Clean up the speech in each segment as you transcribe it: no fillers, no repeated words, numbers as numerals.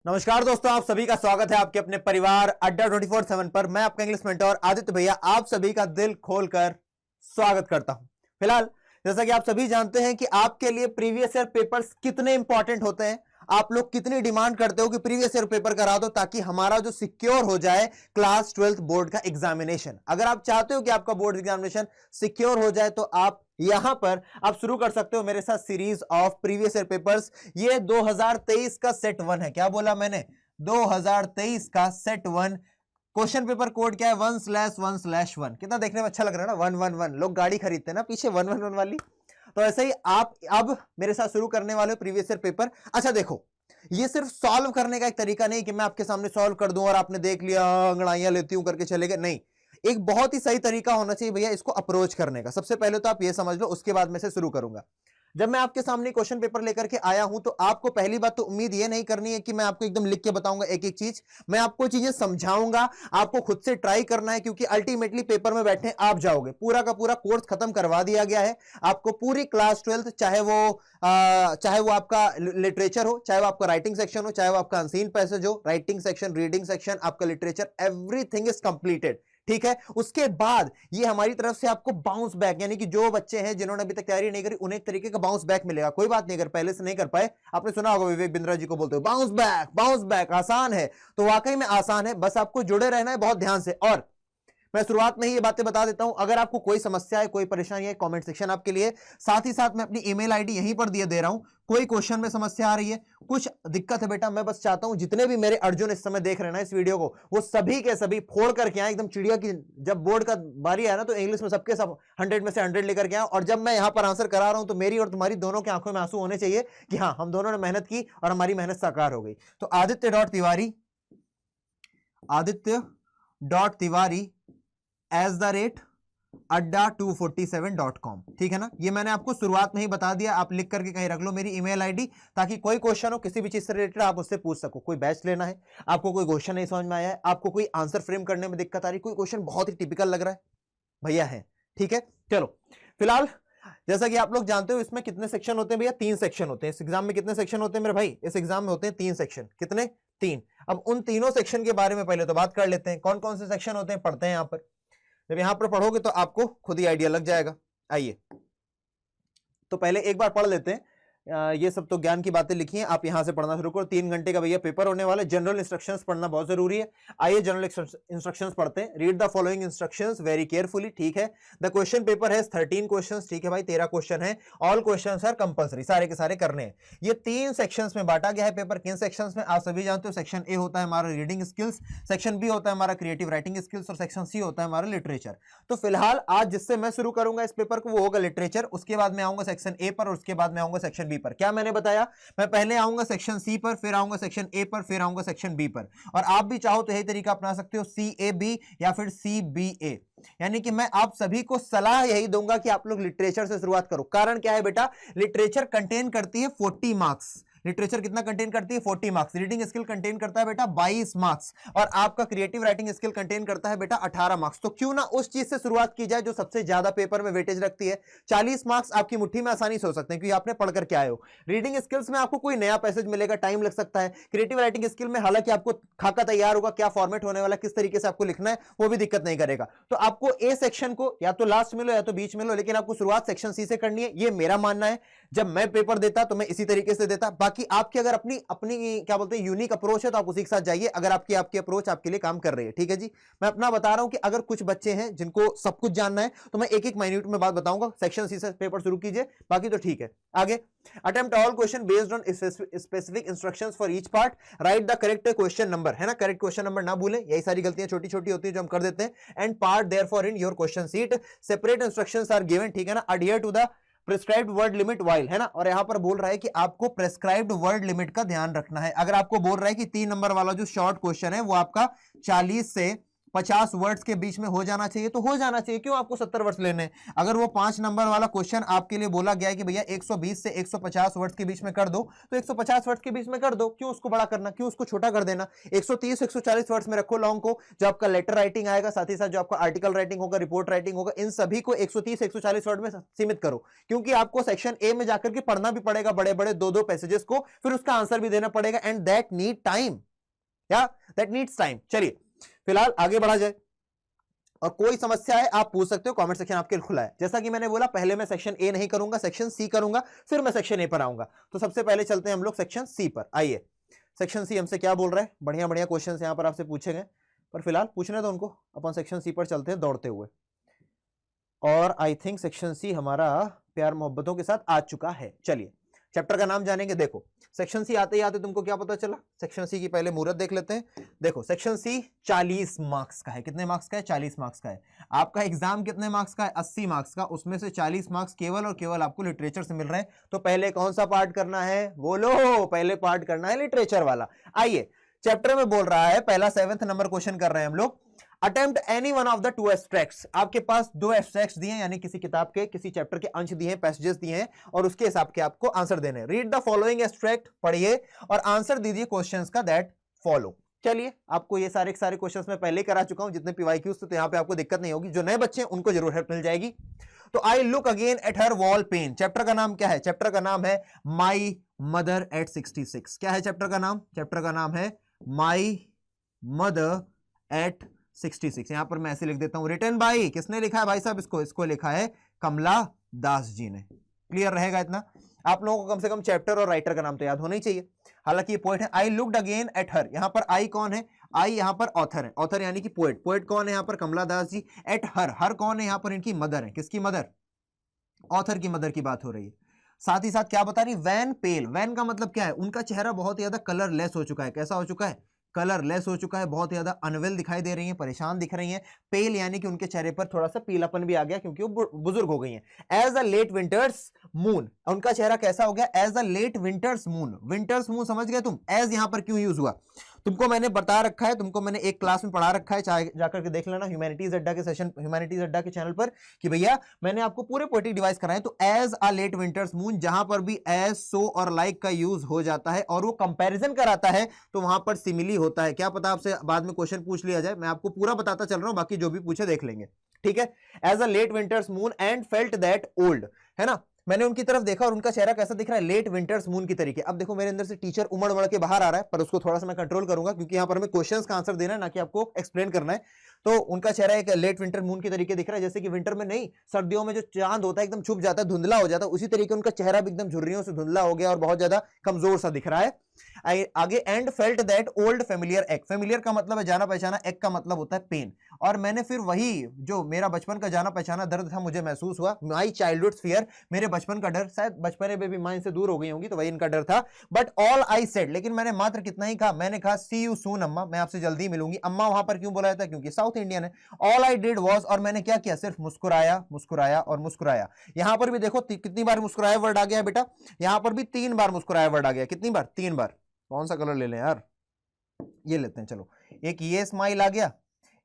नमस्कार दोस्तों, आप सभी का स्वागत है आपके अपने परिवार अड्डा 24/7 पर। मैं आपका इंग्लिश मेंटर आदित्य भैया आप सभी का दिल खोलकर स्वागत करता हूं। फिलहाल जैसा कि आप सभी जानते हैं कि आपके लिए प्रीवियस ईयर पेपर्स कितने इंपॉर्टेंट होते हैं, आप लोग कितनी डिमांड करते हो कि प्रीवियस ईयर पेपर करा दो ताकि हमारा जो सिक्योर हो जाए क्लास 12th बोर्ड का एग्जामिनेशन। अगर आप चाहते हो कि आपका बोर्ड एग्जामिनेशन सिक्योर हो जाए तो आप यहां पर आप शुरू कर सकते हो मेरे साथ series of previous year papers. ये 2023 का सेट 1 है। क्या बोला मैंने? 2023 का सेट 1। क्वेश्चन पेपर कोड क्या है? 1/1/1। कितना देखने में अच्छा लग रहा है ना, 111। लोग गाड़ी खरीदते हैं ना पीछे 111 वाली। तो ऐसे ही आप अब मेरे साथ शुरू करने वाले हो प्रीवियस ईयर पेपर। अच्छा देखो, ये सिर्फ सॉल्व करने का एक तरीका नहीं कि मैं आपके सामने सॉल्व कर दूं और आपने देख लिया अंगड़ाइयां लेती हूं करके चले गए। नहीं, एक बहुत ही सही तरीका होना चाहिए भैया इसको अप्रोच करने का। सबसे पहले तो आप ये समझ लो, उसके बाद मैं से शुरू करूंगा। जब मैं आपके सामने क्वेश्चन पेपर लेकर के आया हूं तो आपको पहली बात तो उम्मीद ये नहीं करनी है कि मैं आपको एकदम लिख के बताऊंगा एक एक चीज। मैं आपको चीजें समझाऊंगा, आपको खुद से ट्राई करना है, क्योंकि अल्टीमेटली पेपर में बैठे आप जाओगे। पूरा का पूरा कोर्स खत्म करवा दिया गया है आपको। पूरी क्लास 12th, चाहे वो आपका लिटरेचर हो, चाहे वो आपका राइटिंग सेक्शन हो, चाहे वो आपका अनसीन पैसेज हो, राइटिंग सेक्शन, रीडिंग सेक्शन, आपका लिटरेचर, एवरीथिंग इज कंप्लीटेड। ठीक है। उसके बाद ये हमारी तरफ से आपको बाउंस बैक, यानी कि जो बच्चे हैं जिन्होंने अभी तक तैयारी नहीं करी उन्हें एक तरीके का बाउंस बैक मिलेगा। कोई बात नहीं, अगर पहले से नहीं कर पाए, आपने सुना होगा विवेक बिंद्रा जी को बोलते हो बाउंस बैक, बाउंस बैक आसान है। तो वाकई में आसान है, बस आपको जुड़े रहना है बहुत ध्यान से। और मैं शुरुआत में ही ये बातें बता देता हूं, अगर आपको कोई समस्या है, कोई परेशानी है, कमेंट सेक्शन आपके लिए। साथ ही साथ मैं अपनी ईमेल आईडी यहीं पर दिए दे रहा हूं। कोई क्वेश्चन में समस्या आ रही है, कुछ दिक्कत है बेटा, मैं बस चाहता हूं जितने भी मेरे अर्जुन इस समय देख रहे हैं ना इस वीडियो को, वो सभी के सभी फोड़ करके आए एकदम चिड़िया की। जब बोर्ड का बारी आया ना तो इंग्लिश में सबके सब 100 में से 100 लेकर के आए। और जब मैं यहां पर आंसर करा रहा हूं तो मेरी और तुम्हारी दोनों की आंखों में आंसू होने चाहिए कि हाँ, हम दोनों ने मेहनत की और हमारी मेहनत साकार हो गई। तो आदित्य.तिवारी @adda247.com, ठीक है ना। ये मैंने आपको शुरुआत में ही बता दिया, आप लिख करके कहीं रख लो मेरी ईमेल आईडी, ताकि कोई क्वेश्चन हो किसी भी चीज से रिलेटेड आप उससे पूछ सको। कोई बैच लेना है, आपको कोई क्वेश्चन नहीं समझ में आया है, आपको कोई आंसर फ्रेम करने में दिक्कत आ रही, कोई क्वेश्चन बहुत ही टिपिकल लग रहा है, भैया है, ठीक है। चलो फिलहाल जैसा कि आप लोग जानते हो इसमें कितने सेक्शन होते हैं भैया? 3 सेक्शन होते हैं। इस एग्जाम में कितने सेक्शन होते हैं मेरे भाई? इस एग्जाम में होते हैं 3 सेक्शन। कितने? 3। अब उन तीनों सेक्शन के बारे में पहले तो बात कर लेते हैं। कौन कौन से सेक्शन होते हैं पढ़ते हैं यहां पर। जब यहां पर पढ़ोगे तो आपको खुद ही आइडिया लग जाएगा। आइए तो पहले एक बार पढ़ लेते हैं। ये सब तो ज्ञान की बातें लिखी हैं, आप यहां से पढ़ना शुरू करो। 3 घंटे का भैया पेपर होने वाला है। जनरल इंस्ट्रक्शंस पढ़ना बहुत जरूरी है। आइए जनरल इंस्ट्रक्शंस पढ़ते हैं। Read the following instructions very carefully, ठीक है। द क्वेश्चन पेपर है 13 क्वेश्चंस, ठीक है भाई, 13 क्वेश्चन है। ऑल क्वेश्चंस आर कंपलसरी, सारे के सारे करने हैं। ये 3 सेक्शंस में बांटा गया है पेपर। किन सेक्शंस में? आप सभी जानते हो, सेक्शन ए होता है हमारा रीडिंग स्किल्स, सेक्शन बी होता है हमारा क्रिएटिव राइटिंग स्किल्स और सेक्शन सी होता है हमारा लिटरेचर। तो फिलहाल आज जिससे मैं शुरू करूंगा इस पेपर को वो होगा लिटरेचर। उसके बाद मैं आऊंगा सेक्शन ए पर और उसके बाद मैं आऊंगा सेक्शन बी पर। क्या मैंने बताया? मैं पहले आऊंगा सेक्शन सी पर, फिर आऊंगा सेक्शन ए पर, फिर आऊंगा सेक्शन बी पर। और आप भी चाहो तो यही तरीका अपना सकते हो, सी ए बी या फिर सी बी ए। यानी कि मैं आप सभी को सलाह यही दूंगा कि आप लोग लिटरेचर से शुरुआत करो। कारण क्या है बेटा? लिटरेचर कंटेन करती है 40 मार्क्स। लिटरेचर कितना कंटेन करती है? 40 मार्क्स। रीडिंग स्किल कंटेन करता है बेटा 22 मार्क्स और आपका क्रिएटिव राइटिंग स्किल कंटेन करता है बेटा 18 मार्क्स। तो क्यों ना उस चीज से शुरुआत की जाए जो सबसे ज्यादा पेपर में वेटेज रखती है। 40 मार्क्स आपकी मुट्ठी में आसानी से हो सकते हैं क्योंकि आपने पढ़ करके आए हो। रीडिंग स्किल्स में आपको कोई नया पैसेज मिलेगा, टाइम लग सकता है। क्रिएटिव राइटिंग स्किल में हालांकि आपको खाका तैयार होगा, क्या फॉर्मेट होने वाला, किस तरीके से आपको लिखना है, वो भी दिक्कत नहीं करेगा। तो आपको ए सेक्शन को या तो लास्ट में लो या तो बीच में लो, लेकिन आपको शुरुआत सेक्शन सी से करनी है। ये मेरा मानना है। जब मैं पेपर देता तो मैं इसी तरीके से देता। बाकी आपकी अगर अपनी क्या बोलते हैं यूनिक अप्रोच है तो आप उसी के साथ जाइए, अगर आपकी अप्रोच आपके लिए काम कर रही है, ठीक है जी। मैं अपना बता रहा हूं कि अगर कुछ बच्चे हैं जिनको सब कुछ जानना है तो मैं एक एक मिनट में बात बताऊंगा। सेक्शन सी से पेपर शुरू कीजिए, बाकी तो ठीक है। आगे, attempt all question based on specific instructions for each part, right the correct question number, है ना, करेक्ट क्वेश्चन नंबर ना भूलें। यही सारी गलतियां छोटी छोटी होती है जो हम कर देते हैं। And part therefore in your question sheet, separate instructions are given, ठीक है ना। Adhere to the prescribed word limit while, है ना। और यहां पर बोल रहा है कि आपको प्रेस्क्राइब्ड वर्ड लिमिट का ध्यान रखना है। अगर आपको बोल रहा है कि 3 नंबर वाला जो शॉर्ट क्वेश्चन है वो आपका 40 से 50 वर्ड्स के बीच में हो जाना चाहिए तो हो जाना चाहिए, क्यों आपको 70 वर्ड्स लेने हैं? अगर वो 5 नंबर वाला क्वेश्चन आपके लिए बोला गया है कि भैया 120 से 150 वर्ड्स के बीच में कर दो, तो 150 वर्ड्स के बीच में कर दो, क्यों उसको बड़ा करना, क्यों उसको छोटा कर देना? 130 140 वर्ड्स में रखो लॉन्ग को। जो आपका लेटर राइटिंग आएगा, साथ ही साथ जो आपका आर्टिकल राइटिंग होगा, रिपोर्ट राइटिंग होगा, इन सभी को 130 140 वर्ड में सीमित करो, क्योंकि आपको सेक्शन ए में जाकर के पढ़ना भी पड़ेगा बड़े बड़े 2-2 पैसेजेस को, फिर उसका आंसर भी देना पड़ेगा, एंड दैट नीड टाइम, या दैट नीड्स टाइम। चलिए फिलहाल आगे बढ़ा जाए, और कोई समस्या है आप पूछ सकते हो, कमेंट सेक्शन आपके लिए खुला है। जैसा कि मैंने बोला, पहले मैं सेक्शन ए नहीं करूंगा, सेक्शन सी करूंगा, फिर मैं सेक्शन ए पर आऊंगा। तो सबसे पहले चलते हैं हम लोग सेक्शन सी पर। आइए, सेक्शन सी हमसे क्या बोल रहा है? बढ़िया बढ़िया क्वेश्चन यहां पर आपसे पूछे गए, पर फिलहाल पूछने दो उनको, अपन सेक्शन सी पर चलते हैं दौड़ते हुए। और आई थिंक सेक्शन सी हमारा प्यार मोहब्बतों के साथ आ चुका है। चलिए चैप्टर का नाम जानेंगे। देखो सेक्शन सी आते ही आते तुमको क्या पता चला? सेक्शन सी की पहले मुहूर्त देख लेते हैं। देखो सेक्शन सी 40 मार्क्स का है। कितने मार्क्स का है? 40 मार्क्स का है। आपका एग्जाम कितने मार्क्स का है? 80 मार्क्स का। उसमें से 40 मार्क्स केवल और केवल आपको लिटरेचर से मिल रहे हैं। तो पहले कौन सा पार्ट करना है? बोलो, पहले पार्ट करना है लिटरेचर वाला। आइए, चैप्टर में बोल रहा है, पहला 7th नंबर क्वेश्चन कर रहे हैं हम लोग। Attempt any one of the 2 abstracts. आपके पास 2 एब्स्ट्रैक्ट्स दिए हैं, यानी किसी किताब के किसी चैप्टर के अंश दिए हैं, पैसेजेस दिए हैं, और उसके हिसाब के आपको आंसर देने हैं। रीड द फॉलोइंग एब्स्ट्रैक्ट, पढ़िए और आंसर दीजिए क्वेश्चंस का दैट फॉलो। चलिए, आपको ये सारे क्वेश्चंस मैं पहले करा चुका हूं, जितने पीवाईक्यूज थे, तो यहां पे आपको दिक्कत नहीं होगी। जो नए बच्चे हैं उनको जरूर हेल्प मिल जाएगी। तो I look again at her wall pane. Chapter का नाम क्या है? चैप्टर का नाम है माई मदर एट 66। क्या है चैप्टर का नाम? चैप्टर का नाम है माई मदर एट 66। यहां पर मैं ऐसे लिख देता हूं, रिटन बाय, किसने लिखा है भाई साहब? इसको लिखा है कमला दास जी ने। क्लियर रहेगा इतना? आप लोगों को कम से कम चैप्टर और राइटर का नाम तो याद होना ही चाहिए। हालांकि ये पोएट है। आई लुक्ड अगेन एट हर, यहां पर आई कौन है? आई यहां पर ऑथर है, ऑथर यानी कि पोएट। पोएट कौन है यहां पर? कमला दास जी। एट हर, हर कौन है यहां पर? इनकी मदर है। किसकी मदर? ऑथर की मदर की बात हो रही है। साथ ही साथ क्या बता रही? वैन पेल। वैन का मतलब क्या है? उनका चेहरा बहुत ज्यादा कलरलेस हो चुका है। कैसा हो चुका है? कलरलेस हो चुका है, बहुत ज्यादा अनवेल दिखाई दे रही हैं, परेशान दिख रही हैं। पेल यानी कि उनके चेहरे पर थोड़ा सा पीलापन भी आ गया, क्योंकि वो बुजुर्ग हो गई हैं। As a late winter's moon, उनका चेहरा कैसा हो गया? As a late winter's moon. Winter's moon समझ गए तुम? एज यहां पर क्यों यूज हुआ? तुमको मैंने बता रखा है, तुमको मैंने एक क्लास में पढ़ा रखा है, चाहे जाकर के देख लेना ह्यूमैनिटीज अड्डा के सेशन, ह्यूमैनिटीज अड्डा के चैनल पर, कि भैया मैंने आपको पूरे पोएटिक डिवाइस कराए। तो as a late winter's moon, जहां पर भी एज, सो और लाइक का यूज हो जाता है और वो कंपैरिजन कराता है, तो वहां पर सिमिली होता है। क्या पता आपसे बाद में क्वेश्चन पूछ लिया जाए, मैं आपको पूरा बताता चल रहा हूं, बाकी जो भी पूछे देख लेंगे। ठीक है? As a late winter's moon and felt that old, है ना? मैंने उनकी तरफ देखा और उनका चेहरा कैसा दिख रहा है? लेट विंटर्स मून की तरीके। अब देखो मेरे अंदर से टीचर उमड़ उमड़ के बाहर आ रहा है, पर उसको थोड़ा सा मैं कंट्रोल करूंगा, क्योंकि यहां पर हमें क्वेश्चंस का आंसर देना है, ना कि आपको एक्सप्लेन करना है। तो उनका चेहरा एक लेट विंटर मून के तरीके दिख रहा है, जैसे कि विंटर में नहीं, सर्दियों में जो चांद होता है एकदम छुप जाता है, धुंधला हो जाता है, उसी तरीके उनका चेहरा भी एकदम झुर्रियों से धुंधला हो गया और बहुत ज्यादा कमजोर सा दिख रहा है। आगे, and felt that old familiar एक। फेमिलियर का मतलब है जाना पहचाना, एक का मतलब होता है पेन। और मैंने फिर वही जो मेरा बचपन का जाना पहचाना दर्द था, मुझे महसूस हुआ। माई चाइल्डहुड फियर, मेरे बचपन का डर। शायद बचपन में भी मां इनसे दूर हो गई होंगी, तो वही इनका डर था। बट ऑल आई सेड, लेकिन मैंने मात्र कितना ही कहा? मैंने कहा सी यू सून अम्मा, मैं आपसे जल्दी मिलूंगी। अम्मा वहां पर क्यों बोला था? क्योंकि साउथ इंडियन है। ऑल आई डिड वॉज, और मैंने क्या किया? सिर्फ मुस्कुराया, मुस्कुराया और मुस्कुराया। यहां पर भी देखो कितनी बार मुस्कुराया वर्ड आ गया बेटा, यहां पर भी 3 बार मुस्कुराया वर्ड आ गया। कितनी बार? 3 बार। कौन सा कलर ले लें यार? ये लेते हैं, चलो। एक ये स्माइल आ गया,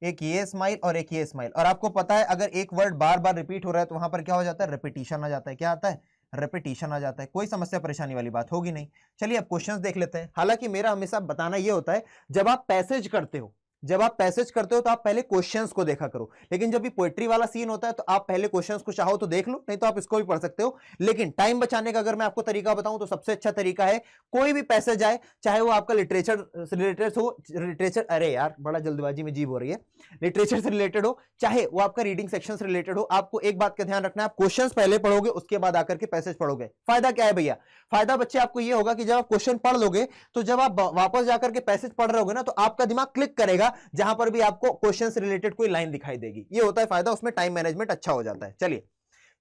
एक ये स्माइल और एक ये स्माइल। और आपको पता है अगर एक वर्ड बार बार रिपीट हो रहा है तो वहां पर क्या हो जाता है? रिपीटिशन आ जाता है। क्या आता है? रिपीटिशन आ जाता है। कोई समस्या परेशानी वाली बात होगी नहीं। चलिए अब क्वेश्चंस देख लेते हैं। हालांकि मेरा हमेशा बताना ये होता है, जब आप पैसेज करते हो, जब आप पैसेज करते हो तो आप पहले क्वेश्चंस को देखा करो। लेकिन जब भी पोएट्री वाला सीन होता है तो आप पहले क्वेश्चंस को चाहो तो देख लो, नहीं तो आप इसको भी पढ़ सकते हो। लेकिन टाइम बचाने का अगर मैं आपको तरीका बताऊं तो सबसे अच्छा तरीका है, कोई भी पैसेज आए, चाहे वो आपका लिटरेचर से रिलेटेड हो, लिटरेचर, अरे यार बड़ा जल्दबाजी में जीभ हो रही है, लिटरेचर से रिलेटेड हो, चाहे वो आपका रीडिंग सेक्शन से रिलेटेड हो, आपको एक बात का ध्यान रखना है, आप क्वेश्चंस पहले पढ़ोगे, उसके बाद आकर के पैसेज पढ़ोगे। फायदा क्या है भैया? फायदा बच्चे आपको ये होगा कि जब आप क्वेश्चन पढ़ लोगे तो जब आप वापस जाकर के पैसेज पढ़ रहे होगे ना, तो आपका दिमाग क्लिक करेगा जहां पर भी आपको क्वेश्चन से रिलेटेड कोई लाइन दिखाई देगी। ये होता है फायदा, उसमें टाइम मैनेजमेंट अच्छा हो जाता है। चलिए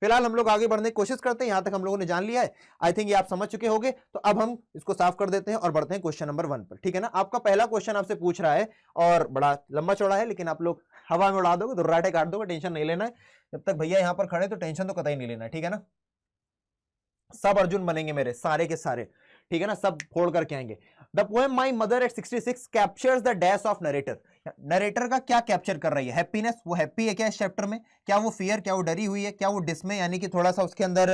फिलहाल हम लोग आगे बढ़ने की कोशिश करते हैं। यहां तक हम लोगों ने जान लिया है, आई थिंक ये आप समझ चुके होंगे। तो अब हम इसको साफ कर देते हैं और बढ़ते हैं क्वेश्चन नंबर 1 पर। ठीक है ना? आपका पहला क्वेश्चन आपसे पूछ रहा है और बड़ा लंबा चौड़ा है, लेकिन आप लोग हवा में उड़ा दोगे, दुर्राटे काट दोगे, टेंशन नहीं लेना है। जब तक भैया यहां पर खड़े तो टेंशन तो कतई नहीं लेना है। ठीक है ना? सब अर्जुन बनेंगे मेरे, सारे के सारे। ठीक है ना, सब फोड़ करके आएंगे। The poem my mother eight 66 captures the dash of narrator. Narrator का क्या कैप्चर कर रही है? हैप्पीनेस, वो हैप्पी है क्या इस चैप्टर में? क्या वो फियर, क्या वो डरी हुई है? क्या वो डिसमे यानी कि थोड़ा सा उसके अंदर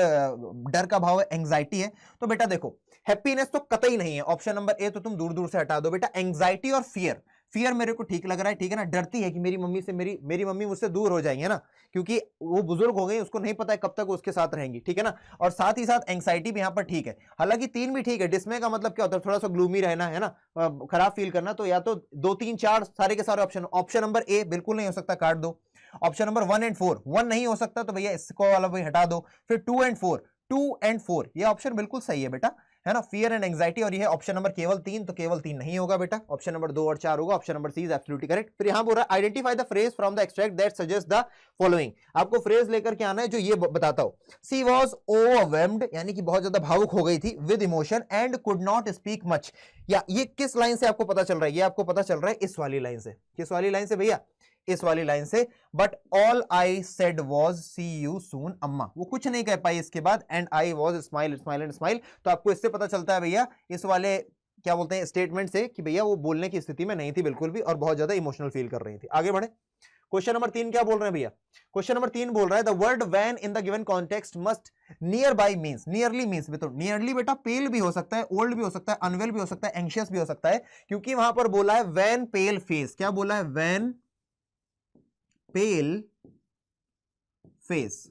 डर का भाव है, एंग्जाइटी है? तो बेटा देखो, हैप्पीनेस तो कतई नहीं है, ऑप्शन नंबर ए तो तुम दूर दूर से हटा दो बेटा। एंग्जाइटी और फियर, फियर मेरे को ठीक लग रहा है, ठीक है ना, डरती है कि मेरी मम्मी से मेरी मम्मी मुझसे दूर हो जाएंगे ना, क्योंकि वो बुजुर्ग हो गई, उसको नहीं पता है कब तक वो उसके साथ रहेंगी, ठीक है ना। और साथ ही साथ एंग्जाइटी भी यहाँ पर ठीक है, हालांकि 3 भी ठीक है। डिस्मे का मतलब क्या होता है? थोड़ा सा ग्लूमी रहना, है ना, खराब फील करना। तो या तो 2 3 4 सारे के सारे ऑप्शन, ऑप्शन नंबर ए बिल्कुल नहीं हो सकता, काट दो। ऑप्शन नंबर 1 एंड 4, 1 नहीं हो सकता तो भैया इसको वाला भी हटा दो। फिर 2 एंड 4, 2 एंड 4 ये ऑप्शन बिल्कुल सही है बेटा, है ना, फियर एंड एंग्जाइटी। और ये है ऑप्शन नंबर केवल 3, तो केवल 3 नहीं होगा बेटा, ऑप्शन नंबर 2 और 4 होगा। Option number C is absolutely correct. फिर यहां बोल रहा है identify the phrase from the extract that suggest the following. आपको फ्रेज लेकर के आना है जो ये बताता हो। सी वाज ओवरवेल्म्ड यानी कि बहुत ज्यादा भावुक हो गई थी, with emotion and could not speak much. या ये किस लाइन से आपको पता चल रहा है? ये आपको पता चल रहा है इस वाली लाइन से। किस वाली लाइन से भैया? इस वाली लाइन से। But all I said was see you soon amma, वो कुछ नहीं कह पाई इसके बाद, and I was smile smile and smile. तो आपको इससे पता चलता है भैया इस वाले क्या बोलते हैं स्टेटमेंट से कि भैया वो बोलने की स्थिति में नहीं थी बिल्कुल भी, और बहुत ज्यादा इमोशनल फील कर रही थी। आगे बढ़े, क्वेश्चन नंबर 3 क्या बोल रहे हैं भैया? क्वेश्चन नंबर 3 बोल रहा है the word van in the given context must near by means. Nearly means, तो नियरली बेटा पेल भी हो सकता है, ओल्ड भी हो सकता है, अनवेल भी हो सकता है, एंशियस भी हो सकता है, क्योंकि वहां पर बोला है वैन पेल फेस। क्या बोला है? वैन पेल फेस,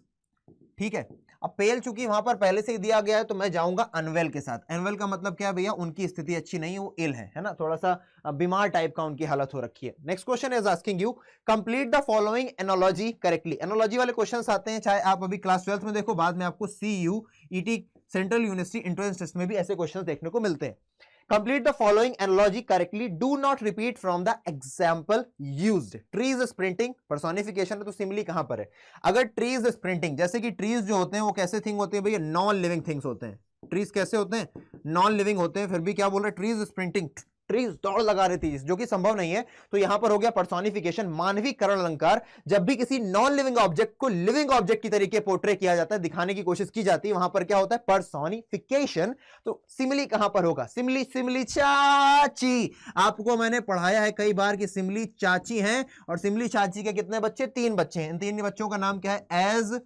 ठीक है। अब पेल चूंकि वहां पर पहले से ही दिया गया है तो मैं जाऊंगा अनवेल के साथ। अनवेल का मतलब क्या है भैया? उनकी स्थिति अच्छी नहीं है, वो इल है ना, थोड़ा सा बीमार टाइप का उनकी हालत हो रखी है। Next question is asking you complete the following analogy correctly. Analogy वाले क्वेश्चंस आते हैं, चाहे आप अभी क्लास 12th में देखो, बाद में आपको CUET central university entrance test में भी ऐसे क्वेश्चंस देखने को मिलते हैं। Complete the following analogy correctly. Do not repeat from the example used. Trees sprinting personification है, तो सिमिली कहां पर है? अगर ट्रीज स्प्रिंटिंग, जैसे कि ट्रीज जो होते हैं वो कैसे थिंग होते हैं भैया? नॉन लिविंग थिंग्स होते हैं। ट्रीज कैसे होते हैं? नॉन लिविंग होते हैं। फिर भी क्या बोल रहे हैं? ट्रीज स्प्रिंटिंग, ट्रीज दौड़ लगा रही थी, जो कि संभव नहीं है। तो यहां पर हो गया पर्सोनिफिकेशन, मानवीकरण अलंकार। जब भी किसी नॉन लिविंग ऑब्जेक्ट को लिविंग ऑब्जेक्ट की तरीके पोर्ट्रे किया जाता है, दिखाने की कोशिश की जाती है, वहां पर क्या होता है? पर्सोनिफिकेशन। तो सिमिली कहां पर होगा? सिमिली, सिमिली चाची। आपको मैंने पढ़ाया है कई बार कि सिमिली चाची हैं, और सिमिली चाची के कितने बच्चे? 3 बच्चे हैं। इन 3 बच्चों का नाम क्या है? एज,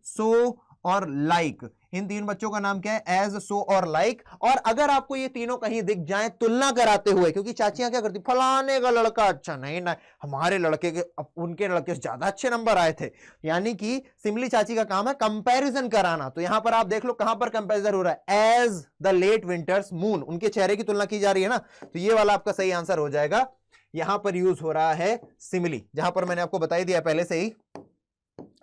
सो और लाइक। इन 3 बच्चों का नाम क्या है? एज, सो और लाइक। और अगर आपको ये तीनों कहीं दिख जाए तुलना कराते हुए, क्योंकि चाचियां क्या करती? फलाने का लड़का अच्छा, नहीं ना हमारे लड़के के, उनके लड़के से ज्यादा अच्छे नंबर आए थे। यानी कि सिमली चाची का काम है कंपैरिजन कराना। तो यहां पर आप देख लो कहां पर कंपैरिजन हो रहा है? As the late winter's moon, उनके चेहरे की तुलना की जा रही है ना। तो ये वाला आपका सही आंसर हो जाएगा। यहां पर यूज हो रहा है सिमिली, जहां पर मैंने आपको बताई दिया पहले से ही,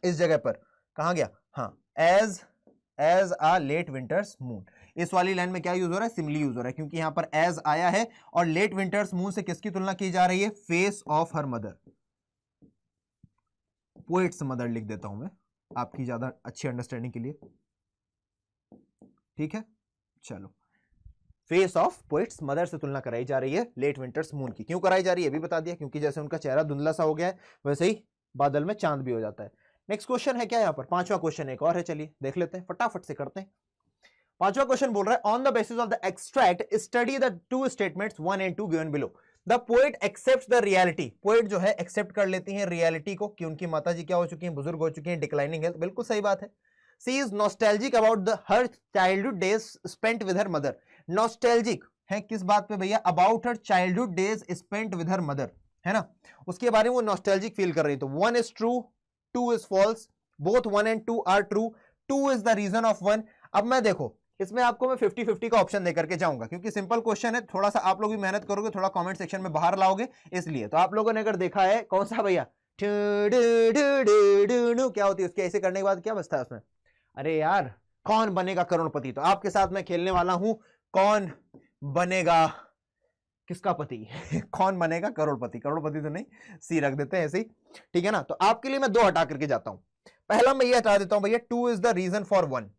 इस जगह पर कहां गया? हाँ, as a late winter's moon. इस वाली लाइन में क्या यूज हो रहा है? सिमिली यूज हो रहा है, क्योंकि यहां पर एज आया है, और लेट विंटर्स मून से किसकी तुलना की जा रही है? Face of her mother. Poets mother लिख देता हूं मैं आपकी ज्यादा अच्छी अंडरस्टैंडिंग के लिए, ठीक है। चलो, फेस ऑफ पोएट्स मदर से तुलना कराई जा रही है लेट विंटर्स मून की। क्यों कराई जा रही है ये भी बता दिया, क्योंकि जैसे उनका चेहरा धुंधला सा हो गया है, वैसे ही बादल में चांद भी हो जाता है। नेक्स्ट क्वेश्चन है क्या यहाँ पर? 5वां क्वेश्चन एक और है, चलिए देख लेते हैं, फटाफट से करते हैं। 5वां क्वेश्चन बोल रहा है on the basis of the extract study the 2 statements 1 and 2 given below. The poet accepts the reality. Poet जो है एक्सेप्ट कर लेती हैं रियलिटी को, कि उनकी माता जी क्या हो चुकी हैं? बुजुर्ग हो चुकी हैं, डिक्लाइनिंग हेल्थ। बिल्कुल सही बात है। She is nostalgic about the her childhood days spent with her mother. Nostalgic है किस बात पे भैया? About her childhood days spent with her mother, है ना, उसके बारे में वो नॉस्टैल्जिक फील कर रही है। तो 1 is true, 2 is false, both 1 and 2 are true, 2 is the reason of 1। अब मैं देखो इसमें आपको मैं 50-50 का ऑप्शन देकर के जाऊंगा, क्योंकि सिंपल क्वेश्चन है, थोड़ा सा आप लोग भी मेहनत करोगे, थोड़ा कमेंट सेक्शन में बाहर लाओगे, इसलिए। तो आप लोगों ने अगर देखा है कौन सा भैया, क्या होती है उसके ऐसे करने के बाद क्या बचता है उसमें? अरे यार, कौन बनेगा करोड़पति। तो आपके साथ मैं खेलने वाला हूं कौन बनेगा किसका पति कौन बनेगा करोड़पति। करोड़पति तो नहीं, सी रख देते हैं ऐसे ही, ठीक है ना। तो आपके लिए मैं 2 हटा करके जाता हूं। पहला मैं ये हटा देता हूं भैया, 2 is the reason for 1।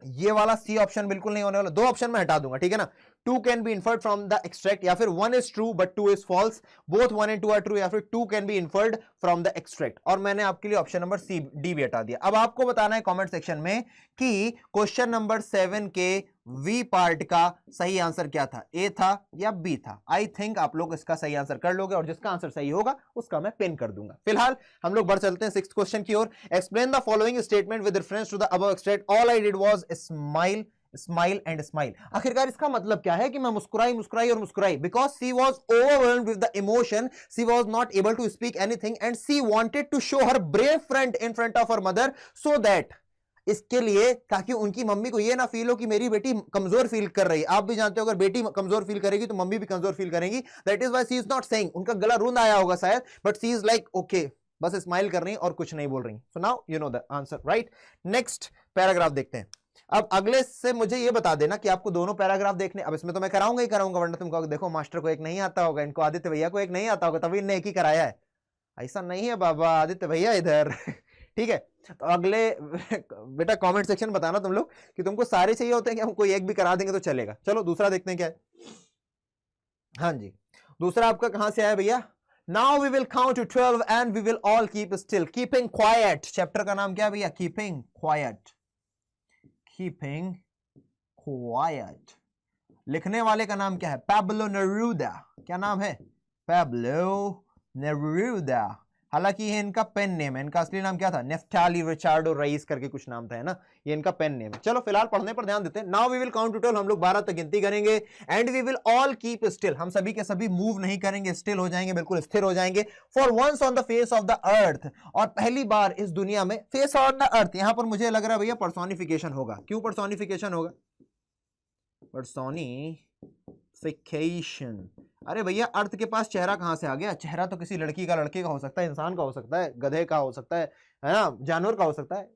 ये वाला सी ऑप्शन बिल्कुल नहीं होने वाला, 2 ऑप्शन मैं हटा दूंगा, ठीक है ना। 2 can be inferred from the extract, या फिर 1 is true but 2 is false, both 1 and 2 are true, या फिर 2 can be inferred from the extract. और मैंने आपके लिए ऑप्शन नंबर सी डी भी हटा दिया। अब आपको बताना है कमेंट सेक्शन में कि क्वेश्चन नंबर 7 के वी पार्ट का सही आंसर क्या था, ए था या बी था? आई थिंक आप लोग इसका सही आंसर कर लोगे और जिसका आंसर सही होगा उसका मैं पिन कर दूंगा। फिलहाल हम लोग बढ़ चलते हैं 6th क्वेश्चन की ओर। Explain the following statement with reference to the above extract, all I did was smile smile and smile. आखिरकार इसका मतलब क्या है कि मैं मुस्कुराई मुस्कुराई और मुस्कुराई, because she was overwhelmed with the emotion, she was not able to speak anything and she wanted to show her brave front in front of her mother, so that, इसके लिए ताकि उनकी मम्मी को ये ना फील हो कि मेरी बेटी कमजोर फील कर रही है। आप भी जानते हो अगर बेटी कमजोर फील करेगी तो मम्मी भी कमजोर फील करेगी। That is why she is not saying, उनका गला रूंध आया होगा शायद, but she is like okay, बस स्माइल कर रही और कुछ नहीं बोल रही। So now you know the answer, right. Next paragraph देखते हैं। अब अगले से मुझे ये बता देना कि आपको दोनों पैराग्राफ देखने, अब इसमें तो मैं कराऊंगा ही कराऊंगा, वरना तुम कहोगे देखो मास्टर को एक नहीं आता होगा, इनको आदित्य भैया को एक नहीं आता होगा तभी इनने एक ही कराया है। ऐसा नहीं है बाबा, आदित्य भैया इधर ठीक है। तो अगले बेटा कमेंट सेक्शन बताना तुम लोग कि तुमको सारे चाहिए होते हैं कि हम कोई एक भी करा देंगे तो चलेगा। चलो दूसरा देखते हैं क्या है। हाँ जी, दूसरा आपका कहां से आया भैया? Now we will count to 12 and we will all keep still, keeping quiet. Chapter का नाम क्या है भैया? Keeping quiet, keeping quiet. लिखने वाले का नाम क्या है? Pablo Neruda. क्या नाम है? Pablo Neruda. हालांकि ये इनका पेन नेम है, इनका असली नाम क्या था? नेफ्टाली रिचार्डो रईस करके कुछ नाम था, है ना, ये इनका पेन नेम है। चलो फिलहाल पढ़ने पर ध्यान देते हैं। Now we will count to 12, हम लोग 12 तक गिनती करेंगे। And we will all keep still, हम सभी के सभी मूव नहीं करेंगे, स्टिल हो जाएंगे, बिल्कुल स्थिर हो जाएंगे। For once on the face of the earth, और पहली बार इस दुनिया में फेस ऑन द अर्थ, यहां पर मुझे लग रहा है भैया पर्सोनिफिकेशन होगा। क्यों पर्सोनिफिकेशन होगा? पर्सोनिफिकेशन। अरे भैया अर्थ के पास चेहरा कहां से आ गया? चेहरा तो किसी लड़की का, लड़के का हो सकता है, इंसान का हो सकता है, गधे का हो सकता है ना, जानवर का हो सकता है।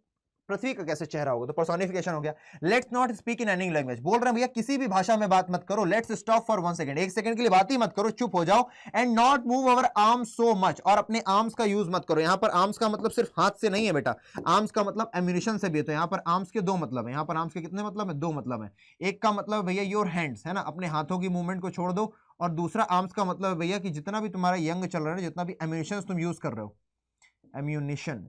पृथ्वी का कैसे चेहरा होगा? तो पर्सोनिफिकेशन हो गया। Let's not speak in any language, बोल रहे हैं भैया किसी भी भाषा में बात मत करो। Let's stop for 1 second, 1 second के लिए बात ही मत करो, चुप हो जाओ। And not move our arms so much, और अपने आर्म्स का यूज मत करो। यहां पर आर्म्स का मतलब सिर्फ हाथ से नहीं है बेटा, आर्म्स का मतलब एम्यूनिशन से भी है। तो यहां पर आर्म्स के दो मतलब है, यहां पर आर्म्स के कितने मतलब है? दो मतलब है। एक का मतलब भैया योर हैंड्स, है ना, अपने हाथों की मूवमेंट को छोड़ दो। और दूसरा आर्म्स का मतलब भैया कि जितना भी तुम्हारा यंग चल रहा है, जितना भी एम्यूनिशन तुम यूज कर रहे हो, एम्यूनिशन,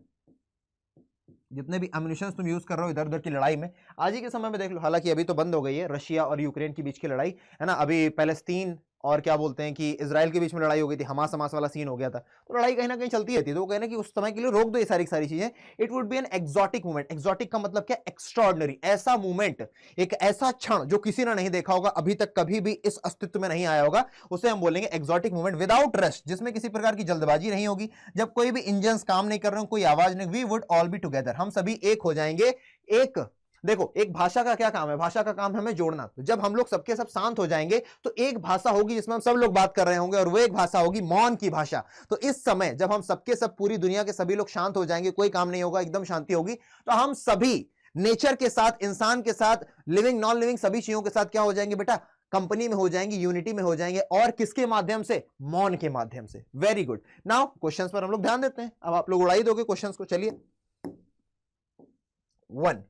जितने भी एम्यूनिशन तुम यूज कर रहे हो इधर उधर की लड़ाई में। आज ही के समय में देख लो, हालांकि अभी तो बंद हो गई है, रशिया और यूक्रेन के बीच की लड़ाई, है ना, अभी पैलेस्तीन और क्या बोलते हैं कि इजराइल के बीच में लड़ाई हो गई थी, हमास हमास वाला सीन हो गया था। तो लड़ाई कहीं ना कहीं चलती रहती है, तो वो कहना कि उस समय के लिए रोक दो ये सारी सारी चीजें। It would be an exotic movement. Exotic का मतलब क्या? एक्स्ट्राऑर्डिनरी, ऐसा मूवमेंट, एक ऐसा क्षण जो किसी ने नहीं देखा होगा अभी तक, कभी भी इस अस्तित्व में नहीं आया होगा, उसे हम बोलेंगे एक्सोटिक मूवमेंट। विदाउट रेस्ट, जिसमें किसी प्रकार की जल्दबाजी नहीं होगी, जब कोई भी इंजन काम नहीं कर रहे हो, कोई आवाज नहीं, we would all be together, हम सभी एक हो जाएंगे। एक देखो, एक भाषा का क्या काम है? भाषा का काम है हमें जोड़ना। तो जब हम लोग सबके सब शांत हो जाएंगे तो एक भाषा होगी जिसमें हम सब लोग बात कर रहे होंगे, और वो एक भाषा होगी मौन की भाषा। तो इस समय जब हम सबके सब, पूरी दुनिया के सभी लोग शांत हो जाएंगे, कोई काम नहीं होगा, एकदम शांति होगी, तो हम सभी नेचर के साथ, इंसान के साथ, लिविंग नॉन लिविंग सभी चीजों के साथ क्या हो जाएंगे बेटा? कंपनी में हो जाएंगे, यूनिटी में हो जाएंगे। और किसके माध्यम से? मौन के माध्यम से। Very good. नाउ क्वेश्चंस पर हम लोग ध्यान देते हैं। अब आप लोग उड़ाई दोगे क्वेश्चंस को। चलिए 1,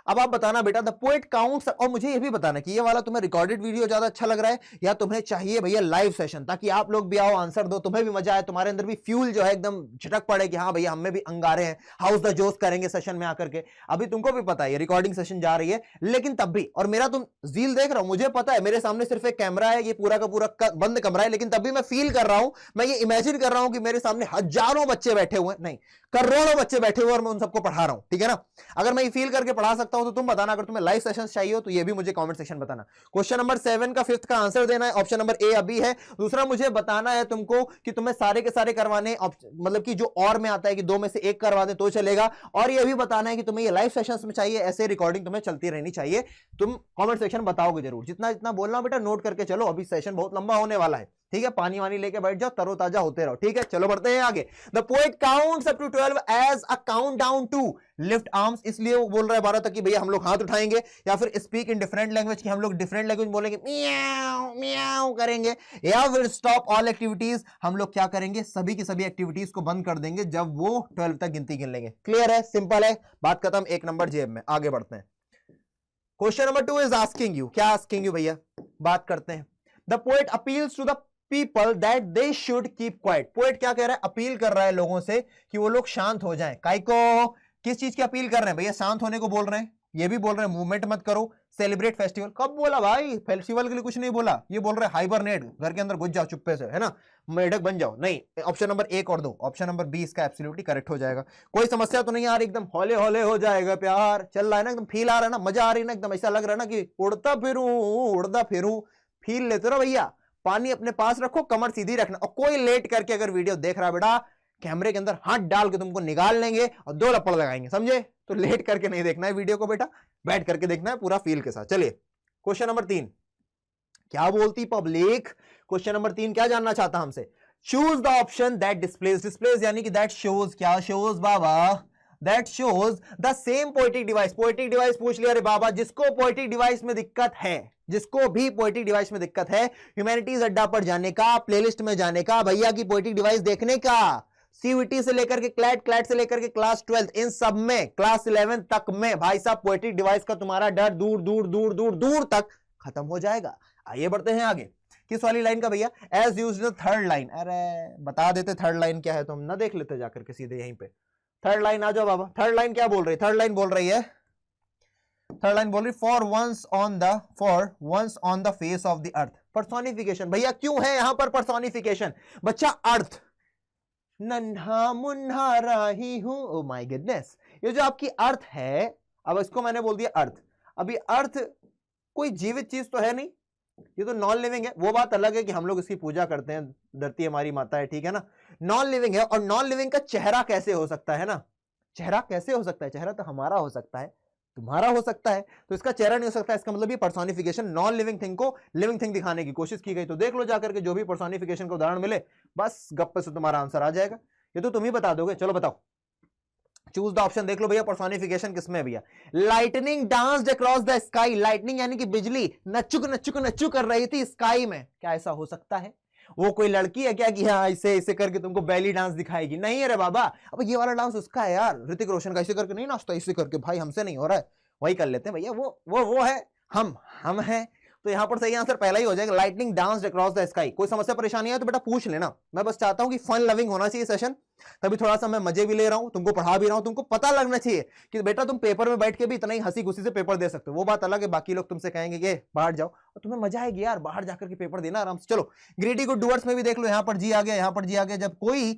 अब आप बताना बेटा द पोएट काउंट्स, और मुझे ये भी बताना कि ये वाला तुम्हें रिकॉर्डेड वीडियो ज्यादा अच्छा लग रहा है या तुम्हें चाहिए भैया लाइव सेशन, ताकि आप लोग भी आओ, आंसर दो, तुम्हें भी मजा आए, तुम्हारे अंदर भी फ्यूल जो है एकदम झटक पड़े कि हाँ भैया हमें भी अंगारे हैं, हाउस द जोश करेंगे सेशन में आकर के। अभी तुमको भी पता है रिकॉर्डिंग सेशन जा रही है, लेकिन तब भी, और मेरा तुम जील देख रहा हूं, मुझे पता है मेरे सामने सिर्फ एक कैमरा है, ये पूरा का पूरा बंद कमरा है, लेकिन तब भी मैं फील कर रहा हूं, मैं ये इमेजिन कर रहा हूं कि मेरे सामने हजारों बच्चे बैठे हुए, नहीं करोड़ों बच्चे बैठे हुए और मैं उन सबको पढ़ा रहा हूं। ठीक है ना? अगर मैं ये फील करके पढ़ा सकता हूं तो तुम बताना, अगर तुम्हें लाइव सेशंस चाहिए हो तो ये भी मुझे कमेंट सेक्शन बताना। क्वेश्चन नंबर 7 का 5th का आंसर देना है। ऑप्शन नंबर ए अभी है। दूसरा मुझे बताना है तुमको कि तुम्हें सारे के सारे करवाने, मतलब कि जो और में आता है कि 2 में से 1 करवा दे तो चलेगा। और ये भी बताना है कि तुम्हें ये लाइव सेशंस में चाहिए, ऐसे रिकॉर्डिंग तुम्हें चलती रहनी चाहिए। तुम कमेंट सेक्शन बताओगे जरूर, जितना जितना बोलना बेटा नोट करके चलो, अभी सेशन बहुत लंबा होने वाला है। ठीक है, पानी वानी लेके बैठ जाओ, तरोताजा होते रहो। ठीक है, चलो बढ़ते हैं आगे। The poet counts up to 12 as a countdown to lift arms, इसलिए वो बोल रहा है 12 तक कि भैया हम लोग हाथ उठाएंगे, या फिर स्पीक इन डिफरेंट लैंग्वेज कि हम लोग डिफरेंट लैंग्वेज बोलेंगे, मियाओ मियाओ करेंगे, या फिर स्टॉप ऑल एक्टिविटीज, हम लोग क्या करेंगे? सभी की सभी एक्टिविटीज को बंद कर देंगे जब वो 12 तक गिनती गिन लेंगे। क्लियर है? सिंपल है, बात खत्म, 1 नंबर जेब में। आगे बढ़ते हैं। Question number 2 is asking you, क्या आस्किंग यू भैया? बात करते हैं। The poet appeals to the people that they should keep quiet. Poet क्या कह रहा है? अपील कर रहा है लोगों से कि वो लोग शांत हो जाएं। काई को? किस चीज की अपील कर रहे हैं भैया? शांत होने को बोल रहे हैं, ये भी बोल रहे हैं मूवमेंट मत करो, सेलिब्रेट फेस्टिवल, कब बोला भाई? फेस्टिवल के लिए कुछ नहीं बोला, ये बोल रहे हाइबरनेट, घर के अंदर घुस जाओ चुप्पे से, है ना, मेढक बन जाओ। नहीं, ऑप्शन नंबर 1 और 2, ऑप्शन नंबर बी इसका एब्सोल्युटली करेक्ट हो जाएगा। कोई समस्या तो नहीं आ रही? एकदम हौले हौले हो जाएगा प्यार, चल रहा है ना, एकदम फील आ रहा है ना, मजा आ रही है ना, एकदम ऐसा लग रहा है ना कि उड़ता फिरूं, फील लेते रहो भैया। पानी अपने पास रखो, कमर सीधी रखना, और कोई लेट करके अगर वीडियो देख रहा है बेटा, कैमरे के अंदर हाथ डाल के तुमको निकाल लेंगे और 2 लपड़ लगाएंगे, समझे? तो लेट करके नहीं देखना है वीडियो को बेटा, बैठ करके देखना है पूरा फील के साथ। चलिए क्वेश्चन नंबर 3, क्या बोलती पब्लिक? क्वेश्चन नंबर 3 क्या जानना चाहता हमसे? Choose the option that displays यानी कि दैट शोज, क्या shows Baba? That shows the same poetic device. Poetic device पूछ लिया रे बाबा, जिसको पोएटिक डिवाइस में दिक्कत है, जिसको भी पोएटिक डिवाइस में दिक्कत है, ह्यूमैनिटीज अड्डा पर जाने का, प्लेलिस्ट में जाने का, भैया की पोएटिक डिवाइस देखने का, सीयूईटी से लेकर के क्लैट से लेकर के क्लास 12 इन सब में, क्लास 11 तक में भाई साहब पोएटिक डिवाइस का तुम्हारा डर दूर दूर दूर दूर दूर तक खत्म हो जाएगा। आइए बढ़ते हैं आगे। किस वाली लाइन का भैया? As used third line. अरे बता देते थर्ड लाइन क्या है, तो हम ना देख लेते जाकर के सीधे यहीं पे। थर्ड लाइन आ जाओ बाबा। थर्ड लाइन क्या बोल रही? थर्ड लाइन बोल रही है, थर्ड लाइन बोल रही for once on the face of the earth. Personification भैया, क्यों है यहां पर पर्सोनिफिकेशन? बच्चा अर्थ, नन्हा मुन्हा राही हूं, ओ माय गुडनेस, ये जो आपकी अर्थ है, अब इसको मैंने बोल दिया अर्थ। अभी अर्थ कोई जीवित चीज तो है नहीं, ये तो नॉन लिविंग है। वो बात अलग है कि हम लोग इसकी पूजा करते हैं, धरती हमारी माता है, ठीक है ना, नॉन लिविंग है। और नॉन लिविंग का चेहरा कैसे हो सकता है ना? चेहरा कैसे हो सकता है? चेहरा तो हमारा हो सकता है, तुम्हारा हो सकता है, तो इसका चेहरा नहीं हो सकता। इसका मतलब ये पर्सोनिफिकेशन, नॉन लिविंग थिंग को लिविंग थिंग दिखाने की कोशिश की गई। तो देख लो जाकर के, जो भी पर्सोनिफिकेशन का उदाहरण मिले, बस गप्पे से तुम्हारा आंसर आ जाएगा। ये तो तुम ही बता दोगे। चलो बताओ, चूज द ऑप्शन। देख लो भैया पर्सोनिफिकेशन किसमें है भैया? Lightning danced across the sky. Lightning यानी कि बिजली नचुक नचुक नचुक कर रही थी स्काई में। क्या ऐसा हो सकता है? वो कोई लड़की है क्या कि हाँ इसे इसे करके तुमको बैली डांस दिखाएगी? नहीं है रे बाबा। अब ये वाला डांस उसका है यार, ऋतिक रोशन का। ऐसे करके नहीं नाचता, इसे करके भाई हमसे नहीं हो रहा है, वही कर लेते हैं भैया। वो है, हम हैं। तो यहां पर सही आंसर पहला ही हो जाएगा, lightning danced across the sky. कोई समस्या परेशानी है तो बेटा पूछ लेना। मैं बस चाहता हूं कि फन लविंग होना चाहिए सेशन, तभी थोड़ा सा मैं मजे भी ले रहा हूं, तुमको पढ़ा भी रहा हूं, तुमको पता लगना चाहिए कि बेटा तुम पेपर में बैठ के भी इतना ही हंसी खुशी से पेपर दे सकते हो। वो बात अलग है, बाकी लोग तुमसे कहेंगे कि बाहर जाओ, और तुम्हें मजा आएगी यार बाहर जाकर के पेपर देना आराम से। चलो ग्रीडी गुड डूअर्स में भी देख लो, यहां पर जी आ गया, यहां पर जी आ गया। जब कोई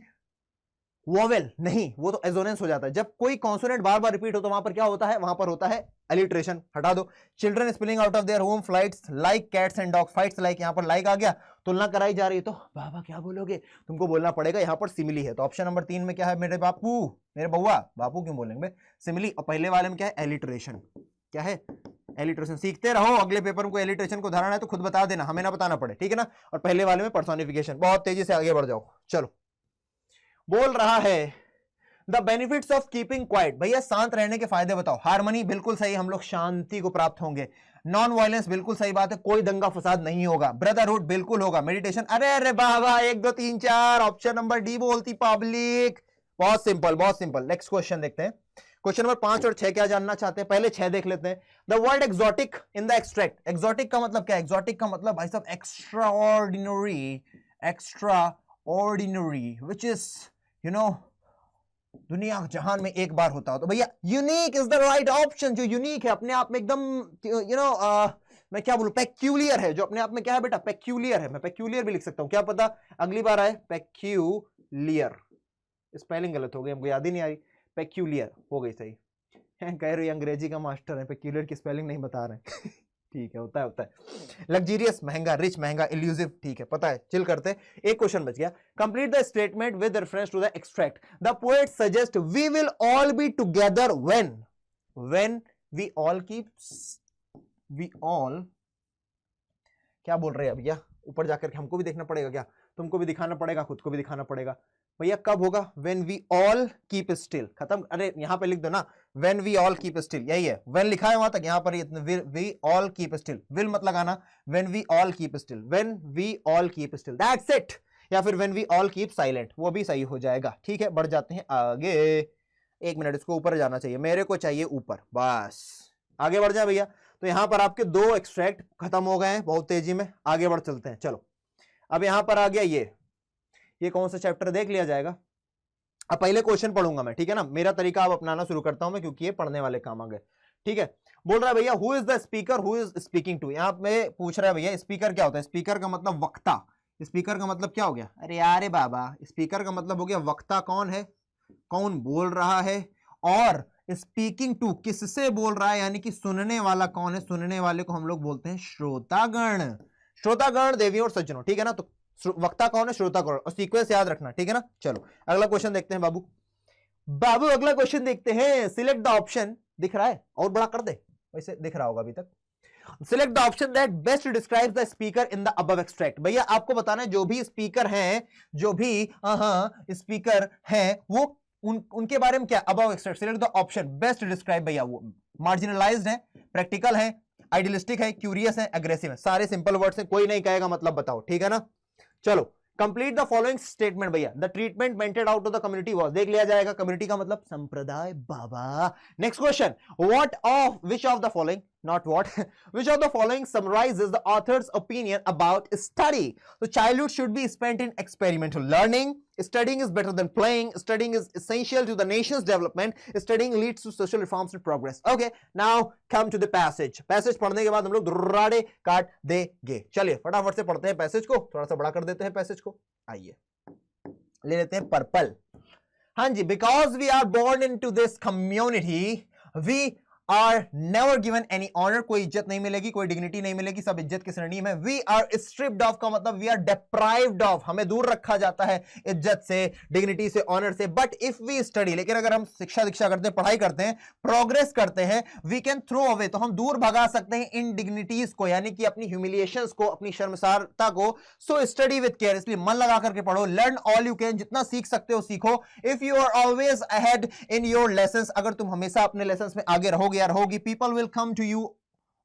वोवेल नहीं, वो तो एजोनेंस हो जाता है। जब कोई कॉन्सोनेंट बार बार रिपीट हो तो वहां पर क्या होता है? वहां पर होता है अलिट्रेशन। हटा दो। Children spilling out of their home flights like cats and dog. Fights like, यहां पर लाइक आ गया, तुलना कराई जा रही है, तो बाबा क्या बोलोगे? तुमको बोलना पड़ेगा, यहां पर सिमिली है। तो ऑप्शन नंबर 3 में क्या है मेरे बापू, मेरे बउआ? बापू क्यों बोलेंगे? सिमिली। और पहले वाले में क्या है? एलिट्रेशन। क्या है? एलिट्रेशन। सीखते रहो, अगले पेपर को एलिट्रेशन को उदाहरण है तो खुद बता देना, हमें ना बताना पड़े, ठीक है ना। और पहले वाले में पर्सोनिफिकेशन। बहुत तेजी से आगे बढ़ जाओ। चलो बोल रहा है the benefits of keeping quiet. भैया शांत रहने के फायदे बताओ। हार्मनी बिल्कुल सही, हम लोग शांति को प्राप्त होंगे। नॉन वायलेंस बिल्कुल सही बात है, कोई दंगा फसाद नहीं होगा। ब्रदरहुड बिल्कुल होगा। मेडिटेशन, अरे अरे बाबा 1 2 3 4, ऑप्शन नंबर डी बोलती पब्लिक। बहुत सिंपल, बहुत सिंपल। नेक्स्ट क्वेश्चन देखते हैं। क्वेश्चन नंबर 5 और 6 क्या जानना चाहते हैं? पहले 6 देख लेते हैं। The word exotic in the extract. Exotic का मतलब क्या? एक्सोटिक का मतलब भाई साहब extra ordinary, extra ordinary, which is you know दुनिया जहान में एक बार होता हो। तो भैया unique is the right option. जो यूनिक है, अपने आप में एकदम मैं क्या बोलूं, पेक्यूलियर है। जो अपने आप में क्या है बेटा? पेक्यूलियर है। मैं पेक्यूलियर भी लिख सकता हूं, क्या पता अगली बार आए पेक्यूलियर। स्पेलिंग गलत हो गई, हमको याद ही नहीं आ रही। पेक्यूलियर हो गई सही। कह रही अंग्रेजी का मास्टर है, पेक्यूलियर की स्पेलिंग नहीं बता रहे। ठीक है, होता है। लग्जरियस महंगा, रिच महंगा, इल्यूसिव, ठीक है, पता है। चिल करते। एक क्वेश्चन बच गया। Complete the statement with reference to the extract. The poet suggest we will all be together when we all keep, we all क्या बोल रहे हैं भैया? ऊपर जाकर के हमको भी देखना पड़ेगा क्या? तुमको भी दिखाना पड़ेगा, खुद को भी दिखाना पड़ेगा। भैया कब होगा? When we all keep still. खत्म। अरे यहां पे लिख दो ना, when we all keep still, यही है। व्हेन लिखा है वहां तक, यहां पर we all keep still, will मत लगाना। When we all keep still, when we all keep still, that's it. या फिर when we all keep silent, वो भी सही हो जाएगा। ठीक है, बढ़ जाते हैं आगे। 1 मिनट, इसको ऊपर जाना चाहिए, मेरे को चाहिए ऊपर, बस आगे बढ़ जाए भैया। तो यहां पर आपके 2 एक्सट्रैक्ट खत्म हो गए हैं बहुत तेजी में। आगे बढ़ चलते हैं। चलो अब यहां पर आ गया ये कौन सा चैप्टर देख लिया जाएगा। अब पहले क्वेश्चन पढ़ूंगा मैं, ठीक है ना। मेरा तरीका अब अपनाना शुरू करता हूं मैं, क्योंकि ये पढ़ने वाले काम आ गए, ठीक है। बोल रहा है भैया who is the speaker who is speaking to, यहां पे पूछ रहा है भैया स्पीकर क्या होता है। स्पीकर का मतलब वक्ता, स्पीकर का मतलब क्या हो गया, अरे यार बाबा, स्पीकर का मतलब हो गया वक्ता कौन है, कौन बोल रहा है, और स्पीकिंग टू किससे बोल रहा है, यानी कि सुनने वाला कौन है, सुनने वाले को हम लोग बोलते हैं श्रोतागण। श्रोतागण देवियों और सज्जनों, ठीक है ना। तो वक्ता कौन है, श्रोतागण, और सीक्वेंस याद रखना, ठीक है ना। चलो अगला क्वेश्चन देखते हैं बाबू। बाबू अगला क्वेश्चन देखते हैं। सिलेक्ट द ऑप्शन, दिख रहा है और बड़ा कर दे, वैसे दिख रहा होगा अभी तक। Select the option that best describes the speaker in the above extract. भैया आपको बताना है जो भी स्पीकर हैं, जो भी स्पीकर हैं वो उनके बारे में क्या, above extract. Select the option best describe, भैया वो मार्जिनलाइज्ड है, प्रैक्टिकल है, आइडियलिस्टिक है, क्यूरियस है, एग्रेसिव है। सारे सिंपल वर्ड्स हैं, कोई नहीं कहेगा मतलब बताओ, ठीक है ना। चलो कंप्लीट द फॉलोइंग स्टेटमेंट। भैया the treatment meted out to the community was, देख लिया जाएगा, कम्युनिटी का मतलब संप्रदाय बाबा। Next question, what of which of the following, not what, which of the following summarizes the author's opinion about study? So childhood should be spent in experimental learning. Studying is better than playing. Studying is essential to the nation's development. Studying leads to social reforms and progress. Okay, now come to the passage. Passage पढ़ने के बाद हम लोग दुर्राड़े काट देंगे। चलिए फटाफट से पढ़ते हैं पैसेज को, थोड़ा सा बड़ा कर देते हैं पैसेज को। आइए ले लेते हैं पर्पल। हाँ जी, because we are born into this community, we are never given any honor, कोई इज्जत नहीं मिलेगी, कोई डिग्निटी नहीं मिलेगी, सब इज्जत की श्रेणी में। We are stripped of का मतलब we are deprived of, हमें दूर रखा जाता है इज्जत से, डिग्निटी से, ऑनर से। But if we study, लेकिन अगर हम शिक्षा दीक्षा करते हैं, पढ़ाई करते हैं, प्रोग्रेस करते हैं, we can throw away, तो हम दूर भगा सकते हैं इनडिग्निटीज को, यानी कि अपनी ह्यूमिलिएशंस को, अपनी शर्मसारता को। So study with care, इसलिए मन लगा करके पढ़ो। Learn all you can, जितना सीख सकते हो सीखो। If you are always ahead in your lessons, अगर तुम हमेशा अपने लेसन्स में आगे रहोगे यार होगी, people will come to you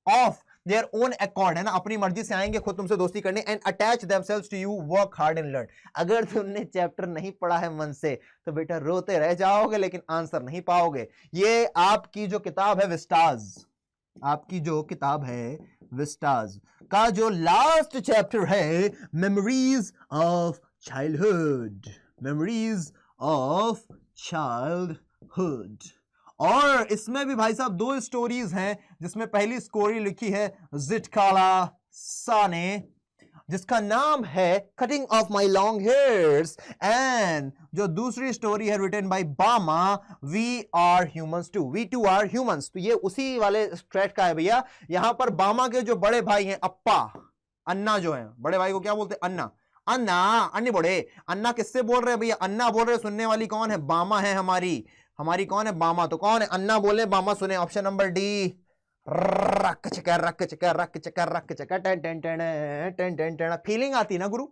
of their own accord, है ना, अपनी मर्जी से आएंगे खुद तुमसे दोस्ती करने, and attach themselves to you, work hard and learn। अगर तुमने चैप्टर नहीं पढ़ा है मन से तो बेटा रोते रह जाओगे लेकिन आंसर नहीं पाओगे। ये आपकी जो किताब है विस्टाज, आपकी जो किताब है विस्टाज का जो लास्ट चैप्टर है, memories of childhood, memories of childhood. और इसमें भी भाई साहब दो स्टोरीज हैं, जिसमें पहली स्टोरी लिखी है ज़िटकाला सा ने, जिसका नाम है cutting of my long hairs, and जो दूसरी स्टोरी है written by Bama, we are humans too, we too are humans. तो ये उसी वाले स्ट्रेट का है भैया। यहां पर बामा के जो बड़े भाई हैं, अप्पा, अन्ना जो है, बड़े भाई को क्या बोलते हैं, अन्ना, अन्ना, अन्नी बड़े, अन्ना किससे बोल रहे हैं भैया, अन्ना बोल रहे हैं। सुनने वाली कौन है, बामा है हमारी, हमारी कौन है, बामा। तो कौन है, अन्ना बोले, बामा सुने। ऑप्शन नंबर डी, रक चका रक चका रक चका रक चका ten ten ten ten ten ten. Feeling आती है ना गुरु,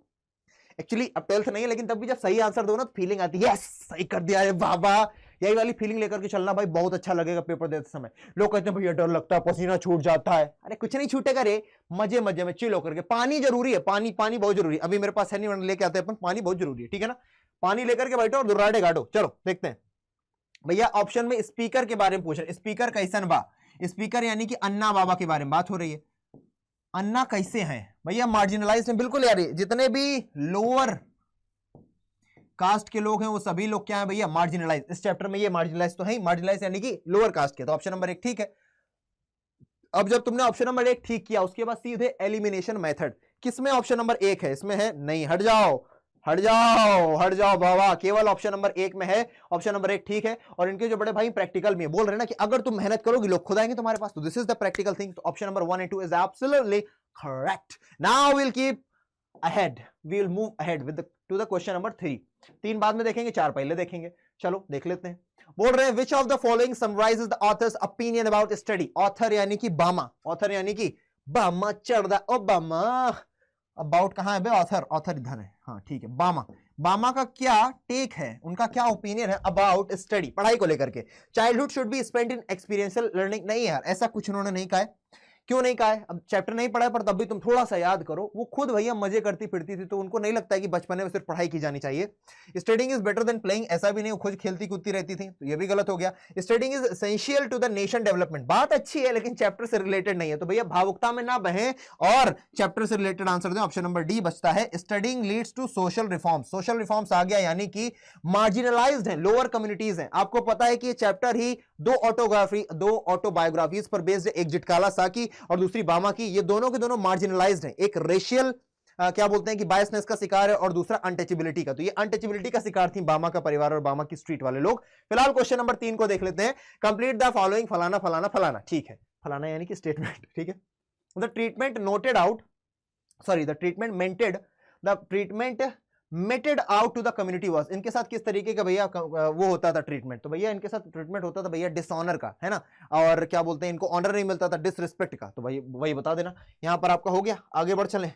एक्चुअली अब 12th नहीं है लेकिन तब भी जब सही आंसर दो ना तो फीलिंग आती है, यस सही कर दिया है बाबा। यही वाली फीलिंग लेकर के चलना भाई, बहुत अच्छा लगेगा पेपर देते समय। लोग कहते हैं भैया डर लगता है, पसीना छूट जाता है, अरे कुछ नहीं छूटेगा रे, मजे मजे में चिल होकर के। पानी जरूरी है, पानी, पानी बहुत जरूरी है। अभी मेरे पास है नहीं, लेके आते हैं अपन, पानी बहुत जरूरी है, ठीक है ना। पानी लेकर के बैठो और दुर्राडे गाड़ो। चलो देखते हैं भैया, ऑप्शन में स्पीकर के बारे में पूछ रहे, स्पीकर कैसन बा, स्पीकर यानी कि अन्ना बाबा के बारे में बात हो रही है। अन्ना कैसे हैं भैया, मार्जिनलाइज्ड हैं बिल्कुल यार, जितने भी लोअर कास्ट के लोग हैं वो सभी लोग क्या हैं भैया, मार्जिनलाइज। इस चैप्टर में ये मार्जिनलाइज तो है ही, मार्जिनलाइज यानी कि लोअर कास्ट के, तो ऑप्शन नंबर 1 ठीक है। अब जब तुमने ऑप्शन नंबर 1 ठीक किया, उसके बाद सीधे एलिमिनेशन मेथड। किसमें ऑप्शन नंबर 1 है, इसमें है नहीं, हट जाओ हट जाओ हट जाओ बाबा, केवल ऑप्शन नंबर 1 में है। ऑप्शन नंबर 1 ठीक है। और इनके जो बड़े भाई प्रैक्टिकल में बोल रहे हैं ना कि अगर तुम मेहनत करोगे लोग खुद आएंगे तुम्हारे पास, तो this is the practical thing. तो option number 1 and 2 is absolutely correct. Now we will keep ahead, we will move ahead with to the question number 3। 3 बाद में देखेंगे, 4 पहले देखेंगे। चलो देख लेते हैं। बोल रहे हैं विच of the following summarises the author's opinion about study. Author यानी कि बामा, ऑथर यानी कि बामा चढ़दा ओ बामा। अबाउट कहां है बे, ऑथर, ऑथर इधर है, हाँ ठीक है। बामा, बामा का क्या टेक है, उनका क्या ओपिनियन है अबाउट स्टडी, पढ़ाई को लेकर के। Childhood should be spent in experiential learning, नहीं यार ऐसा कुछ उन्होंने नहीं कहा है। क्यों नहीं कहा है, अब चैप्टर नहीं पढ़ा है पर तब भी तुम थोड़ा सा याद करो। वो खुद भैया मजे करती फिरती थी, तो उनको नहीं लगता है कि बचपन में सिर्फ पढ़ाई की जानी चाहिए। Studying is better than playing, ऐसा भी नहीं, वो खुद खेलती कूदती रहती थी, तो ये भी गलत हो गया। Studying is essential to the nation development, बात अच्छी है लेकिन चैप्टर से रिलेटेड नहीं है, तो भैया भावुकता में ना बहें और चैप्टर से रिलेटेड आंसर दें। ऑप्शन नंबर डी बचता है। Studying leads to social reforms, social reforms आ गया, यानी कि मार्जिनलाइज्ड है, लोअर कम्युनिटीज हैं। आपको पता है कि ये चैप्टर ही दो ऑटोबायोग्राफीज पर बेस्ड, एक जिटकाला सा की और दूसरी बामा की। ये दोनों के दोनों मार्जिनलाइज्ड हैं, एक रेशियल क्या बोलते हैं कि बायसनेस का शिकार है और दूसरा अनटचेबिलिटी का। तो ये अनटचेबिलिटी का शिकार थी बामा का परिवार और बामा की स्ट्रीट वाले लोग। फिलहाल क्वेश्चन नंबर 3 को देख लेते हैं। कंप्लीट द फॉलोइंग फलाना फलाना फलाना, ठीक है, फलाना यानी कि स्टेटमेंट, ठीक है। The treatment noted out, sorry the treatment meted out to the community was, इनके साथ किस तरीके का भैया वो होता था ट्रीटमेंट? तो भैया इनके साथ ट्रीटमेंट होता था भैया डिसऑनर का, है ना, और क्या बोलते हैं, इनको ऑनर नहीं मिलता था, डिसरिस्पेक्ट का। तो भाई वही बता देना। यहां पर आपका हो गया, आगे बढ़ चले।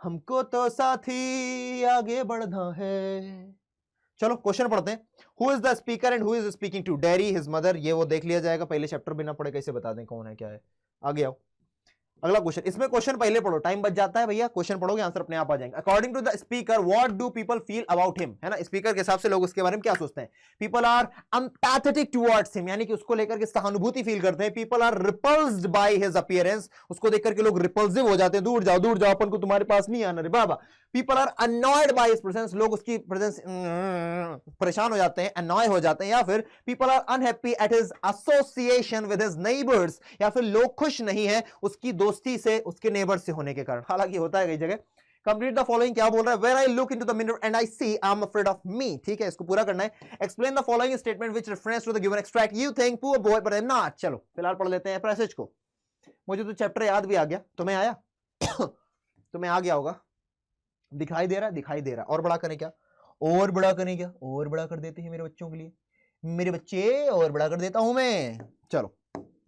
हमको तो साथी आगे बढ़ना है। चलो क्वेश्चन पढ़ते हैं। Who is the speaker and who is speaking to? Derry, his mother. ये वो देख लिया जाएगा, पहले चैप्टर बिना पढ़े कैसे बता दें कौन है क्या है। आगे आओ, अगला क्वेश्चन। इसमें क्वेश्चन पहले पढ़ो, टाइम बच जाता है भैया, क्वेश्चन पढ़ोगे आंसर अपने आप आ जाएंगे। According to the speaker what do people feel about him, है ना, स्पीकर के हिसाब से लोग उसके बारे में क्या सोचते हैं? People are empathetic towards him, यानी कि उसको लेकर के सहानुभूति फील करते हैं। People are repulsed by his appearance, उसको देखकर के लोग रिपल्सिव हो जाते हैं, दूर जाओ अपन को तुम्हारे पास नहीं आना रे बाबा। People are annoyed by his presence, लोग उसकी प्रेजेंस परेशान हो जाते हैं, अनॉय हो जाते हैं। या फिर people are unhappy at his association with his neighbours, या फिर लोग खुश नहीं है उसकी दोस्ती से, उसके नेबर से होने के कारण। हालांकि होता है कई जगह। कंप्लीट द फॉलोइंग क्या बोल रहा है? Where I look into the mirror and I see I am afraid of me, ठीक है, इसको पूरा करना है। Explain the following statement which reference to the given extract. You think poor boy but I am not. चलो फिलहाल पढ़ लेते हैं पैसेज को। मुझे तो चैप्टर याद भी आ गया, तुम्हें आया? तुम्हें आ गया होगा, दिखाई दे रहा है, दिखाई दे रहा है। और बड़ा करें क्या? और बड़ा करें क्या? और बड़ा कर देते हैं मेरे बच्चों के लिए, मेरे बच्चे, और बड़ा कर देता हूं मैं। चलो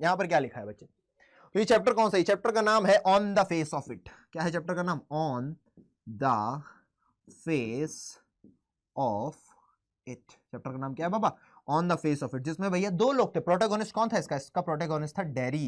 यहां पर क्या लिखा है बच्चे? तो ये चैप्टर कौन सा है? चैप्टर का नाम है on the face of it. क्या है चैप्टर का नाम? On the face of it. Chapter का नाम क्या है बाबा? On the face of it. जिसमें भैया दो लोग थे। प्रोटैगोनिस्ट कौन था इसका? इसका प्रोटैगोनिस्ट था डेरी,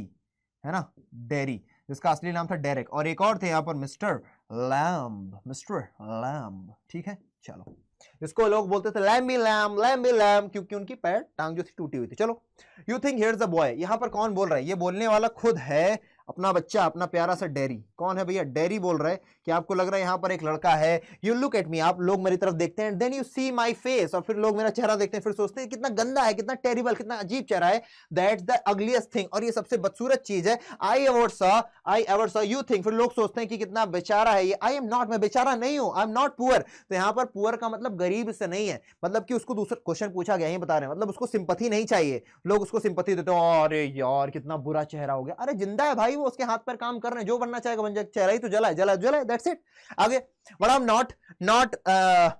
है ना, डेरी, जिसका असली नाम था डेरेक, और एक और थे यहाँ पर मिस्टर लैम्ब, मिस्टर लैम्ब, ठीक है। चलो इसको लोग बोलते थे लैम्बी लैम्ब, क्योंकि उनकी पैर टांग जो थी टूटी हुई थी। चलो you think here is the boy, यहां पर कौन बोल रहा है? ये बोलने वाला खुद है अपना बच्चा, अपना प्यारा सा डेरी। कौन है भैया? डेरी बोल रहा है कि आपको लग रहा है यहां पर एक लड़का है। यू लुक एट मी, आप लोग मेरी तरफ देखते हैं, then you see my face, और फिर लोग मेरा चेहरा देखते हैं, फिर सोचते हैं कितना गंदा है, कितना टेरिबल, कितना अजीब चेहरा है। दैट्स द अगलीस्ट थिंग, और ये सबसे बदसूरत चीज है। I ever saw you think, फिर लोग सोचते हैं कि कितना बेचारा है ये। आई एम नॉट, मैं बेचारा नहीं हूं। I am not poor. तो यहां पर पुअर का मतलब गरीब से नहीं है, मतलब कि उसको दूसरा क्वेश्चन पूछा गया, ये बता रहे हैं, मतलब उसको सिंपैथी नहीं चाहिए। लोग उसको सिंपैथी देते हैं, अरे यार कितना बुरा चेहरा हो गया। अरे जिंदा है भाई वो, उसके हाथ पर काम कर रहे हैं, जो बनना चाहेगा बन जाएगा, चेहरा ही तो जला है, दैट्स इट। आगे, but I am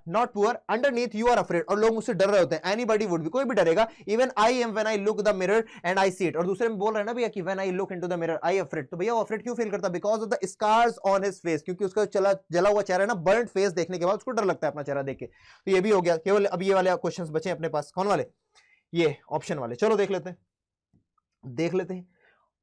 not poor, underneath you are afraid, और लोग मुझसे डर रहे होते हैं। एनीबॉडी वुड बी, कोई भी डरेगा। Even I am when I look the mirror and I see it, और दूसरे में बोल रहे हैं ना भैया कि when I look into the mirror I afraid. तो भैया वो अफ्रेड क्यों फील करता? Because of the scars on his face, क्योंकि उसका जला हुआ चेहरा है ना, बर्न्ड फेस देखने के बाद उसको डर लगता है अपना चेहरा देख के। तो ये भी हो गया। केवल अब ये वाले क्वेश्चंस बचे अपने पास, कौन वाले? ये ऑप्शन वाले। चलो देख लेते हैं।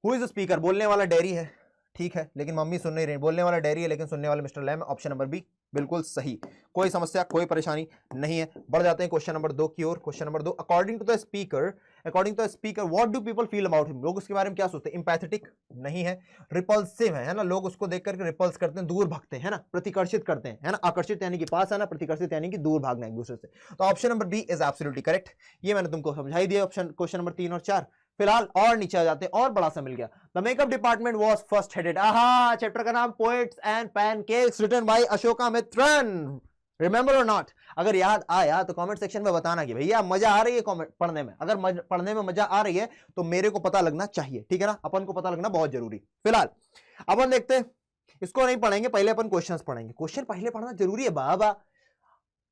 Who is the speaker? बोलने वाला डेरी है, ठीक है, लेकिन मम्मी सुन नहीं रही। बोलने वाला डेरी है लेकिन सुनने वाला mister Lamb. Option number B बिल्कुल सही, कोई समस्या कोई परेशानी नहीं है। बढ़ जाते हैं क्वेश्चन नंबर 2 की ओर। Question number 2, according to the speaker what do people feel about him? लोग उसके बारे में क्या सोचते हैं? इंपैथेटिक नहीं है, रिपल्सिव है ना, लोग उसको देख करके रिपल्स करते हैं, दूर भागते हैं ना, प्रतिकर्षित करते हैं, है ना। आकर्षित यानी कि पास आना, प्रतिकर्षित यानी कि दूर भागना एक दूसरे से। तो option number B is absolutely correct. ये मैंने तुमको समझाई दिया ऑप्शन, क्वेश्चन नंबर 3 और 4। फिलहाल और नीचे आ जाते हैं, और बड़ा सा मिल गया। The makeup department was first headed, आहा, चैप्टर का नाम poets and pancakes, written by Ashoka Mitran. Remember or not? अगर याद आया तो कमेंट सेक्शन में बताना कि भैया मजा आ रही है कमेंट पढ़ने में। अगर पढ़ने में मजा आ रही है तो मेरे को पता लगना चाहिए, ठीक है ना, अपन को पता लगना बहुत जरूरी। फिलहाल अपन देखते हैं, इसको नहीं पढ़ेंगे, पहले अपन क्वेश्चंस पढ़ेंगे। क्वेश्चन पहले पढ़ना जरूरी है बाबा।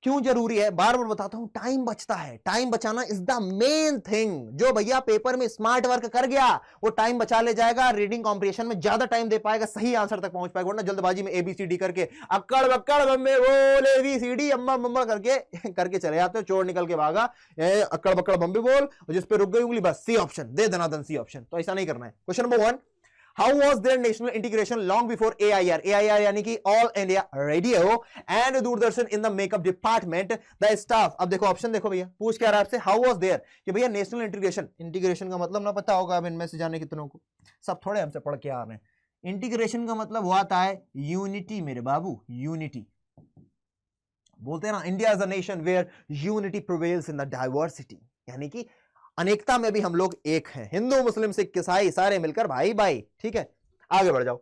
क्यों जरूरी है? बार बार बताता हूं, टाइम बचता है, टाइम बचाना इज द मेन थिंग। जो भैया पेपर में स्मार्ट वर्क कर गया वो टाइम बचा ले जाएगा, रीडिंग कॉम्प्रिहेंशन में ज्यादा टाइम दे पाएगा, सही आंसर तक पहुंच पाएगा। वरना जल्दबाजी में एबीसीडी करके अक्कड़ बक्कड़ बम्बे बोल एबीसीडी अम्मा मम्मा करके चले जाते हो, चोर निकल के भागा, अक्कड़ बक्कड़ बम्बे बोल, जिस पे रुक गई उंगली बस सी ऑप्शन दे देना, सी ऑप्शन। तो ऐसा नहीं करना है। Question number 1, How was their national integration long before AIR? AIR यानी कि All India Radio and Doordarshan in the makeup department, the staff। अब देखो ऑप्शन देखो भैया, पूछ क्या रहा है आपसे? How was there? कि भैया नेशनल इंटीग्रेशन का मतलब ना पता होगा अब इनमें से जाने कितनों को, सब थोड़े हमसे पढ़ के आ रहे हैं। इंटीग्रेशन का मतलब हुआ था यूनिटी मेरे बाबू, यूनिटी। बोलते हैं ना, India is a nation where unity prevails in the diversity, यानी कि अनेकता में भी हम लोग एक हैं, हिंदू मुस्लिम सिख ईसाई सारे मिलकर भाई भाई। ठीक है, आगे बढ़ जाओ।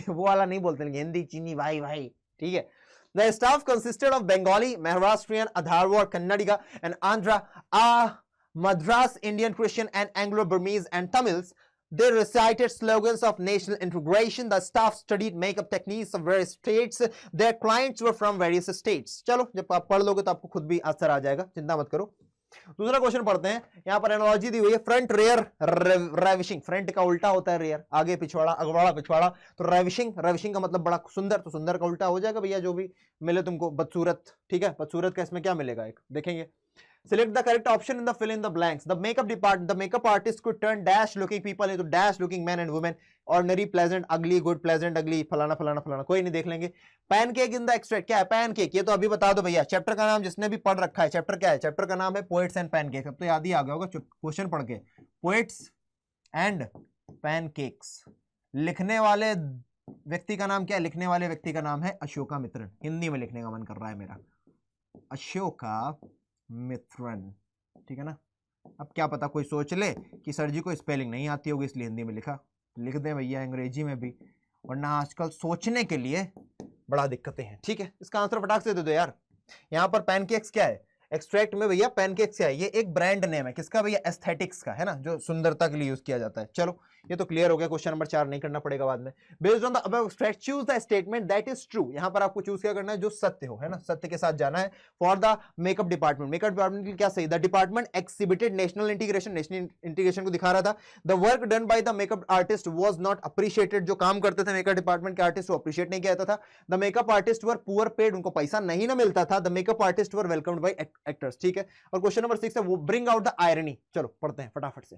वो वाला नहीं बोलते, हिंदी चीनी भाई भाई। ठीक है, the staff consisted of Bengali, Maharashtrian, Adharwar, Kannadiga and Andhra, Madras Indian Christian and Anglo-Burmese and Tamils. They recited slogans of national integration. The staff studied makeup techniques of various states. Their clients were from various states. चलो, जब आप पढ़ लोगे तो आपको खुद भी answer आ जाएगा, चिंता मत करो। दूसरा क्वेश्चन पढ़ते हैं। यहां पर एनालॉजी दी हुई है, फ्रंट रेयर रेविशिंग। फ्रंट का उल्टा होता है रेयर, आगे पिछवाड़ा, अगवाड़ा पिछवाड़ा। तो रेविशिंग, रेविशिंग का मतलब बड़ा सुंदर, तो सुंदर का उल्टा हो जाएगा भैया जो भी मिले तुमको, बदसूरत। ठीक है, बदसूरत का इसमें क्या मिलेगा, एक देखेंगे। Select the correct option in the fill in the blanks. The makeup artist could turn dash looking people into dash looking men and women. Ordinary, pleasant, ugly, good, pleasant, ugly, फलाना फलाना फलाना, कोई नहीं, देख लेंगे। पैनकेक इन द एक्सट्रैक्ट, क्या है pancake, ये तो अभी बता दो भैया। चैप्टर का नाम जिसने भी पढ़ रखा है, चैप्टर क्या है, चैप्टर का नाम है पोएट्स एंड पैनकेक्स। अब तो याद ही आ गया होगा क्वेश्चन पढ़ के, पोएट्स एंड पैनकेक्स। लिखने वाले व्यक्ति का नाम क्या है, लिखने वाले व्यक्ति का नाम है अशोका मित्रन। हिंदी में लिखने का मन कर रहा है मेरा, अशोका मित्रन। ठीक है ना। अब क्या पता कोई सोच ले कि सर जी को स्पेलिंग नहीं आती होगी इसलिए हिंदी में लिखा, लिख दें भैया अंग्रेजी में भी, वरना आजकल सोचने के लिए बड़ा दिक्कतें हैं। ठीक है, इसका आंसर फटाक से दे दो यार। यहां पर पैनकेक्स क्या है, एक्सट्रैक्ट में भैया पैनकेक्स क्या है, ये एक ब्रांड नेम है किसका भैया, एस्थेटिक्स का, है ना, जो सुंदरता के लिए यूज किया जाता है। चलो ये तो क्लियर हो गया, क्वेश्चन नंबर 4 नहीं करना पड़ेगा बाद में। Based on the above extract choose the statement that is true. यहां पर आपको चूज क्या करना है, जो सत्य हो, है ना, सत्य के साथ जाना है। For the makeup department, makeup department के लिए क्या सही, the department exhibited national integration, national integration को दिखा रहा था। The work done by the makeup artist was not appreciated, जो काम करते थे मेकअप डिपार्टमेंट के आर्टिस्ट वो अप्रिशिएट नहीं किया जाता था। The makeup artist were poor paid, उनको पैसा नहीं ना मिलता था। The makeup artist were welcomed by actors. ठीक है, और क्वेश्चन नंबर 6 है वो ब्रिंग आउट द आयरनी। चलो पढ़ते हैं फटाफट से।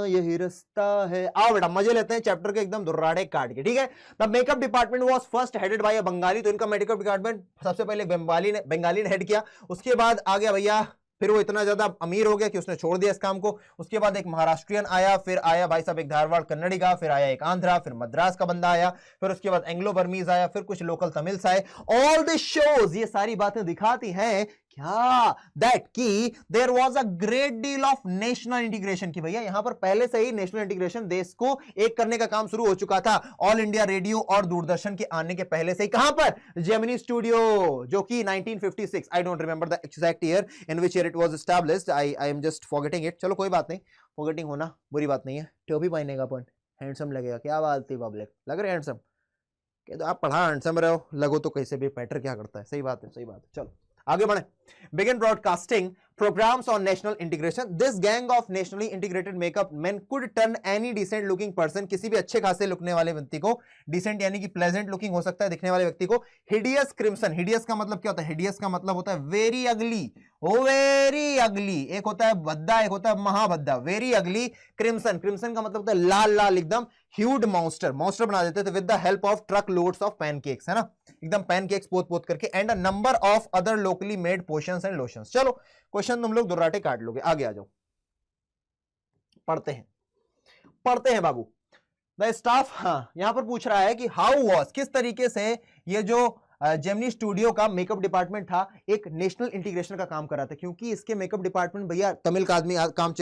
यही रास्ता है, आओ बेटा मजे लेते हैं चैप्टर के एकदम दुर्राड़े काट के। ठीक है, the makeup department was first headed by a Bengali, तो इनका मेकअप डिपार्टमेंट सबसे पहले बंगाली ने हेड किया। उसके बाद आ गया भैया, फिर वो इतना ज्यादा अमीर हो गया कि उसने छोड़ दिया इस काम को। उसके बाद एक महाराष्ट्रियन आया, फिर आया भाई साहब एक धारवाड़ कन्नड़ी का, फिर आया एक आंध्रा, फिर मद्रास का बंदा आया, फिर उसके बाद एंग्लो बर्मीज आया, फिर कुछ लोकल तमिल्स आए। ऑल दिस शोज, ये सारी बातें दिखाती हैं क्या, दैट की there was a great deal of national integration, की भैया यहां पर पहले से ही नेशनल इंटीग्रेशन, देश को एक करने का काम शुरू हो चुका था। ऑल इंडिया रेडियो और दूरदर्शन के आने के पहले से ही, कहां पर, जेमिनी स्टूडियो, जो कि 1956, I don't remember the exact year in which year it was established, I am just forgetting it. चलो कोई बात नहीं, फॉरगेटिंग होना बुरी बात नहीं है। टोपी पहनेगा पॉइंट, हैंडसम लगेगा, क्या बात थी पब्लिक, लग रहे हैंडसम, कि तो आप पढ़ा हैंडसम रहो, लगो तो कैसे भी, मैटर क्या करता है, सही बात है, सही बात है। चलो आगे बढ़े। Begin broadcasting programs on national integration. This gang of nationally integrated makeup men could turn any decent looking person, किसी भी अच्छे खासे लुकने वाले व्यक्ति को, decent यानी कि pleasant looking हो सकता है दिखने वाले व्यक्ति को, hideous crimson, hideous का मतलब क्या होता है, hideous का मतलब होता है very ugly, वेरी अगली, एक होता है भद्दा, एक होता है महाभद्दा, वेरी अगली। क्रिम्सन, क्रिम्सन का मतलब होता है लाल लाल एकदम, ह्यूड मॉन्स्टर, मॉन्स्टर बना देते थे with the help of truck loads of pancakes, है ना, एकदम पैनकेक्स पोत पोत करके, and a number of other locally made potions and lotions. चलो क्वेश्चन तुम लोग दुर्राटे काट लोगे, आगे आ जाओ, पढ़ते हैं बाबू। द स्टाफ, हाँ यहां पर पूछ रहा है कि हाउ वाज, किस तरीके से ये जो जेमिनी स्टूडियो का मेकअप डिपार्टमेंट था एक नेशनल इंटीग्रेशन का काम कर रहा था, क्योंकि इसके मेकअप डिपार्टमेंट भैया तमिल का आदमी काम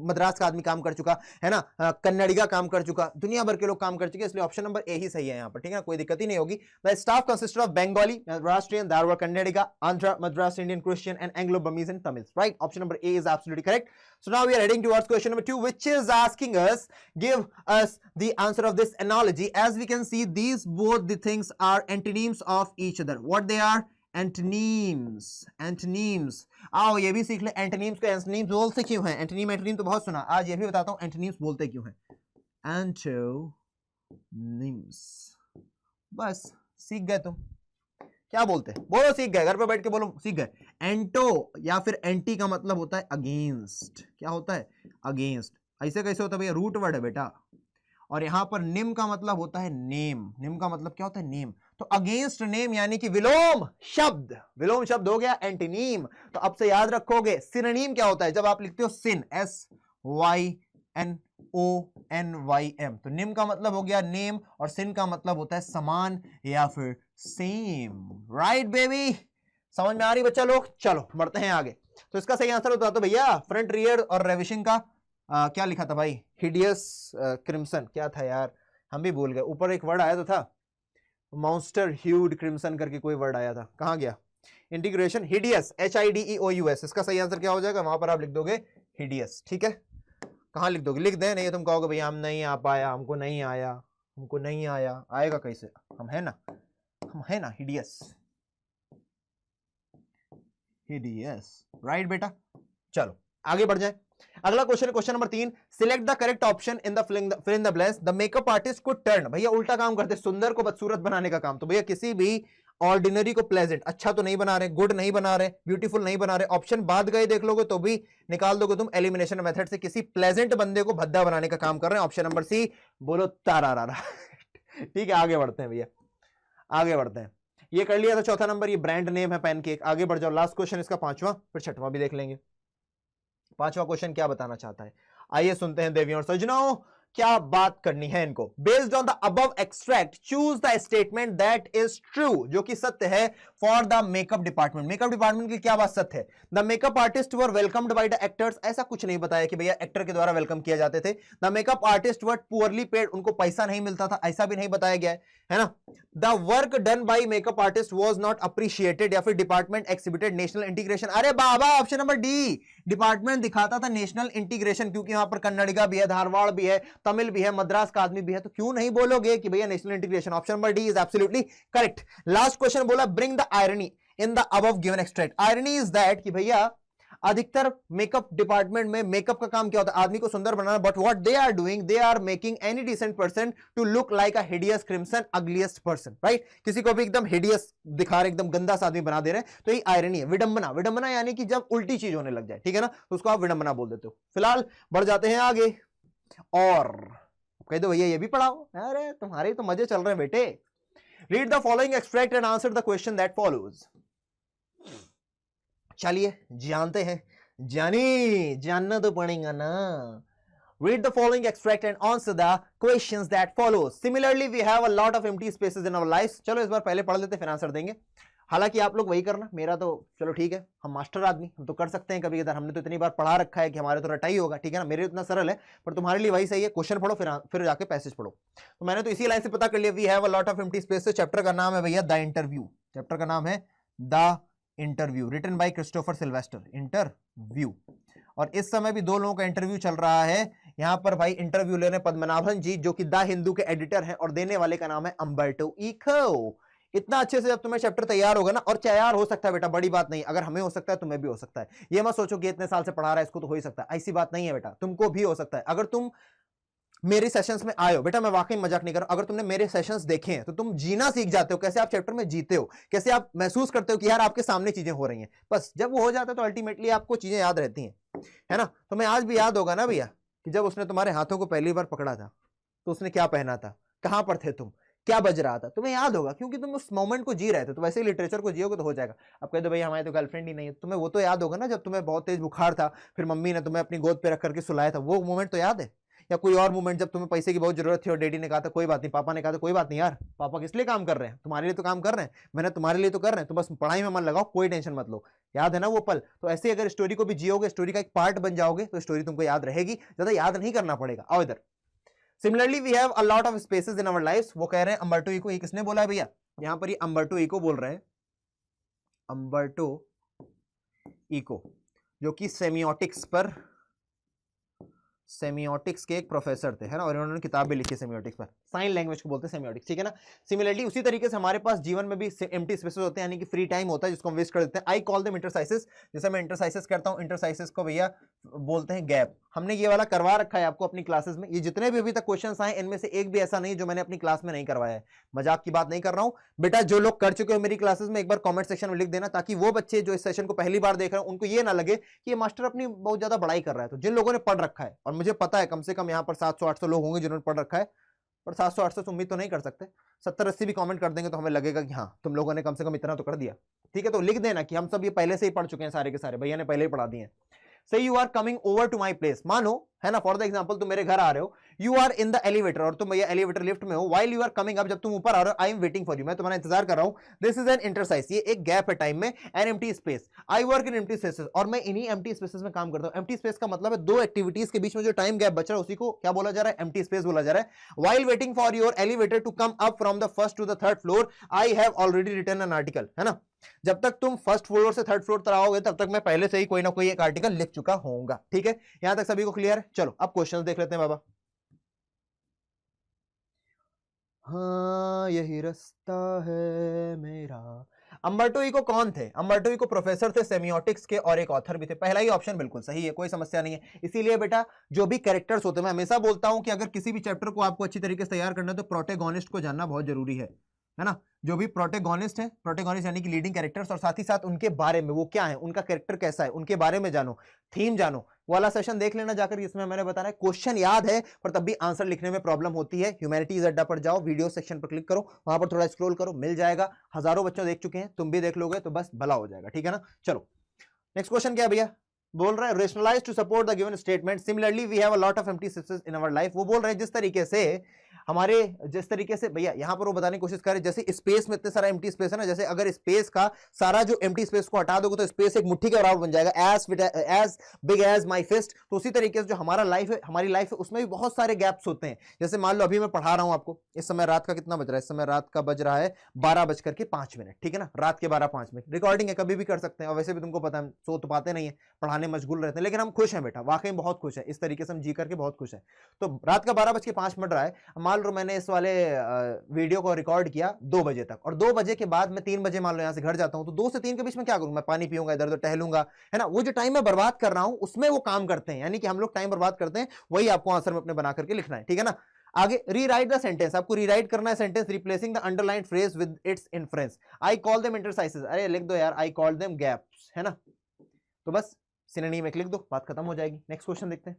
मद्रास का आदमी काम कर चुका है ना, कन्नड़िगा काम कर चुका, दुनिया भर के लोग काम कर चुके, इसलिए ऑप्शन नंबर ए ही सही है यहाँ पर। ठीक है, कोई दिक्कत ही नहीं होगी। The staff consist of Bengali, Maharashtrian, Dharwad Kannadiga, Andhra, Madras Indian Christian and Anglo Burmese and Tamils, right, option number A is absolutely correct. So now we are heading towards question number 2, which is asking us, give us the answer of this analogy. As we can see, these both the things are antonyms of each other. What they are? Antonyms. Antonyms. आओ ये भी सीख ले, antonyms को antonyms बोलते क्यों हैं, antonym antonym तो बहुत सुना, आज ये भी बताता हूँ antonyms बोलते क्यों हैं। Antonyms, बस सीख गए तुम, क्या बोलते हैं, बोलो सीख गए, घर पे बैठ के बोलो सीख गए। एंटो या फिर एंटी का मतलब होता है अगेंस्ट, क्या होता है, अगेंस्ट। ऐसे कैसे होता है भैया, रूट वर्ड है बेटा। और यहां पर निम का मतलब होता है नेम, निम का मतलब क्या होता है, नेम। तो अगेंस्ट नेम यानी कि विलोम शब्द, विलोम शब्द हो गया एंटीनीम। तो अब से याद रखोगे, सिनोनिम क्या होता है, जब आप लिखते हो सिन, SYNONYM, तो निम का मतलब हो गया नेम, और सिन का मतलब होता है समान या फिर सेम, राइट बेबी, समझ में आ रही बच्चा लोग। चलो बढ़ते हैं आगे। तो इसका सही आंसर होता तो भैया फ्रंट रियर और रेविशिंग का क्या लिखा था भाई, हिडियस क्रिम्सन, क्या था यार हम भी भूल गए, ऊपर एक वर्ड आया तो था, मॉन्स्टर ह्यूड क्रिम्सन करके कोई वर्ड आया था, कहां गया, इंटीग्रेशन, हिडियस, HIDEOUS, इसका सही आंसर क्या हो जाएगा, वहां पर आप लिख दोगे हिडियस, ठीक है, कहां लिख दोगे, लिख दें, नहीं तुम कहोगे भैया हम नहीं आ पाया, हमको नहीं आया, हमको नहीं आया, आएगा कैसे, हम है ना, हम है ना, हिडियस, हिडियस, राइट बेटा। चलो आगे बढ़ जाए, अगला question, question number 3, select the correct option in the fill in the blanks, the makeup artist को टर्न, भैया उल्टा काम करते, सुंदर को बदसूरत बनाने का काम, तो भैया किसी भी ऑर्डिनरी को प्लेजेंट, अच्छा तो नहीं बना रहे, गुड नहीं बना रहे, ब्यूटीफुल नहीं बना रहे, ऑप्शन बाद गए देख लोगे तो भी निकाल दोगे तुम एलिमिनेशन मेथड से, किसी प्लेजेंट बंदे को भद्दा बनाने का काम कर रहे हैं, ऑप्शन नंबर सी, बोलो तारा ठीक है, आगे बढ़ते हैं भैया, आगे बढ़ते हैं, ये कर लिया था चौथा नंबर, ये ब्रांड नेम है पैनकेक, आगे बढ़ जाओ, लास्ट क्वेश्चन इसका पांचवा, फिर छठवां भी देख लेंगे। पांचवा क्वेश्चन क्या बताना चाहता है, आइए सुनते हैं देवियों और सज्जनों, क्या बात करनी है इनको। Based on the above extract choose the statement that is true, जो कि सत्य है for the makeup department, makeup department की क्या बात सत्य है, the makeup artist were welcomed by the actors, ऐसा कुछ नहीं बताया कि भैया एक्टर के द्वारा वेलकम किया जाते थे, the makeup artist were poorly paid, उनको पैसा नहीं मिलता था, ऐसा भी नहीं बताया गया है ना, the work done bye makeup artist was not appreciated, या फिर डिपार्टमेंट एक्सिबिटेड नेशनल इंटीग्रेशन, अरे बाबा ऑप्शन नंबर डी, डिपार्टमेंट दिखाता था नेशनल इंटीग्रेशन, क्योंकि वहां पर कन्नड़िगा भी है, धारवाड़ भी है, तमिल भी है, मद्रास का आदमी भी है, तो क्यों नहीं बोलोगे कि भैया national integration, option number D is absolutely correct. Last question बोला bring the irony in the above given extract, irony is that कि भैया अधिकतर मेकअप डिपार्टमेंट में मेकअप का काम क्या होता है, आदमी को सुंदर बनाना, but what they are doing, they are making any decent person to look like a hideous crimson ugliest person, right, किसी को भी एकदम हिडियस दिखा रहे, एकदम गंदा सा आदमी बना दे रहे हैं, तो ये आयरनी है, विडंबना, विडंबना यानी कि जब उल्टी चीज होने लग जाए, ठीक है ना, तो उसको आप विडंबना बोल देते हो। फिलहाल बढ़ जाते हैं आगे, और कह दो भैया ये भी पढ़ाओ, अरे तुम्हारे तो मजे चल रहे हैं बेटे। Read the following extract and answer the question that follows, चलिए जानते हैं, जानना तो पड़ेगा ना। Read the following extract and answer the questions that follows. Similarly, we have a lot of empty spaces in our lives. चलो इस बार पहले पढ़ लेते फिर आंसर देंगे, हालांकि आप लोग वही करना, मेरा तो चलो ठीक है, हम मास्टर आदमी, हम तो कर सकते हैं कभी कभार, हमने तो इतनी बार पढ़ा रखा है कि हमारे तो रटा ही होगा, ठीक है ना, मेरे इतना सरल है, पर तुम्हारे लिए वही सही है, क्वेश्चन पढ़ो फिर जाके पैसेज पढ़ो। तो मैंने तो इसी लाइन से पता कर लिया, we have a lot of empty spaces, chapter का नाम है भैया द इंटरव्यू, चैप्टर का नाम है the interview, written by Christopher Silvester, interview, और इस समय भी दो लोगों का इंटरव्यू चल रहा है यहां पर भाई, इंटरव्यू ले रहे हैं पद्मनाभन जी जो कि द हिंदू के एडिटर हैं, और देने वाले का नाम है अंबर्टो इको। इतना अच्छे से जब तुम्हें चैप्टर तैयार होगा ना, और तैयार हो सकता है बेटा, बड़ी बात नहीं, अगर हमें हो सकता है तुम्हें भी हो सकता है, ये मत सोचो कि इतने साल से पढ़ा रहा है इसको तो हो ही सकता है, ऐसी बात नहीं है बेटा, तुमको भी हो सकता है। अगर तुम मेरे सेशंस में आए हो बेटा, मैं वाकई मजाक नहीं कर रहा हूं, अगर तुमने मेरे सेशंस देखे हैं तो तुम जीना सीख जाते हो, कैसे आप चैप्टर में जीते हो, कैसे आप महसूस करते हो कि यार आपके सामने चीजें हो रही हैं, बस जब वो हो जाता है तो अल्टीमेटली आपको चीजें याद रहती हैं, है ना। तुम्हें आज भी याद होगा ना भैया कि जब उसने तुम्हारे हाथों को पहली बार पकड़ा था तो उसने क्या पहना था, कहां पर थे तुम, क्या बज रहा था, तुम्हें याद होगा क्योंकि तुम उस मोमेंट को जी रहे थे। तो वैसे ही लिटरेचर को जियोगे तो हो जाएगा। अब कह दो भाई हमारी तो गर्लफ्रेंड ही नहीं है, तुम्हें वो तो याद होगा ना जब तुम्हें बहुत तेज बुखार था, फिर मम्मी ने तुम्हें अपनी गोद पे रख करके सुलाया था, वो मोमेंट तो याद है। या कोई और मोमेंट जब तुम्हें पैसे की बहुत जरूरत थी और डैडी ने कहा था कोई बात नहीं, पापा ने कहा था कोई बात नहीं यार, पापा किस लिए काम कर रहे हैं, तुम्हारे लिए तो काम कर रहे हैं, मैंने तुम्हारे लिए तो कर रहे हैं, तो बस पढ़ाई में मन लगाओ, कोई टेंशन मत लो। याद है ना वो पल। तो ऐसे अगर स्टोरी को भी जियोगे, स्टोरी का एक पार्ट बन जाओगे, तो स्टोरी तुमको याद रहेगी, ज्यादा याद नहीं करना पड़ेगा। आओ इधर। Similarly we have a lot of spaces in our lives, वो कह रहे हैं अंबर्टो इको। ये किसने बोला है भैया, यहां पर ये अंबर्टो इको बोल रहे हैं, अंबर्टो इको जो कि सेमियोटिक्स के एक प्रोफेसर थे, है ना, और इन्होंने किताब भी लिखी सेमियोटिक्स पर, साइन लैंग्वेज को बोलते हैं सेमियोटिक्स, ठीक है ना। सिमिलरली उसी तरीके से हमारे पास जीवन में भी एम्प्टी स्पेसेस होते हैं, यानी कि फ्री टाइम होता है जिसको हम वेस्ट कर देते हैं। आई कॉल देम इंटरसाइसेस, जैसे मैं इंटरसाइसेस करता हूं, इंटरसाइसेस को भैया बोलते हैं गैप। हमने ये वाला करवा रखा है आपको अपनी क्लासेस में। ये जितने भी अभी तक क्वेश्चंस आए इनमें से एक भी ऐसा नहीं जो मैंने अपनी क्लास में नहीं करवाया है, मजाक की बात नहीं कर रहा हूं बेटा। जो लोग कर चुके हो मेरी क्लासेस में एक बार कमेंट सेक्शन में लिख देना, ताकि वो बच्चे जो इस सेशन को पहली बार देख रहे हैं उनको ये ना लगे कि ये मास्टर अपनी बहुत ज्यादा बड़ाई कर रहा है। तो जिन लोगों ने पढ़ रखा है, और मुझे पता है कम से कम यहाँ पर 700-800 लोग होंगे जिन्होंने पढ़ रखा है, पर 700-800 उम्मीद तो नहीं कर सकते, 70-80 भी कमेंट कर देंगे तो हमें लगेगा कि हाँ तुम लोगों ने कम से कम इतना तो कर दिया, ठीक है। तो लिख देना कि हम सब ये पहले से ही पढ़ चुके हैं, सारे के सारे भैया ने पहले ही पढ़ा दिए हैं। Say you are coming over to my place, मानो है ना, फॉर द एग्जाम्पल तुम मेरे घर आ रहे हो, you are in the elevator, और तुम भैया एलिवेटर लिफ्ट में हो, while you are coming up, जब तुम ऊपर आ रहे हो, I am waiting for you, मैं तुम्हारा इंतजार कर रहा हूं, दिस इज एन इंटरसाइज, ये एक गैप है टाइम में, an empty space, I work in empty spaces, और मैं इन्हीं एम्प्टी स्पेसेस में काम करता हूं। एम्प्टी स्पेस का मतलब है दो एक्टिविटीज के बीच में जो टाइम गैप बच रहा है उसी को क्या बोला जा रहा है, एम्प्टी स्पेस बोला जा रहा है। While waiting for your elevator to come up from the first to the third floor, I have already written an article, है ना, जब तक तुम फर्स्ट फ्लोर से थर्ड फ्लोर तक आओगे तब तक मैं पहले से ही कोई ना कोई एक आर्टिकल लिख चुका होऊंगा। ठीक है, यहां तक सभी को क्लियर है। चलो अब क्वेश्चंस देख लेते हैं बाबा। हाँ यही रास्ता है मेरा। अम्बर्टो इको कौन थे? अम्बर्टो इको प्रोफेसर थे सेमियोटिक्स के और एक ऑथर भी थे। पहला ही ऑप्शन बिल्कुल सही है, कोई समस्या नहीं है। इसीलिए बेटा जो भी कैरेक्टर्स होते हैं, मैं हमेशा बोलता हूं कि अगर किसी भी चैप्टर को आपको अच्छी तरीके से तैयार करना है तो प्रोटैगनिस्ट को जानना बहुत जरूरी है ना। जो भी प्रोटैगनिस्ट है, प्रोटैगनिस्ट यानी कि लीडिंग कैरेक्टर्स, और साथ ही साथ उनके बारे में वो क्या है, उनका कैरेक्टर कैसा है, उनके बारे में जानो, थीम जानो। वाला सेशन देख लेना जाकर, इसमें मैंने बताया क्वेश्चन याद है पर तब भी आंसर लिखने में प्रॉब्लम होती है। ह्यूमैनिटीज अड्डा पर जाओ, वीडियो सेक्शन पर क्लिक करो, वहां पर थोड़ा स्क्रॉल करो, मिल जाएगा। हजारों बच्चों देख चुके हैं, तुम भी देख लोगे तो बस भला हो जाएगा। ठीक है ना। चलो नेक्स्ट क्वेश्चन क्या है भैया, बोल रहा है rationalise to support the given statement, similarly we have a lot of empty spaces in our life. वो बोल रहे हैं जिस तरीके से हमारे, जिस तरीके से भैया यहां पर वो बताने की कोशिश कर रहे हैं, जैसे स्पेस में इतने सारा एम्प्टी स्पेस है ना, जैसे अगर स्पेस का सारा जो एम्प्टी स्पेस को हटा दोगे तो स्पेस एक मुट्ठी के बराबर बन जाएगा, as big as my fist. तो उसी तरीके से जो हमारा लाइफ है, हमारी लाइफ है, उसमें भी बहुत सारे गैप्स होते हैं। जैसे मान लो अभी मैं पढ़ा रहा हूं आपको, इस समय रात का कितना बज रहा है, इस समय रात का बज रहा है 12:05। ठीक है ना, रात के 12:05। रिकॉर्डिंग है, कभी भी कर सकते हैं, और वैसे भी तुमको पता है सो तो पाते नहीं है, पढ़ाने मशगूल रहते हैं, लेकिन हम खुश हैं बेटा, वाकई बहुत खुश है, इस तरीके से हम जी करके बहुत खुश है। तो रात का 12:05 रहा है, मान लो मैंने इस वाले वीडियो को रिकॉर्ड किया 2 बजे तक, और 2 बजे के बाद मैं 3 बजे मान लो यहां से घर जाता हूं, तो 2 से 3 के बीच में क्या करूंगा, मैं पानी पीऊंगा, इधर उधर टहलूंगा, है ना। वो जो टाइम मैं बर्बाद कर रहा हूं उसमें वो काम करते हैं, यानी कि हम लोग टाइम बर्बाद करते हैं, वही आपको आंसर में अपने बना करके लिखना है। ठीक है ना। आगे रीराइट द सेंटेंस, आपको रीराइट करना है sentence, replacing the underlined phrase with its inference. I call them exercises, अरे लिख दो यार, आई कॉल देम गैप्स, है ना। तो बस सिनोनिम में लिख दो, बात खत्म हो जाएगी। नेक्स्ट क्वेश्चन देखते हैं।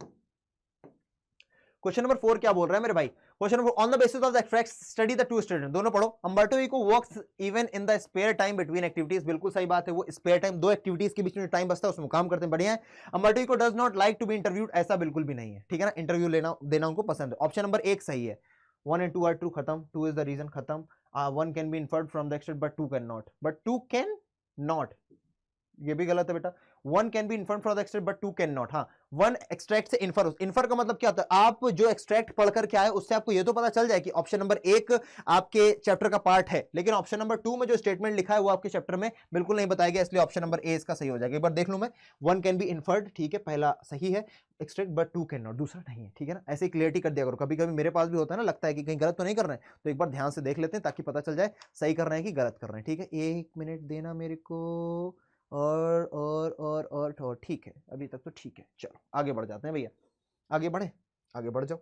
क्वेश्चन नंबर 4 क्या बोल रहा है मेरे भाई, question number, on the basis of the extracts study the two student. दोनों पढ़ो। Umberto Eco works even in the spare time between activities, बिल्कुल सही बात है, वो स्पेयर टाइम, दो एक्टिविटीज के बीच में टाइम बचता है उसमें काम करते हैं, बढ़िया है। Umberto Eco does not like to be interviewed, ऐसा बिल्कुल भी नहीं है। ठीक है ना, इंटरव्यू लेना देना उनको पसंद है। ऑप्शन नंबर 1 सही है। 1 and 2 are true, खत्म। 2 is the reason, खत्म। 1 can be inferred from the extract but 2 cannot, but 2 can not, ये भी गलत है बेटा। 1 can be inferred from the extract but 2 can not. हाँ, 1 एक्सट्रैक्ट से इन्फर, इन्फर का मतलब क्या होता है, आप जो एक्सट्रैक्ट पढ़कर क्या है उससे आपको ये तो पता चल जाए कि ऑप्शन नंबर 1 आपके चैप्टर का पार्ट है, लेकिन ऑप्शन नंबर 2 में जो स्टेटमेंट लिखा है वो आपके चैप्टर में बिल्कुल नहीं बताया गया, इसलिए ऑप्शन नंबर ए इसका सही हो जाएगा। एक बार देख लूं मैं, 1 कैन बी इन्फर्ड, ठीक है, पहला सही है, एक्सट्रैक्ट बट 2 कैन नॉट दूसरा नहीं है। ठीक है ना, ऐसे क्लियरिटी कर दिया करो, कभी कभी मेरे पास भी होता है ना, लगता है कि कहीं गलत तो नहीं कर रहे हैं, तो एक बार ध्यान से देख लेते हैं ताकि पता चल जाए सही कर रहे हैं कि गलत कर रहे हैं। ठीक है, 1 मिनट देना मेरे को, और ठीक है, अभी तक तो ठीक है। चलो आगे बढ़ जाते हैं भैया, आगे बढ़े, आगे बढ़ जाओ।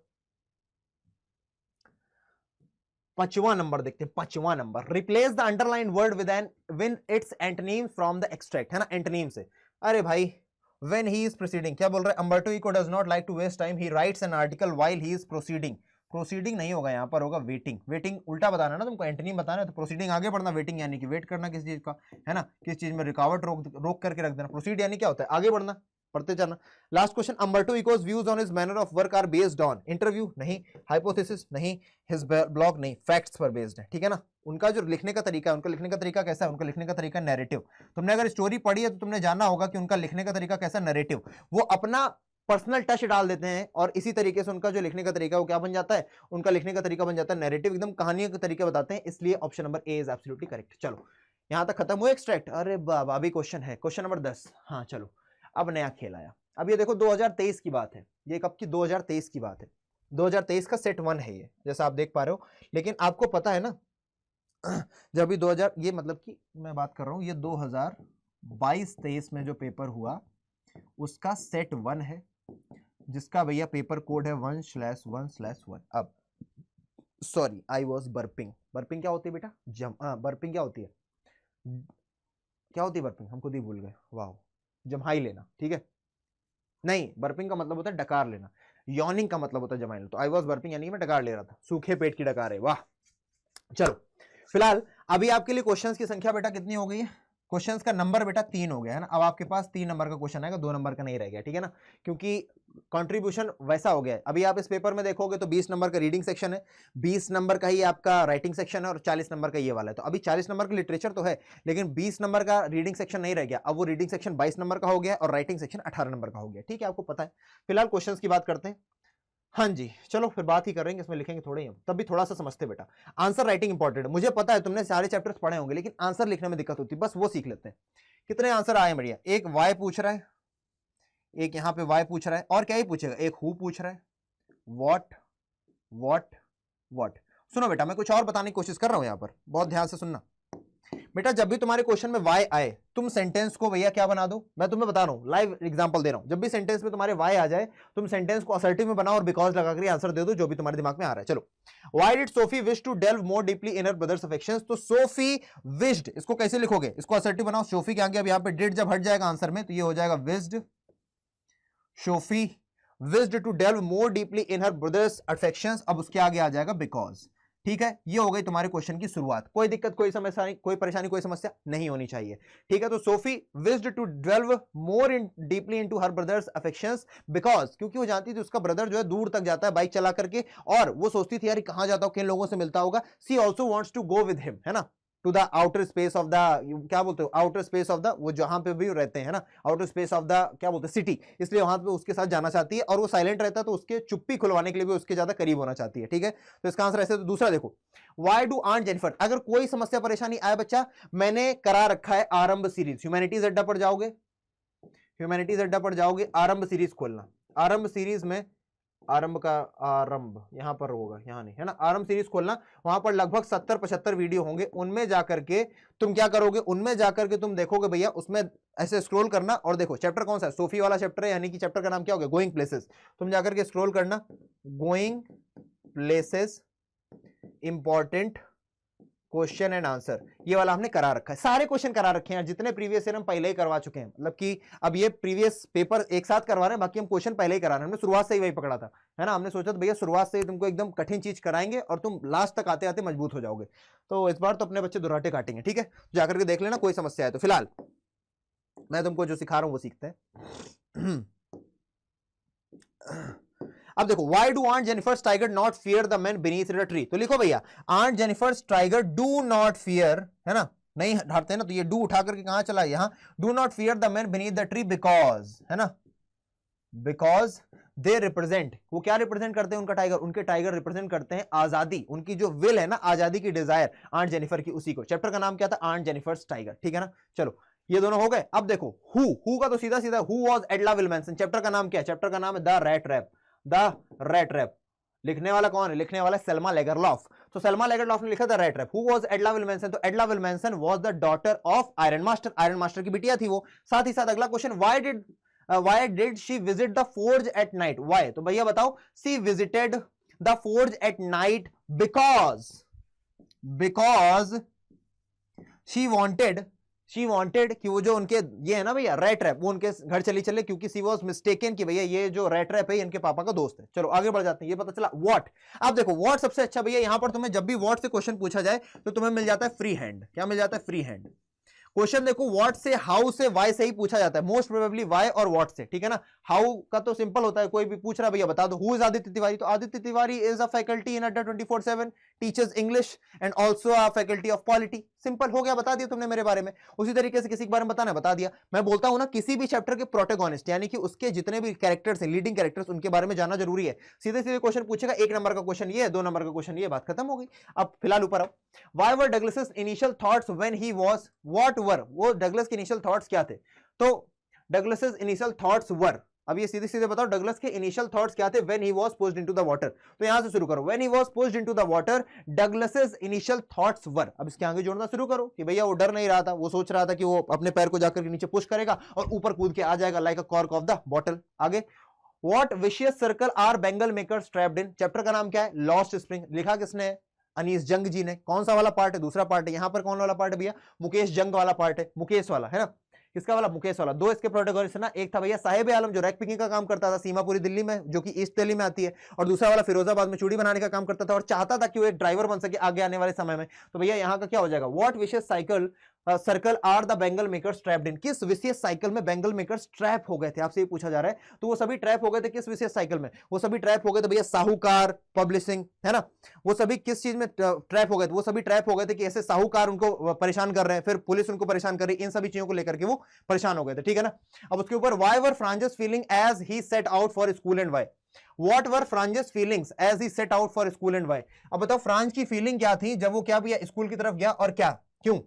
5वां नंबर देखते हैं, 5वां number, replace the underline word with its antonym from the extract, है ना, एंटोनिम से। अरे भाई, when he is proceeding, क्या बोल रहा है, Umberto Eco does not like to waste time, he writes an article while he is proceeding. Proceeding नहीं होगा, यहाँ पर होगा वेटिंग। वेटिंग उल्टा बताना ना तुमको, एंटोनिम बताना है तो प्रोसीडिंग आगे बढ़ना, वेटिंग यानी कि वेट करना किस चीज का, है ना, किस चीज में रुकावट रोक करके रख देना। प्रोसीड यानी क्या होता है, आगे बढ़ना, पढ़ते जाना। Last question, Umberto Eco's views on his manner of work are based on, interview नहीं, हाइपोथेसिस नहीं, हिज ब्लॉग नहीं, फैक्ट्स पर बेस्ड है। ठीक है ना, उनका जो लिखने का तरीका है, उनका लिखने का तरीका कैसा है, उनका लिखने का तरीका नैरेटिव। तुमने अगर स्टोरी पढ़ी है तो तुमने जाना होगा कि उनका लिखने का तरीका कैसा, नैरेटिव, वो अपना पर्सनल टच डाल देते हैं, और इसी तरीके से उनका जो लिखने का तरीका है वो क्या बन जाता है, उनका लिखने का तरीका बन जाता है नैरेटिव, एकदम कहानियों के तरीके बताते हैं, इसलिए option number A is absolutely correct. चलो यहां तक खत्म हुआ एक्सट्रैक्ट। अरे बाबा अभी क्वेश्चन है, क्वेश्चन नंबर 10। हाँ चलो, अब नया खेल आया। अब ये देखो 2023 की बात है, ये कब की, 2023 की बात है, 2023 का सेट 1 है ये, जैसा आप देख पा रहे हो। लेकिन आपको पता है ना, जब भी 2000, ये मतलब कि मैं बात कर रहा हूं, ये 2022-23 में जो पेपर हुआ उसका सेट 1 है, जिसका भैया पेपर कोड है 1/1/1। अब sorry, I was burping. Burping क्या होती है बेटा, बर्पिंग क्या होती है, क्या होती है बर्पिंग, हम खुद ही भूल गए, वाह, जम्हाई लेना। ठीक है, नहीं, बर्पिंग का मतलब होता है डकार लेना, यॉर्निंग का मतलब होता है जमाई लेना। तो आई वॉज बर्पिंग यानी मैं डकार ले रहा था, सूखे पेट की डकार है, वाह। चलो फिलहाल अभी आपके लिए क्वेश्चंस की संख्या बेटा कितनी हो गई है, क्वेश्चंस का नंबर बेटा 3 हो गया है ना। अब आपके पास 3 नंबर का क्वेश्चन आएगा, 2 नंबर का नहीं रह गया, ठीक है ना, क्योंकि कंट्रीब्यूशन वैसा हो गया है। अभी आप इस पेपर में देखोगे तो 20 नंबर का रीडिंग सेक्शन है, 20 नंबर का ही आपका राइटिंग सेक्शन है और 40 नंबर का ये वाला है। तो अभी 40 नंबर का लिटरेचर तो है, लेकिन 20 नंबर का रीडिंग सेक्शन नहीं रह गया। अब वो रीडिंग सेक्शन 22 नंबर का हो गया और राइटिंग सेक्शन 18 नंबर का हो गया, ठीक है, आपको पता है। फिलहाल क्वेश्चन की बात करते हैं। हाँ जी, चलो फिर बात ही करेंगे, इसमें लिखेंगे थोड़े ही हम, तब भी थोड़ा सा समझते बेटा। आंसर राइटिंग इंपॉर्टेंट है, मुझे पता है तुमने सारे चैप्टर्स पढ़े होंगे, लेकिन आंसर लिखने में दिक्कत होती है, बस वो सीख लेते हैं। कितने आंसर आए बढ़िया? एक वाई पूछ रहा है, एक यहाँ पे वाई पूछ रहा है, और क्या ही पूछेगा, एक हु पूछ रहा है, व्हाट व्हाट व्हाट। सुनो बेटा, मैं कुछ और बताने की कोशिश कर रहा हूं यहां पर, बहुत ध्यान से सुनना बेटा। जब भी तुम्हारे क्वेश्चन में वाई आए, तुम सेंटेंस को भैया क्या बना दो, मैं तुम्हें बता रहा हूं, लाइव एग्जांपल दे रहा हूं। जब भी सेंटेंस में तुम्हारे वाई आ जाए, तुम सेंटेंस को असर्टिव में बनाओ और बिकॉज लगाकर आंसर दे दो, जो भी तुम्हारे दिमाग में आ रहा है। चलो, why did Sophie wish to delve more deeply in her brother's affections. तो सोफी विश्ड, इसको कैसे लिखोगे, इसको असर्टिव बनाओ। सोफी के आगे अब यहां पे डिड जब हट जाएगा आंसर में, तो ये हो जाएगा wished. Sophie wished to delve more deeply in her brother's affections, अब उसके आगे आ जाएगा बिकॉज। ठीक है, ये हो गई तुम्हारे क्वेश्चन की शुरुआत। कोई दिक्कत, कोई समस्या नहीं, कोई परेशानी, कोई समस्या नहीं होनी चाहिए, ठीक है। तो Sophie wished to delve more in deeply into her brother's affections because, क्योंकि वो जानती थी उसका ब्रदर जो है दूर तक जाता है बाइक चला करके, और वो सोचती थी यार कहां जाता हो, किन लोगों से मिलता होगा। She also wants to go with him, है ना, to the outer space of the, क्या बोलते हो, आउटर स्पेस ऑफ द, वो जहां पे भी रहते हैं ना, आउटर स्पेस ऑफ द, क्या बोलते हैं, सिटी, इसलिए वहां पे उसके साथ जाना चाहती है। और वो साइलेंट रहता है तो उसके चुप्पी खुलवाने के लिए भी उसके ज्यादा करीब होना चाहती है, ठीक है। तो इसका आंसर ऐसे। तो दूसरा देखो, व्हाई डू आंट जेनिफर, अगर कोई समस्या परेशानी आए बच्चा, मैंने करा रखा है आरंभ सीरीज, ह्यूमैनिटीज अड्डा पर जाओगे, ह्यूमैनिटीज अड्डा पर जाओगे, आरंभ सीरीज खोलना। आरंभ सीरीज में, आरंभ का आरंभ यहां पर होगा, यहां नहीं, है ना, आरंभ सीरीज खोलना, वहां पर लगभग 70-75 वीडियो होंगे। उनमें जाकर के तुम क्या करोगे, उनमें जाकर के तुम देखोगे भैया, उसमें ऐसे स्क्रॉल करना और देखो चैप्टर कौन सा है, सोफी वाला चैप्टर है, यानी कि चैप्टर का नाम क्या हो गया, गोइंग प्लेसेस। तुम जाकर के स्क्रॉल करना, going places important question and answer, ये वाला हमने करा रखा है। सारे क्वेश्चन करा रखे हैं, जितने प्रीवियस ईयर हम पहले ही करवा चुके हैं, मतलब कि अब ये प्रीवियस पेपर एक साथ करवा रहे हैं, बाकी हम क्वेश्चन पहले ही करा रहे हैं। हमने शुरुआत से ही वही पकड़ा था, है ना, हमने सोचा था भैया शुरुआत से ही तुमको एकदम कठिन चीज कराएंगे और तुम लास्ट तक आते आते मजबूत हो जाओगे। तो इस बार तो अपने बच्चे दुराटे काटेंगे, ठीक है, जाकर के देख लेना, कोई समस्या है तो। फिलहाल मैं तुमको जो सिखा रहा हूं वो सीखते हैं। अब देखो, why do aunt Jennifer's tiger not fear the man beneath the tree. तो लिखो भैया, aunt Jennifer's tiger do not fear, है ना, नहीं हटाते ना, तो ये डू उठा करके कहां चला, यहां, do not fear the man beneath the tree because, है ना, बिकॉज दे रिप्रेजेंट, वो क्या रिप्रेजेंट करते हैं, उनका टाइगर, उनके टाइगर रिप्रेजेंट करते हैं आजादी, उनकी जो विल है ना, आजादी की डिजायर, आंट जेनिफर की, उसी को। चैप्टर का नाम क्या था, आंट जेनिफर्स टाइगर, ठीक है ना। चलो, ये दोनों हो गए। अब देखो, हु का तो सीधा सीधा, who was Edla Willmansson. Chapter का नाम क्या है, चैप्टर का नाम है the rat trap, the rat trap. लिखने वाला कौन है, लिखने वाला सेल्मा लेगरलॉफ। तो सेल्मा लेगरलॉफ ने लिखा था rat trap. Who was Edla Willmansson, तो Edla Willmansson was the daughter of iron master, iron master की बिटिया थी वो। साथ ही साथ अगला question, why did she visit the forge at night. Why, तो भैया बताओ, she visited the forge at night because she wanted कि वो जो उनके ये है ना भैया रैट ट्रैप, वो उनके घर चले, क्योंकि सी वाज मिस्टेकन कि भैया ये जो रैट ट्रैप है इनके पापा का दोस्त है। चलो आगे बढ़ जाते हैं, ये पता चला व्हाट। अब देखो, व्हाट सबसे अच्छा भैया, यहां पर तुम्हें जब भी व्हाट से क्वेश्चन पूछा जाए तो तुम्हें मिल जाता है फ्री हैंड। क्या मिल जाता है, फ्री हैंड। क्वेश्चन देखो, व्हाट से, हाउ से, वाई से ही पूछा जाता है, मोस्ट प्रोबेबली वाई और व्हाट से, ठीक है ना। हाउ का तो सिंपल होता है, कोई भी पूछ रहा है भैया बता दो, हु इज आदित्य तिवारी, तो Aditya Tiwari is a faculty in अड्डा 24/7, teachers English and also a faculty of polity. Simple हो गया, बता दिया तुमने मेरे बारे में। उसी तरीके से किसी के बारे में बताना, बता दिया। मैं बोलता हूं ना, किसी भी चैप्टर के प्रोटैगनिस्ट, यानी कि उसके जितने भी कैरेक्टर्स हैं, लीडिंग कैरेक्टर्स, उनके बारे में जानना जरूरी है। सीधे सीधे क्वेश्चन पूछेगा, 1 नंबर का क्वेश्चन ये, 2 नंबर का क्वेश्चन ये, बात खत्म हो गई। अब फिलहाल ऊपर आओ, why were Douglas initial thoughts when he was, what were, वो डगलस के इनिशियल थॉट्स क्या थे। तो डगलस इनिशियल थॉट्स वर, अब ये सीधे सीधे बताओ, डगलस के इनिशियल थॉट्स क्या थे when he was pushed into the water. तो यहां से शुरू करो, when he was pushed into the water Douglas initial thoughts वर। अब इसके आगे जोड़ना शुरू करो कि भैया वो डर नहीं रहा था, वो सोच रहा था कि वो अपने पैर को जाकर के नीचे पुश करेगा और ऊपर कूद के आ जाएगा, like a cork of the bottle. आगे, what vicious circle are bangle makers trapped in. Chapter का नाम क्या है, लॉस्ट स्प्रिंग। लिखा किसने है, अनीस जंग जी ने। कौन सा वाला पार्ट है, दूसरा पार्ट है। यहां पर कौन वाला पार्ट है भैया, मुकेश जंग वाला पार्ट है, मुकेश वाला, है ना, किसका वाला, मुकेश वाला। 2 इसके प्रोटैगनिस्ट है ना, एक था भैया साहिब आलम जो रैक पिकिंग का काम करता था सीमापुरी दिल्ली में, जो कि ईस्ट दिल्ली में आती है, और दूसरा वाला फिरोजाबाद में चूड़ी बनाने का काम करता था और चाहता था कि वो एक ड्राइवर बन सके आगे आने वाले समय में। तो भैया यहाँ का क्या हो जाएगा, what vicious cycle circle are the bangle makers trapped in, किस विशेष साइकिल में बेंगल मेकर्स ट्रैप हो गए थे, आपसे ये पूछा जा रहा है। तो वो सभी ट्रैप हो गए थे किस विशेष साइकिल में, वो सभी ट्रैप हो गए थे भैया साहूकार पब्लिशिंग, है ना। वो सभी किस चीज में ट्रैप हो गए थे, वो सभी ट्रैप हो गए थे कि ऐसे साहूकार उनको परेशान कर रहे हैं, फिर पुलिस उनको परेशान कर रही है, इन सभी चीजों को लेकर के वो परेशान हो गए थे, ठीक है ना। अब उसके ऊपर why were Franz's feeling as he set out for school and why, What were Franz's feelings as he set out for school and why? अब बताओ फ्रांस की फीलिंग क्या थी जब वो क्या भैया स्कूल की तरफ गया और क्या क्यों।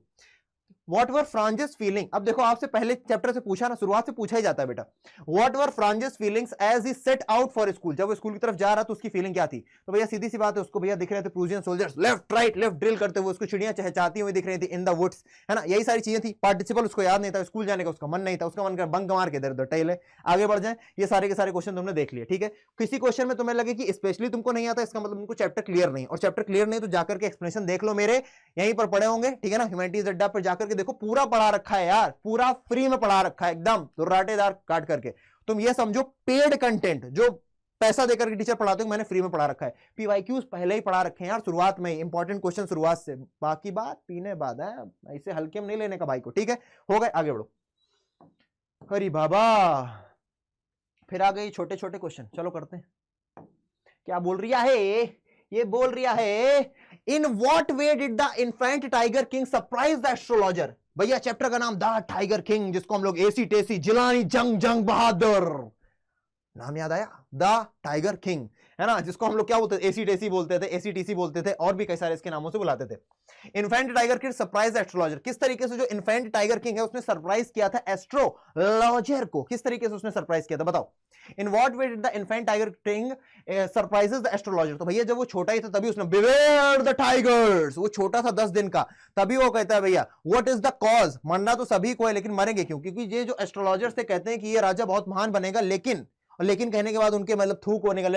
What were Franz's feeling, अब देखो आपसे पहले चैप्टर से पूछा ना, शुरुआत से पूछा ही जाता है बेटा। What were Franz's feelings as he set out for school, जब वो स्कूल की तरफ जा रहा तो उसकी फीलिंग क्या थी। तो भैया सीधी सी बात है, उसको भैया दिख रहे थे Prussian soldiers left right left drill करते हुए, उसको चिड़ियां चहचहाती हुई दिख रही थी इन द वुड्स, है ना, यही सारी चीजें थी। पार्टिसिपल उसको याद नहीं था, स्कूल जाने का उसका मन नहीं था, उसका मन कर बंक मार के इधर उधर टहले। आगे बढ़ जाए, ये सारे के सारे क्वेश्चन तुमने देख लिए, ठीक है। किसी क्वेश्चन में तुम्हें लगे कि स्पेशली तुमको नहीं आता, इसका मतलब तुमको चैप्टर क्लियर नहीं, और चैप्टर क्लियर नहीं तो जाकर के एक्सप्लेनेशन देख लो, मेरे यहीं पर पड़े होंगे, ठीक है ना। ह्यूमैनिटीज अड्डा पर जाकर के देखो, पूरा पढ़ा रखा है यार, पूरा फ्री में पढ़ा रखा है, एकदम दुर्राटेदार काट करके। तुम ये समझो पेड कंटेंट, जो पैसा देकर के टीचर पढ़ाते हो, मैंने फ्री में पढ़ा रखा है। पीवाईक्यूज पहले ही पढ़ा रखे हैं यार, शुरुआत में ही इंपॉर्टेंट क्वेश्चन शुरुआत से, बाकी बात पीने बाद है, ऐसे हल्के में नहीं लेने का भाई को, ठीक है। हो गए, आगे बढ़ो। अरे बाबा, फिर आ गए छोटे छोटे क्वेश्चन, चलो करते हैं। क्या बोल रहा है ये, बोल रहा है in what way did the infant tiger king surprise the astrologer. भैया चैप्टर का नाम द टाइगर किंग, जिसको हम लोग एसी टेसी जिलानी जंग जंग बहादुर, नाम याद आया, द टाइगर किंग, है ना, जिसको हम लोग क्या बोलते थे, एसी टेसी बोलते थे, एसीटीसी बोलते थे, और भी कई सारे इसके नामों से बुलाते थे। Infant tiger king surprise astrologer, किस तरीके से जो इन्फेंट टाइगर किंग है उसने सरप्राइज किया था एस्ट्रोलॉजर को, किस तरीके से उसने सरप्राइज किया था बताओ। In what way did the infant tiger king surprises the astrologer. तो भैया जब वो छोटा ही था तभी उसने बिवेयर द टाइगर्स, वो छोटा था 10 दिन का, तभी वो कहता है भैया व्हाट इज द कॉज, मरना तो सभी को है लेकिन मरेंगे क्यों, क्योंकि ये जो एस्ट्रोलॉजर्स थे कहते हैं कि ये राजा बहुत महान बनेगा, लेकिन कहने के बाद उनके मतलब थूक होने का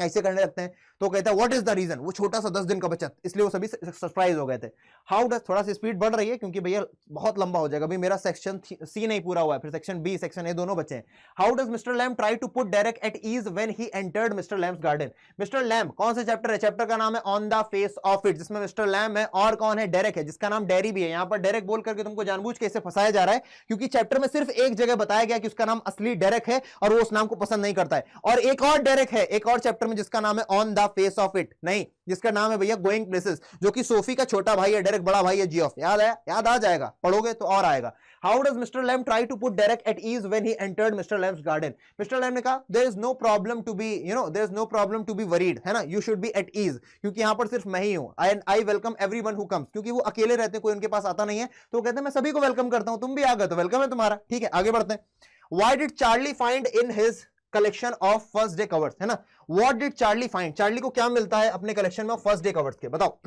ऐसे करने लगते हैं, तो कहता है व्हाट इज द रीजन, वो छोटा सा 10 दिन का बच्चा, इसलिए वो सभी सरप्राइज हो गए थे। हाउ डज, थोड़ा सी स्पीड बढ़ रही है क्योंकि भैया बहुत लंबा हो जाएगा, अभी मेरा सेक्शन सी नहीं पूरा हुआ है, फिर सेक्शन बी सेक्शन ए दोनों बचे हैं। How does Mr Lamb try to put Derek at ease when he entered Mr Lamb's garden. Mr Lamb कौन सा चैप्टर है, चैप्टर का नाम है on the face of it, जिसमें मिस्टर लैम्ब है और कौन है, डेरेक है, जिसका नाम डेरी भी है। यहां पर डेरेक बोल करके तुमको जानबूझ के इसे फंसाया जा रहा है, क्योंकि चैप्टर में सिर्फ एक जगह बताया गया कि उसका नाम असली डेरेक है और वो उस नाम को पसंद नहीं करता है, और एक और डेरेक है एक और चैप्टर में जिसका नाम है on the face of it, नहीं, जिसका नाम है भैया गोइंग प्लेसेस, जो कि सोफी का छोटा भाई है, डेरेक बड़ा भाई है जियोफ। याद है, याद आ जाएगा, पढ़ोगे तो और आएगा। How does Mr Lamb try to put Derek at ease when he entered Mr Lamb's garden. Mr Lamb ने कहा there is no problem to be, there is no problem to be worried, है ना, you should be at ease, क्योंकि यहां पर सिर्फ मैं ही हूं, I welcome everyone who comes, क्योंकि वो अकेले रहते हैं, कोई उनके पास आता नहीं है, तो कहते हैं मैं सभी को वेलकम करता हूं, तुम भी आ गए तो वेलकम है तुम्हारा, ठीक है। आगे बढ़ते हैं। Why did Charlie find in his collection of first day covers, है ना, what did Charlie find, Charlie को क्या मिलता है अपने कलेक्शन में फर्स्ट डे कवर्स के, बताओ।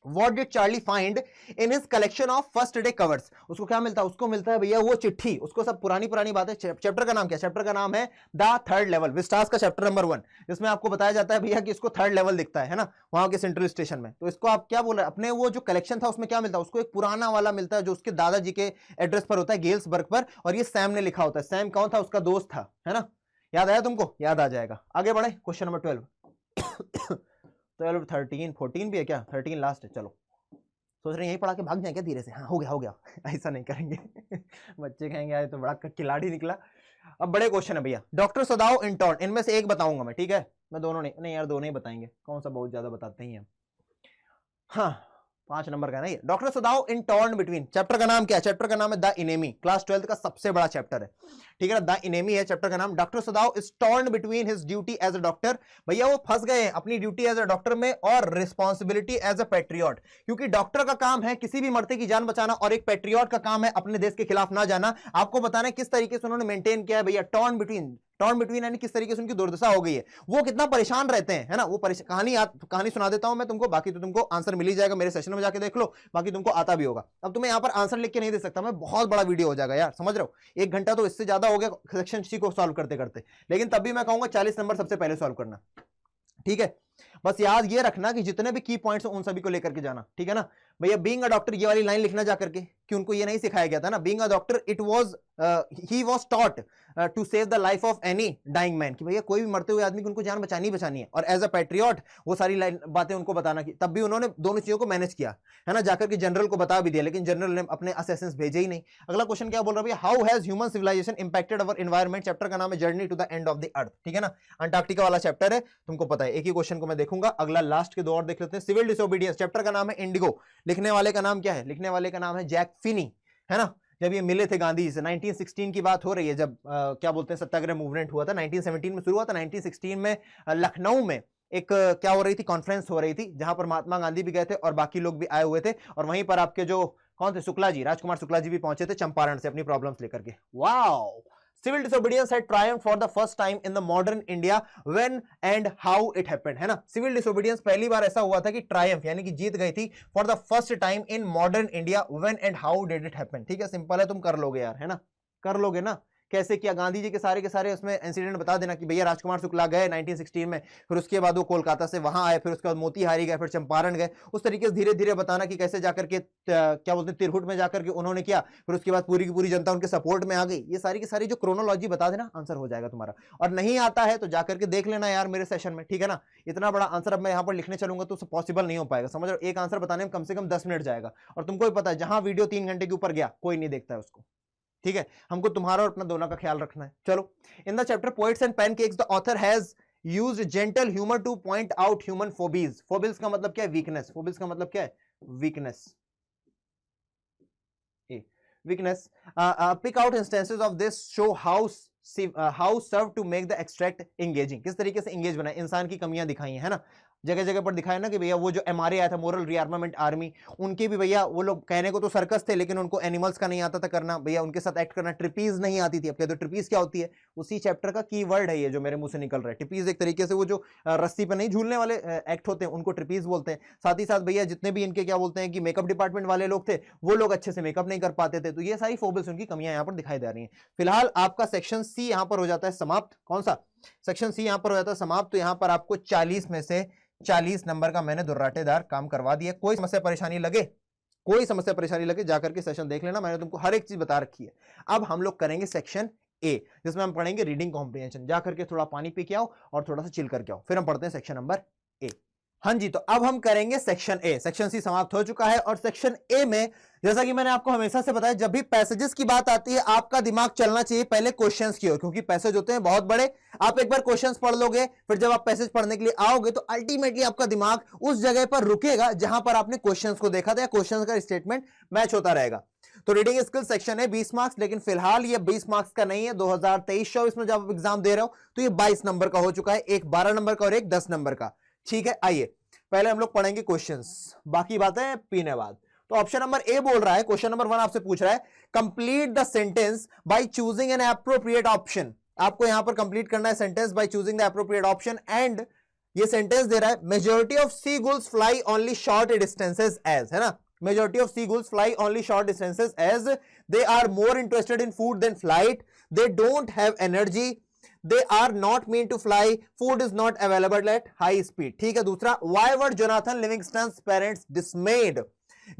What did Charlie find in his collection of first day covers? उसको क्या मिलता है, उसको मिलता है भैया वो चिट्ठी, उसको सब पुरानी पुरानी बातें। चैप्टर का नाम क्या, चैप्टर का नाम है द थर्ड लेवल, विस्टास का चैप्टर नंबर 1, जिसमें आपको बताया जाता है भैया कि इसको थर्ड लेवल दिखता है ना, वहां के सेंट्रल स्टेशन में। तो इसको आप क्या बोल रहे हैं, अपने वो जो कलेक्शन था उसमें क्या मिलता है, उसको एक पुराना वाला मिलता है जो उसके दादाजी के एड्रेस पर होता है, गेल्सबर्ग पर, और ये सैम ने लिखा होता है। सैम कौन था, उसका दोस्त था, है ना, याद आया तुमको, याद आ जाएगा। आगे बढ़े, क्वेश्चन नंबर 12 12 13 14 भी है क्या, 13 लास्ट है, चलो सोच रहे हैं यही पढ़ा के भाग जाए क्या धीरे से, हाँ हो गया ऐसा नहीं करेंगे बच्चे कहेंगे यार तो बड़ा खिलाड़ी निकला। अब बड़े क्वेश्चन है भैया, डॉक्टर सदाव इंटर्न, इनमें से एक बताऊंगा मैं, ठीक है, मैं दोनों नहीं यार दोनों ही बताएंगे, कौन सा बहुत ज्यादा बताते ही हैं। हाँ 5 नंबर का ना ये, डॉक्टर सदाव इन टॉर्न बिटवीन, चैप्टर का नाम क्या है, चैप्टर का नाम है द इनेमी, क्लास 12th का सबसे बड़ा चैप्टर है, ठीक है ना, द इनेमी है चैप्टर का नाम। Doctor Sadao is torn between his duty as a doctor, भैया वो फंस गए हैं अपनी ड्यूटी एज अ डॉक्टर में और रिस्पॉन्सिबिलिटी एज अ पैट्रियट, क्योंकि डॉक्टर का काम है किसी भी मरते की जान बचाना, और एक पैट्रियट का काम है अपने देश के खिलाफ ना जाना। आपको बताना है किस तरीके से उन्होंने मेंटेन किया है भैया, टॉर्न बिटवीन यानी किस तरीके से उनकी दुर्दशा हो गई है, वो कितना परेशान रहते हैं, है ना, वो कहानी सुना देता हूं मैं तुमको, बाकी तो तुमको आंसर मिल ही जाएगा, मेरे सेशन में जाके देख लो, बाकी तुमको आता भी होगा। अब तुम्हें यहां पर आंसर लिख के नहीं दे सकता मैं, बहुत बड़ा वीडियो हो जाएगा यार, समझ रहे हो, 1 घंटा तो इससे ज्यादा हो गया सेक्शन सी को सॉल्व करते करते, लेकिन तब भी मैं कहूंगा 40 नंबर सबसे पहले सॉल्व करना, ठीक है। बस याद ये रखना कि जितने भी की पॉइंट्स उन सभी को लेकर के जाना, ठीक है ना भैया। बीइंग अ डॉक्टर ये वाली लाइन लिखना जा करके, कि उनको ये नहीं सिखाया गया था ना। Being a doctor it was he was taught to save the life of any dying man, कि भैया कोई भी मरते हुए आदमी की उनको जान बचानी बचानी है। और एज अ पैट्रियट वो सारी लाइन बातें उनको बताना की, तब भी उन्होंने दोनों चीजों को मैनेज किया है ना, जाकर के जनरल को बता भी दिया, लेकिन जनरल ने अपने असिस्टेंट्स भेजे ही नहीं। अगला क्वेश्चन क्या बोल रहा है भैया, how has human civilisation impacted our environment, chapter का नाम है journey to the end of the earth, ठीक है ना। अंटार्कटिका वाला चैप्टर है, तुमको पता है। एक ही क्वेश्चन को मैं देखूंगा, अगला लास्ट के दो और देख लेते हैं। सिविल डिसोबीडियंस, चैप्टर का नाम है इंडिगो, लिखने वाले का नाम क्या है, लिखने वाले का नाम है जैक फिनी, है ना। जब ये मिले थे गांधी जी से, 1916 की बात हो रही है, जब क्या बोलते हैं सत्याग्रह मूवमेंट हुआ था, 1917 में शुरू हुआ था, 1916 में लखनऊ में एक क्या हो रही थी, कॉन्फ्रेंस हो रही थी, जहां पर महात्मा गांधी भी गए थे और बाकी लोग भी आए हुए थे। और वहीं पर आपके जो कौन थे, शुक्ला जी, राजकुमार शुक्ला जी भी पहुंचे थे चंपारण से अपनी प्रॉब्लम्स लेकर के। Wow, civil disobedience had triumphed for the first time in the modern India when and how it happened, है ना। सिविल डिसोबीडियंस पहली बार ऐसा हुआ था कि ट्रायम्फ यानी कि जीत गई थी for the first time in modern India, when and how did it happen. ठीक है, सिंपल है, तुम कर लोगे यार, है ना, कर लोगे ना। कैसे किया, गांधी जी के सारे उसमें इंसिडेंट बता देना कि भैया राजकुमार शुक्ला गए 1916 में, फिर उसके बाद वो कोलकाता से वहां आए, फिर उसके बाद मोतीहारी गए, फिर चंपारण गए। उस तरीके से धीरे धीरे बताना कि कैसे जाकर के क्या बोलते हैं तिरहुट में जाकर के उन्होंने किया, फिर उसके बाद पूरी की पूरी जनता उनके सपोर्ट में आ गई। ये सारी की सारी जो क्रोनोलॉजी बता देना, आंसर हो जाएगा तुम्हारा। और नहीं आता है तो जाकर के देख लेना यार मेरे सेशन में, ठीक है ना। इतना बड़ा आंसर अब मैं यहाँ पर लिखने चलूंगा तो पॉसिबल नहीं हो पाएगा, समझ रहे हो। एक आंसर बताने में कम से कम 10 मिनट जाएगा, और तुमको भी पता है जहां वीडियो 3 घंटे के ऊपर गया कोई नहीं देखता है उसको, ठीक है। हमको तुम्हारा और अपना दोनों का ख्याल रखना है। चलो, in the chapter poets and pancakes the author has used gentle humour to point out human foibles. Foibles का मतलब क्या है, वीकनेस। फोबिल्स का मतलब क्या है, weakness. Weakness. Pick out instances of this, show how serve to make the extract engaging. किस तरीके से एंगेज बनाए, इंसान की कमियां दिखाई है ना, जगह जगह पर दिखाया ना कि भैया वो जो एमआरए आया था, मोरल रीआर्मामेंट आर्मी, उनके भी भैया वो लोग कहने को तो सर्कस थे, लेकिन उनको एनिमल्स का नहीं आता था करना, भैया उनके साथ एक्ट करना। ट्रिपीज नहीं आती थी। अब कहते हो ट्रिपीज क्या होती है, उसी चैप्टर का कीवर्ड है ये जो मेरे मुंह से निकल रहा है। ट्रिपीज एक तरीके से वो जो रस्सी पर नहीं झूलने वाले एक्ट होते हैं उनको ट्रिपीज बोलते हैं। साथ ही साथ भैया जितने भी इनके क्या बोलते हैं कि मेकअप डिपार्टमेंट वाले लोग थे, वो लोग अच्छे से मेकअप नहीं कर पाते थे। तो ये सारी फोबिल्स, उनकी कमियां यहाँ पर दिखाई दे रही हैं। फिलहाल आपका सेक्शन सी यहाँ पर हो जाता है समाप्त। कौन सा सेक्शन सी यहाँ पर हो जाता है समाप्त। तो यहाँ पर आपको 40 में से 40 नंबर का मैंने दुर्राटेदार काम करवा दिया। कोई समस्या परेशानी लगे, कोई समस्या परेशानी लगे जाकर के सेशन देख लेना, मैंने तुमको हर एक चीज बता रखी है। अब हम लोग करेंगे सेक्शन ए, जिसमें हम पढ़ेंगे रीडिंग कॉम्प्रिहेंशन। जाकर के थोड़ा पानी पी के आओ और थोड़ा सा चिल करके आओ, फिर हम पढ़ते हैं सेक्शन नंबर ए। हाँ जी, तो अब हम करेंगे सेक्शन ए। सेक्शन सी समाप्त हो चुका है, और सेक्शन ए में जैसा कि मैंने आपको हमेशा से बताया, जब भी पैसेजेस की बात आती है आपका दिमाग चलना चाहिए पहले क्वेश्चंस की ओर, क्योंकि पैसेज होते हैं बहुत बड़े। आप एक बार क्वेश्चंस पढ़ लोगे, फिर जब आप पैसेज पढ़ने के लिए आओगे तो अल्टीमेटली आपका दिमाग उस जगह पर रुकेगा जहां पर आपने क्वेश्चंस को देखा था, या क्वेश्चंस का स्टेटमेंट मैच होता रहेगा। तो रीडिंग स्किल सेक्शन है 20 मार्क्स, लेकिन फिलहाल ये 20 मार्क्स का नहीं है। 2023-24 में जब आप एग्जाम दे रहे हो तो ये 22 नंबर का हो चुका है, एक 12 नंबर का और एक 10 नंबर का। ठीक है, आइए पहले हम लोग पढ़ेंगे क्वेश्चंस, बाकी बातें पीने बाद। तो ऑप्शन नंबर ए बोल रहा है, क्वेश्चन नंबर 1 आपसे पूछ रहा है, complete the sentence by choosing an appropriate option. आपको यहां पर कंप्लीट करना है sentence by choosing the appropriate option. And ये सेंटेंस दे रहा है, majority of sea gulls fly only short distances as, है ना। Majority of sea gulls fly only short distances as they are more interested in food than flight, they don't have energy, they are not meant to fly, food is not available at high speed। ठीक है, दूसरा, why were Jonathan Livingston's parents dismayed,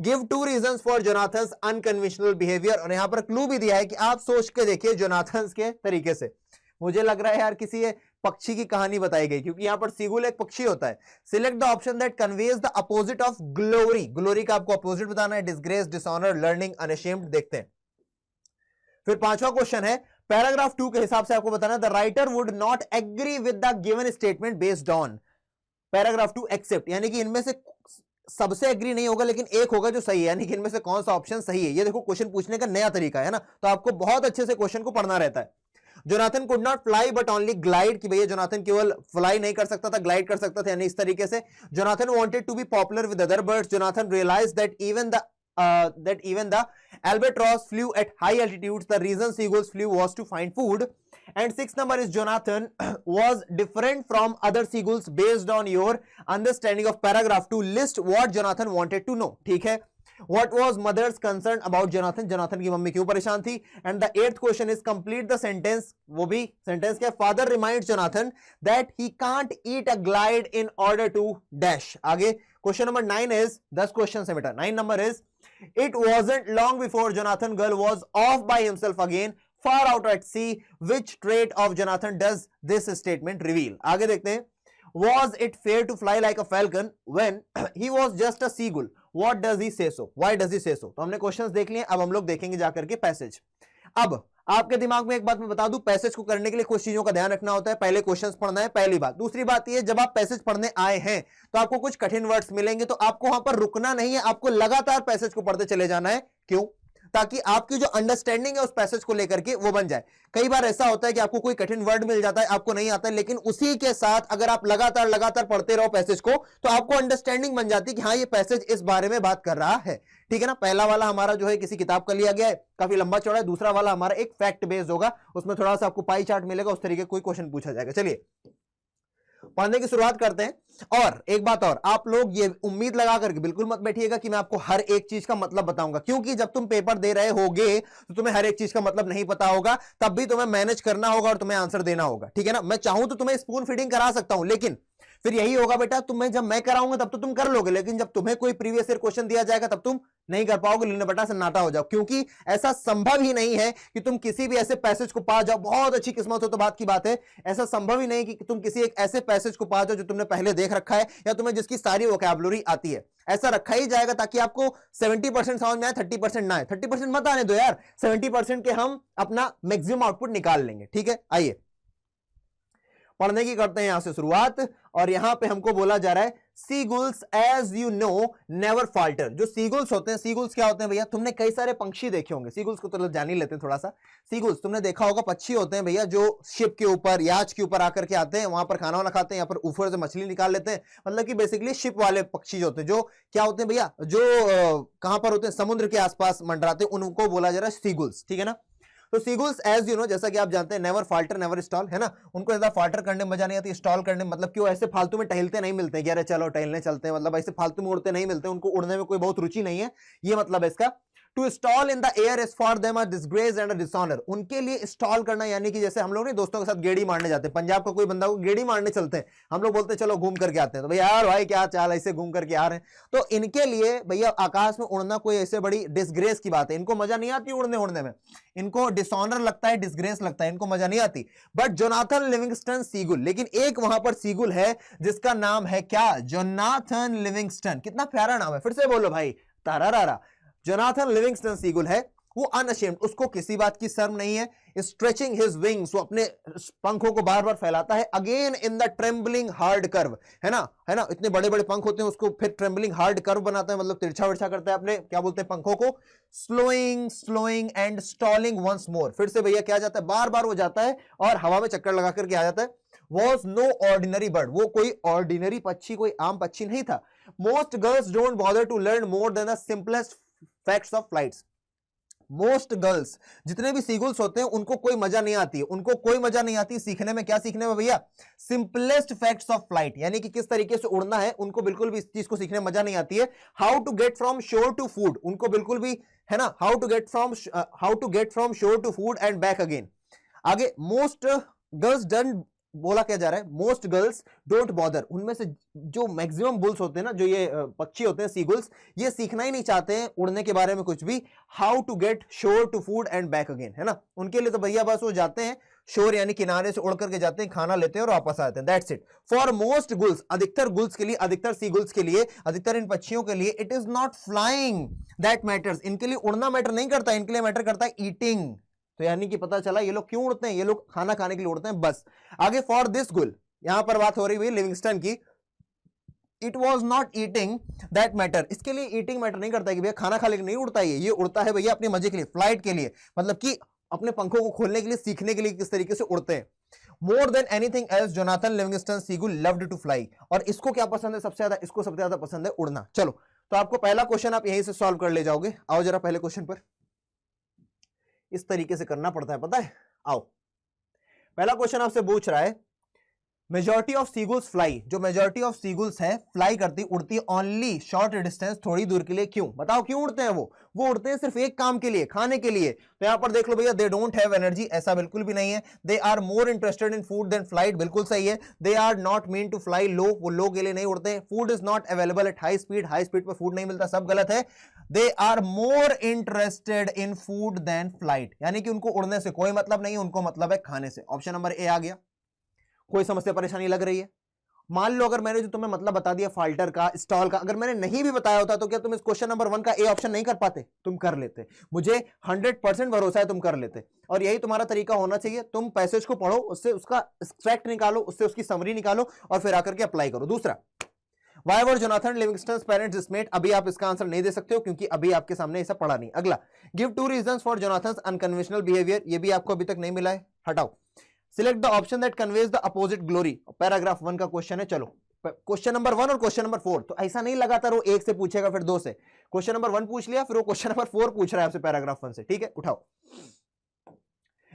give 2 reasons for Jonathan's unconventional behavior। और यहां पर clue भी दिया है कि आप सोच के देखिए जोनाथन के तरीके से। मुझे लग रहा है यार किसी पक्षी की कहानी बताई गई, क्योंकि यहां पर सीगुल एक पक्षी होता है। Select the option that conveys the opposite of glory. Glory का आपको अपोजिट बताना है, डिसग्रेस, डिसऑनर, लर्निंग, अनअशेम्ड। देखते हैं। फिर 5वां क्वेश्चन है, पैराग्राफ 2 के हिसाब से आपको बताना है, the writer would not agree with the given statement based on. Paragraph 2 except, यानी कि इनमें से सबसे एग्री नहीं होगा, लेकिन एक होगा जो सही है, यानी कि इनमें से कौन सा ऑप्शन सही है। ये देखो क्वेश्चन पूछने का नया तरीका है ना, तो आपको बहुत अच्छे से क्वेश्चन को पढ़ना रहता है। Jonathan could not fly but only glide, कि भैया जोनाथन केवल फ्लाई नहीं कर सकता था, ग्लाइड कर सकता था, यानी इस तरीके से। Jonathan wanted to be popular with other birds, Jonathan realised that even the albatross flew at high altitudes, the reason seagulls flew was to find food। And 6th number is Jonathan was different from other seagulls based on your understanding of paragraph 2, list what Jonathan wanted to know। ठीक है, What was mother's concern about Jonathan? Jonathan की mummy क्यों परेशान थी? And the 8th question is complete the sentence. वो भी sentence क्या? Father reminds Jonathan that he can't eat a glide in order to dash. आगे question number 9 is 10 questions है बेटा. 9 number is it wasn't long before Jonathan Gull was off by himself again, far out at sea. Which trait of Jonathan does this statement reveal? आगे देखते हैं. Was it fair to fly like a falcon when he was just a seagull? What does he say so? Why does he say so? तो हमने questions देख लिए. अब हम लोग देखेंगे जाकर के पैसेज. अब आपके दिमाग में एक बात मैं बता दूं, पैसेज को करने के लिए कुछ चीजों का ध्यान रखना होता है. पहले क्वेश्चंस पढ़ना है, पहली बात. दूसरी बात ये, जब आप पैसेज पढ़ने आए हैं तो आपको कुछ कठिन वर्ड्स मिलेंगे, तो आपको वहां पर रुकना नहीं है, आपको लगातार पैसेज को पढ़ते चले जाना है. क्यों? ताकि आपकी जो अंडरस्टैंडिंग है उस पैसेज को लेकर के वो बन जाए. कई बार ऐसा होता है कि आपको कोई कठिन वर्ड मिल जाता है, आपको नहीं आता है, लेकिन उसी के साथ अगर आप लगातार पढ़ते रहो पैसेज को, तो आपको अंडरस्टैंडिंग बन जाती है कि हाँ ये पैसेज इस बारे में बात कर रहा है. ठीक है ना. पहला वाला हमारा जो है किसी किताब का लिया गया है, काफी लंबा चौड़ा है. दूसरा वाला हमारा एक फैक्ट बेस्ड होगा, उसमें थोड़ा सा आपको पाई चार्ट मिलेगा, उस तरीके कोई क्वेश्चन पूछा जाएगा. चलिए पढ़ने की शुरुआत करते हैं. और एक बात और, आप लोग ये उम्मीद लगा करके बिल्कुल मत बैठिएगा कि मैं आपको हर एक चीज का मतलब बताऊंगा, क्योंकि जब तुम पेपर दे रहे होगे तो तुम्हें हर एक चीज का मतलब नहीं पता होगा, तब भी तुम्हें मैनेज करना होगा और तुम्हें आंसर देना होगा. ठीक है ना. मैं चाहूं तो तुम्हें स्पून फीडिंग करा सकता हूं, लेकिन फिर यही होगा बेटा, तुम्हें जब मैं कराऊंगा तब तो तुम कर लोगे, लेकिन जब तुम्हें कोई प्रीवियस ईयर क्वेश्चन दिया जाएगा तब तुम नहीं कर पाओगे, लेने बेटा सन्नाटा हो जाओ. क्योंकि ऐसा संभव ही नहीं है कि तुम किसी भी ऐसे पैसेज को पा जाओ. बहुत अच्छी किस्मत हो तो बात की बात है. ऐसा संभव ही नहीं कि तुम किसी एक ऐसे पैसेज को पा जाओ जो तुमने पहले देख रखा है या तुम्हें जिसकी सारी वोकैबुलरी आती है. ऐसा रखा ही जाएगा ताकि आपको 70% समझ में आए, 30% ना आए. 30% मत आने दो यार, 70% के हम अपना मैक्सिमम आउटपुट निकाल लेंगे. ठीक है. आइए पढ़ने की करते हैं यहां से शुरुआत. और यहां पे हमको बोला जा रहा है seagulls as you know never falter. जो सीगुल्स होते हैं, सीगुल्स क्या होते हैं भैया? तुमने कई सारे पंक्षी देखे होंगे. सीगुल्स को तो जान ही लेते हैं थोड़ा सा. सीगुल्स तुमने देखा होगा, पक्षी होते हैं भैया जो शिप के ऊपर, याच के ऊपर आकर के आते हैं, वहां पर खाना वाना खाते हैं, यहाँ पर ऊपर से मछली निकाल लेते हैं. मतलब कि बेसिकली शिप वाले पक्षी होते हैं, जो क्या होते हैं भैया, जो कहां पर होते हैं, समुद्र के आसपास मंडराते हैं, उनको बोला जा रहा है सीगुल्स. ठीक है ना. तो सीगुल्स एज यू नो, जैसा कि आप जानते हैं, नेवर फाल्टर नेवर स्टॉल, है ना. उनको ज्यादा फाल्टर करने में मजा नहीं आती, स्टॉल करने में, मतलब कि वो ऐसे फालतू में टहलते नहीं मिलते कि अरे चलो टहलने चलते हैं, मतलब ऐसे फालतू में उड़ते नहीं मिलते, उनको उड़ने में कोई बहुत रुचि नहीं है. ये मतलब है इसका. To stall in the air is for them a disgrace and a dishonour. उनके लिए स्टॉल करना, यानी कि जैसे हम लोग ने दोस्तों के साथ गेड़ी मारने जाते हैं, पंजाब का कोई बंदा को गेड़ी मारने चलते हैं, हम लोग बोलते हैं चलो घूम करके आते हैं, तो भैया यार भाई क्या चाल, ऐसे घूम करके आ रहे हैं. तो इनके लिए भैया आकाश में उड़ना कोई ऐसे बड़ी डिसग्रेस की बात है. इनको मजा नहीं आती उड़ने में, इनको डिसऑनर लगता है, डिसग्रेस लगता है, इनको मजा नहीं आती. बट जोनाथन लिविंगस्टन सीगुल, लेकिन एक वहां पर सीगुल है जिसका नाम है क्या? Jonathan Livingstone. कितना प्यारा नाम है, फिर से बोलो भाई, तारा. जोनाथन लिविंगस्टन सीगुल है, वो अनअशेम्ड, उसको किसी बात की शर्म नहीं है. स्ट्रेचिंग हिज विंग्स, वो अपने पंखों को बार बार फैलाता है. Again in the trembling hard curve, है ना, इतने बड़े बड़े पंख होते हैं, उसको फिर ट्रेम्बलिंग हार्ड कर्व बनाता है, मतलब तिरछा विरछा करता है अपने, क्या बोलते हैं, पंखों को. Slowing and stalling once more, फिर से भैया क्या जाता है, बार बार वो जाता है और हवा में चक्कर लगा करके आ जाता है. Was no ordinary bird, वो कोई ऑर्डिनरी पक्षी, कोई आम पक्षी नहीं था. Most girls don't bother to learn more than the simplest facts of flights. Most girls, जितने भी सीगुल्स होते हैं, उनको कोई मजा नहीं आती है, उनको कोई मजा नहीं आती सीखने में. क्या सीखने में भैया? सिंपलेस्ट फैक्ट्स ऑफ फ्लाइट, यानी कि किस तरीके से उड़ना है, उनको बिल्कुल भी इस चीज को सीखने में मजा नहीं आती है. How to get from shore to food, उनको बिल्कुल भी, है ना, how to get from shore to food and back again. आगे मोस्ट गर्ल्स डोंट, बोला क्या जा रहा है, मोस्ट गर्ल्स डोंट बॉदर, उनमें से जो मैक्सिमम बुल्स होते हैं ना, जो ये पक्षी होते हैं सीगुल्स, ये सीखना ही नहीं चाहते हैं उड़ने के बारे में कुछ भी. How to get shore to food and back again, है ना, उनके लिए तो भैया बस वो जाते हैं शोर, यानी किनारे से उड़ करके जाते हैं, खाना लेते हैं और वापस आते हैं, that's it. For most Gul's, अधिकतर गुल्स के लिए, अधिकतर सीगुल्स के लिए, अधिकतर इन पक्षियों के लिए, it is not flying that matters, इनके लिए उड़ना मैटर नहीं करता, इनके लिए मैटर करता है ईटिंग. तो यानी कि पता चला ये लोग क्यों उड़ते हैं, ये लोग खाना खाने के लिए उड़ते हैं बस. आगे फॉर दिस गुल, यहां पर बात हो रही हुई लिविंगस्टन की. It was not eating that matter, इसके लिए ईटिंग मैटर नहीं करता कि भैया खाना खा लेके नहीं उड़ता है, ये उड़ता है भैया अपने मजे के लिए, फ्लाइट के लिए, मतलब कि अपने पंखों को खोलने के लिए, सीखने के लिए किस तरीके से उड़ते हैं. More than anything else Jonathan Livingston Seagull loved to fly. और इसको क्या पसंद है सबसे ज्यादा? इसको सबसे ज्यादा पसंद है उड़ना. चलो तो आपको पहला क्वेश्चन आप यहीं से सॉल्व कर ले जाओगे. आओ जरा पहले क्वेश्चन पर. इस तरीके से करना पड़ता है, पता है. आओ पहला क्वेश्चन आपसे पूछ रहा है, मेजॉरिटी ऑफ सीगुल्स फ्लाई, जो मेजॉरिटी ऑफ सीगुल्स है फ्लाई करती उड़ती है ओनली शॉर्ट डिस्टेंस, थोड़ी दूर के लिए। क्यों बताओ क्यों उड़ते हैं वो उड़ते हैं सिर्फ एक काम के लिए, खाने के लिए। तो यहां पर देख लो भैया, दे डोंट हैव एनर्जी, ऐसा बिल्कुल भी नहीं है। They are more interested in food than flight, बिल्कुल सही है। They are not mean to fly low, वो लो के लिए नहीं उड़ते। Food is not available at high speed पर फूड नहीं मिलता, सब गलत है। They are more interested in food than flight, यानी कि उनको उड़ने से कोई मतलब नहीं, उनको मतलब है खाने से। ऑप्शन नंबर ए आ गया। कोई समस्या परेशानी लग रही है? मान लो अगर मैंने जो तुम्हें मतलब बता दिया फाल्टर का, स्टॉल का, अगर मैंने नहीं भी बताया होता तो क्या तुम इस क्वेश्चन नंबर 1 का ए ऑप्शन नहीं कर पाते? तुम कर लेते, मुझे 100% भरोसा है तुम कर लेते। और यही तुम्हारा तरीका होना चाहिए। तुम पैसेज को पढ़ो, उससे उसका एक्सट्रैक्ट निकालो, उससे उसकी समरी निकालो और फिर आकर के अप्लाई करो। दूसरा, Why were Jonathan Livingston's parents dismayed? अभी आप इसका आंसर नहीं दे सकते हो क्योंकि अभी आपके सामने ऐसा पढ़ा नहीं। अगला, give 2 reasons for Jonathan's unconventional behavior, ये भी आपको अभी तक नहीं मिला है, हटाओ। Select the option that conveys the opposite glory, paragraph 1 का क्वेश्चन है। चलो क्वेश्चन नंबर 1 और क्वेश्चन नंबर 4, तो ऐसा नहीं लगातार वो 1 से पूछेगा फिर 2 से। क्वेश्चन नंबर 1 पूछ लिया, फिर वो क्वेश्चन नंबर 4 पूछ रहा है आपसे पैराग्राफ 1 से, ठीक है? उठाओ,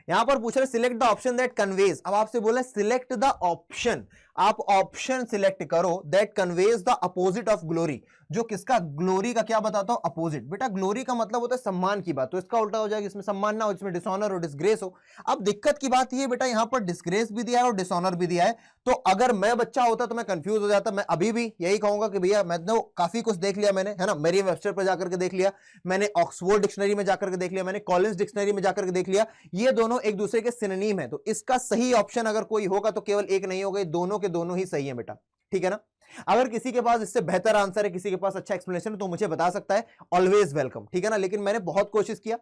यहां पर पूछ रहे select the option that conveys. अब आपसे बोला सिलेक्ट द ऑप्शन, आप ऑप्शन सिलेक्ट करो that conveys the opposite of glory, जो किसका? ग्लोरी का क्या बताता हूं? अपोजिट। बेटा ग्लोरी का मतलब होता है सम्मान की बात, तो इसका उल्टा हो जाएगा, इसमें सम्मान ना हो, इसमें डिसऑनर और डिसग्रेस हो। अब दिक्कत की बात ये बेटा, यहां पर डिसग्रेस भी दिया है और डिसऑनर भी दिया है, तो अगर मैं बच्चा होता तो मैं कंफ्यूज हो जाता। मैं अभी भी यही कहूंगा कि भैया मैं तो काफी कुछ देख लिया मैंने, है ना, मेरियम वेबस्टर पर जाकर के देख लिया मैंने, ऑक्सफोर्ड डिक्शनरी में जाकर के देख लिया मैंने, कॉलिंस डिक्शनरी में जाकर के देख लिया, ये दोनों एक दूसरे के सिनोनिम है। तो इसका सही ऑप्शन अगर कोई होगा तो केवल एक नहीं होगा, दोनों के दोनों ही सही है बेटा, ठीक है ना? अगर किसी के पास इससे बेहतर आंसर है, किसी के पास अच्छा एक्सप्लेनेशन है, तो मुझे बता सकता है, ऑलवेज वेलकम, ठीक है ना? लेकिन मैंने बहुत कोशिश किया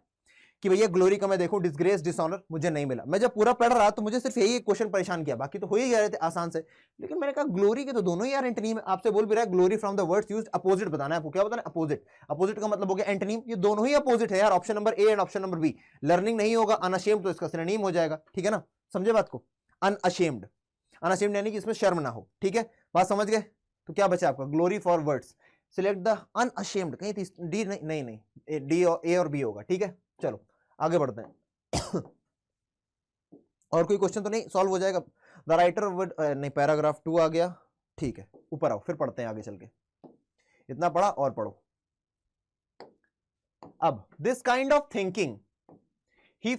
कि भैया ग्लोरी का मैं देखूं, डिसग्रेस, डिसऑनर, मुझे नहीं मिला। मैं जब पूरा पढ़ रहा तो मुझे सिर्फ यही एक क्वेश्चन परेशान किया, बाकी तो हो ही जा रहे थे आसान से। लेकिन मैंने कहा ग्लोरी के तो दोनों ही यार एंटोनिम है। आपसे बोल भी रहा है glory from the words used, opposite बताना है आपको। क्या बताना है? अपोजिट। अपोजिट का मतलब हो गया एंटोनिम, ये दोनों ही अपोजिट है यार, option number A and option number B. Learning नहीं होगा, अनअशेम्ड, तो इसका सिनोनिम हो जाएगा, ठीक है ना? समझे बात को? अनअशेम्ड, अनअशेम्ड यानी कि इसमें शर्म ना हो, ठीक है? बात समझ गए? तो क्या बचा आपका? Glory for words, select the unashamed, कहीं थी डी? नहीं, डी और ए और बी होगा, ठीक है? चलो आगे बढ़ते हैं। और कोई क्वेश्चन तो नहीं, सॉल्व हो जाएगा। द राइटर वुड, नहीं, पैराग्राफ 2 आ गया, ठीक है, ऊपर आओ, फिर पढ़ते हैं आगे चल के। इतना पढ़ा और पढ़ो। अब this kind of thinking he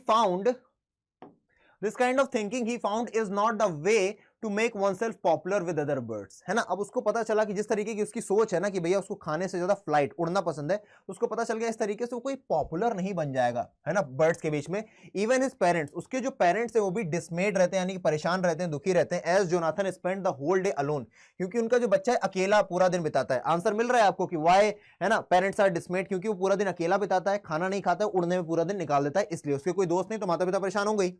found is not the way to make oneself popular with other birds, है ना? अब उसको पता चला कि जिस तरीके की उसकी सोच है ना कि भैया उसको खाने से ज्यादा फ्लाइट, उड़ना पसंद है, तो उसको पता चल गया इस तरीके से वो कोई पॉपुलर नहीं बन जाएगा, है ना, बर्ड्स के बीच में। इवन हिज पेरेंट्स, उसके जो पेरेंट्स है वो भी डिसमेड रहते हैं, यानी कि परेशान रहते हैं, दुखी रहते हैं, as Jonathan spend the whole day alone, क्योंकि उनका जो बच्चा है अकेला पूरा दिन बिताता है। आंसर मिल रहा है आपको कि वाई, है ना, पेरेंट्स आर डिसमेड, क्योंकि वो पूरा दिन अकेला बिताता है, खाना नहीं खाता है, उड़ने में पूरा दिन निकाल देता है, इसलिए। उसके कोई दोस्त नहीं तो माता पिता परेशान हो गई।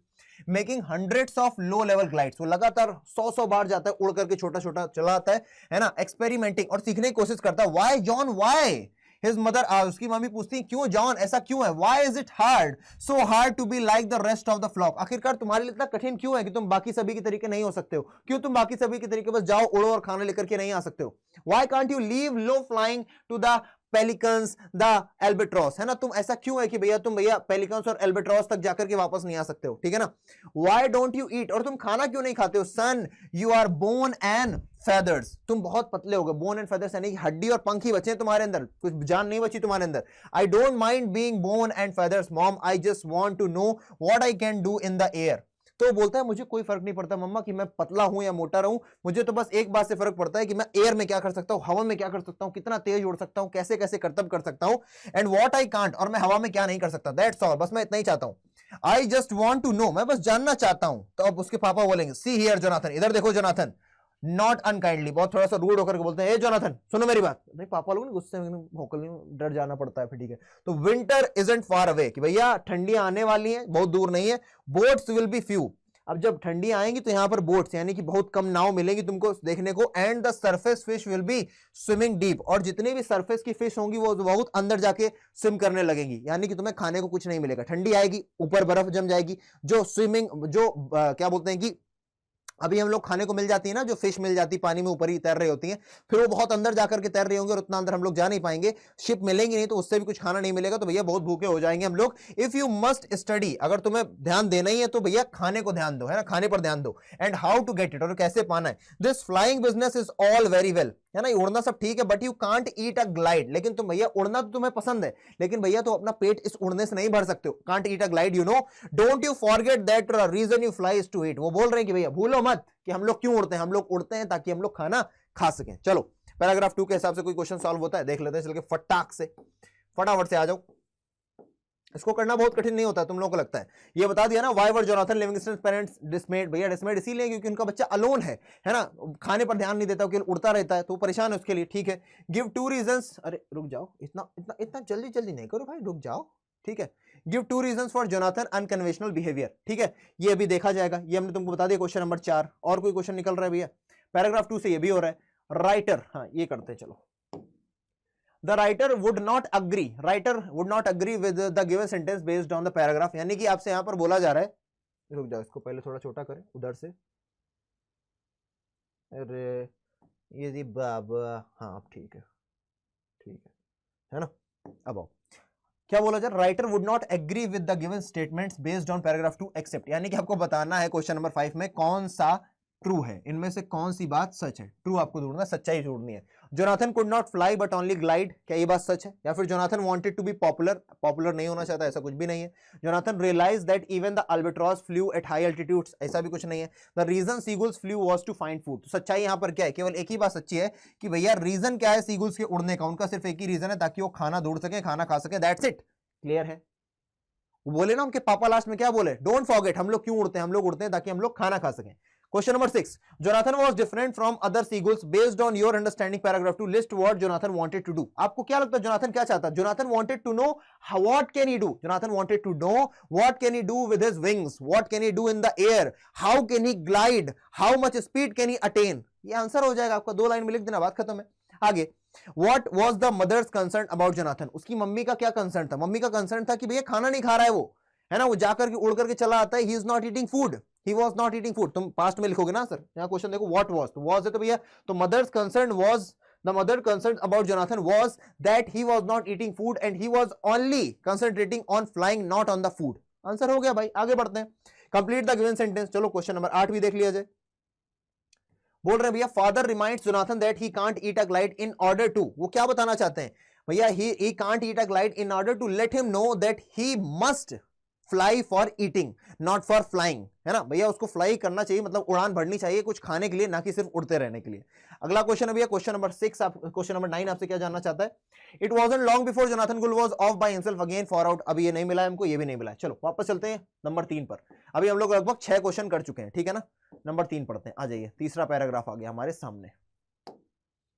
Making hundreds of low level glides, वो लगातार 100 बार जाता है, उड़ करके छोटा छोटा चला आता है ना, एक्सपेरिमेंटिंग, और सीखने की कोशिश करता है। Why Jon, why? His mother, उसकी मम्मी पूछती है क्यों जॉन, ऐसा क्यों है? Why is it hard, so hard to be like the rest of the flock, आखिरकार तुम्हारे लिए इतना कठिन क्यों है कि तुम बाकी सभी के तरीके नहीं हो सकते हो? क्यों तुम बाकी सभी के तरीके बस जाओ, उड़ो और खाना लेकर के नहीं आ सकते हो? Why can't you leave low flying to the pelicans the albatross, है ना, तुम ऐसा क्यों है कि भैया तुम भैया पेलिकन्स और एल्बेट्रॉस तक जाकर के वापस नहीं आ सकते हो, ठीक है ना? व्हाई डोंट यू ईट, और तुम खाना क्यों नहीं खाते हो? Son you are bone and feathers, तुम बहुत पतले हो गए, बोन एंड फेदर्स यानी कि हड्डी और पंख ही बचे हैं तुम्हारे अंदर, कुछ जान नहीं बची तुम्हारे अंदर। I don't mind being bone and feathers mom, I just want to know what I can do in the air. तो बोलता है मुझे कोई फर्क नहीं पड़ता मम्मा कि मैं पतला हूं या मोटा रहूं, मुझे तो बस एक बात से फर्क पड़ता है कि मैं एयर में क्या कर सकता हूं, हवा में क्या कर सकता हूं, कितना तेज उड़ सकता हूं, कैसे कैसे करतब कर सकता हूं, एंड व्हाट आई कांट, और मैं हवा में क्या नहीं कर सकता, दैट्स ऑल, बस मैं इतना ही चाहता हूं। I just want to know, मैं बस जानना चाहता हूं। तो अब उसके पापा बोलेंगे सी हियर जोनाथन, इधर देखो जोनाथन, नॉट अनकाइंडली, बहुत थोड़ा सा रूड होकर के बोलते हैं, ए जोनाथन सुनो मेरी बात। नहीं पापा लोग गुस्से में भौंकल नहीं, डर जाना पड़ता है, फिर ठीक है। तो विंटर इजंट फार अवे, कि भैया ठंडियां आने वाली हैं, बहुत दूर नहीं है, बोट्स विल बी फ्यू, अब जब ठंडी आएंगी तो यहां पर बोट्स यानी कि बहुत कम नाव मिलेंगी तुमको देखने को, and the surface fish will be swimming deep, और जितनी भी सरफेस की फिश होंगी वो बहुत अंदर जाके स्विम करने लगेंगी, यानी कि तुम्हें खाने को कुछ नहीं मिलेगा। ठंडी आएगी, ऊपर बर्फ जम जाएगी, जो स्विमिंग, जो क्या बोलते हैं कि अभी हम लोग खाने को मिल जाती है ना, जो फिश मिल जाती है पानी में ऊपर ही तैर रही होती है, फिर वो बहुत अंदर जाकर के तैर रही होंगे और उतना अंदर हम लोग जा नहीं पाएंगे, शिप मिलेंगी नहीं तो उससे भी कुछ खाना नहीं मिलेगा, तो भैया बहुत भूखे हो जाएंगे हम लोग। इफ यू मस्ट स्टडी, अगर तुम्हें ध्यान देना ही है तो भैया खाने को ध्यान दो, है ना, खाने पर ध्यान दो। And how to get it, और कैसे पाना है। This flying business is all very well, है ना, उड़ना सब ठीक है, but you can't eat a glide, लेकिन तुम भैया उड़ना तो तुम्हें पसंद है, लेकिन भैया तो अपना पेट इस उड़ने से नहीं भर सकते हो। Can't eat a glide, you know, don't you forget that reason you fly is to eat. वो बोल रहे हैं कि भैया भूलो मत कि हम लोग क्यों उड़ते हैं, हम लोग उड़ते हैं ताकि हम लोग खाना खा सकें। चलो पैराग्राफ 2 के हिसाब से कोई क्वेश्चन सॉल्व होता है, देख लेते हैं चल के फटाक से, फटाफट से आ जाओ। इसको करना बहुत कठिन नहीं होता तुम लोगों को लगता है। ये बता दिया ना, why were Jonathan Livingstone parents डिसमेड, भैया डिसमेड इसीलिए क्योंकि उनका बच्चा अलोन है ना, खाने पर ध्यान नहीं देता, केवल उड़ता रहता है, तो परेशान है उसके लिए। ठीक है, गिव 2 रीजंस, अरे रुक जाओ, इतना इतना इतना जल्दी जल्दी नहीं करो भाई, रुक जाओ। ठीक है, give 2 reasons for Jonathan unconventional behaviour. ठीक है, ये अभी देखा जाएगा, ये हमने तुमको बता दिया क्वेश्चन नंबर 4। और कोई क्वेश्चन निकल रहा है भैया पैराग्राफ 2 से, ये भी हो रहा है। राइटर, हाँ ये करते हैं चलो। The writer would not agree with the given sentence based on the paragraph, यानी कि आपसे यहां पर बोला जा रहा है, रुक जाओ इसको पहले थोड़ा छोटा करें उधर से, अरे ये जी बाबा, हाँ अब ठीक है ना। अब आओ, क्या बोला जाए, writer would not agree with the given statements based on paragraph 2 except, यानी कि आपको बताना है क्वेश्चन नंबर 5 में कौन सा ट्रू है, इनमें से कौन सी बात सच है। ट्रू आपको ढूंढना, सच्चाई ढूंढनी है। Jonathan could not fly but only glide, क्या ये बात सच है? या फिर Jonathan wanted to be popular नहीं होना चाहता, ऐसा कुछ भी नहीं है। Jonathan realise that even the albatross flew at high altitudes, ऐसा भी कुछ नहीं है। The reason seagulls flew was to find food, तो सच्चाई यहां पर क्या है, केवल एक ही बात सच्ची है कि भैया रीजन क्या है सीगुल्स के उड़ने का, उनका सिर्फ एक ही रीजन है, ताकि वो खाना ढूंढ सके, खाना खा सके, दैट्स इट। क्लियर है? वो बोले ना उनके पापा लास्ट में क्या बोले, डोंट फॉरगेट, हम लोग क्यों उड़ते हैं, हम लोग उड़ते हैं ताकि हम लोग खाना खा सकें। Question number 6. Jonathan was different from other seagulls based on your understanding paragraph 2. List what Jonathan wanted to do. आपको क्या लगता है Jonathan क्या चाहता है? Jonathan wanted to know what can he do. Jonathan wanted to know what can he do with his wings. What can he do in the air. How can he glide. How much speed can he attain. ये answer हो जाएगा आपका, 2 line में लिख देना, बात खत्म है। आगे, What was the mother's concern about Jonathan. उसकी मम्मी का क्या कंसर्न था? मम्मी का कंसर्न था कि भैया खाना नहीं खा रहा है वो, है ना, वो जाकर के उड़ करके चला आता है, he is not eating food. He was not eating food. तुम पास्ट में लिखोगे ना सर, यहाँ क्वेश्चन देखो what was, तो was है तो भैया, तो mother's concern was, the mother concerned about Jonathan was that he was not eating food and he was only concentrating on flying, not on the food. Answer हो गया भाई, आगे बढ़ते हैं। कंप्लीट द गिवन सेंटेंस, चलो question number 8 भी देख लिया जाए। बोल रहे हैं भैया father reminds Jonathan that he can't eat a glide in order to, वो क्या बताना चाहते हैं भैया, he can't eat a glide in order to let him know that he must fly for eating not for flying, है ना भैया, उसको फ्लाई करना चाहिए, मतलब उड़ान भरनी चाहिए कुछ खाने के लिए, ना कि सिर्फ उड़ते रहने के लिए। अगला क्वेश्चन है भैया क्वेश्चन नंबर 6, क्वेश्चन नंबर 9 आपसे क्या जानना चाहता है। It wasn't long before Jonathan gull was off by himself again for out, अभी ये नहीं मिला हमको, ये भी नहीं मिला। चलो वापस चलते हैं नंबर 3 पर। अभी हम लोग लगभग 6 क्वेश्चन कर चुके हैं, ठीक है ना। नंबर 3 पढ़ते हैं, आ जाइए, तीसरा पैराग्राफ आ गया हमारे सामने।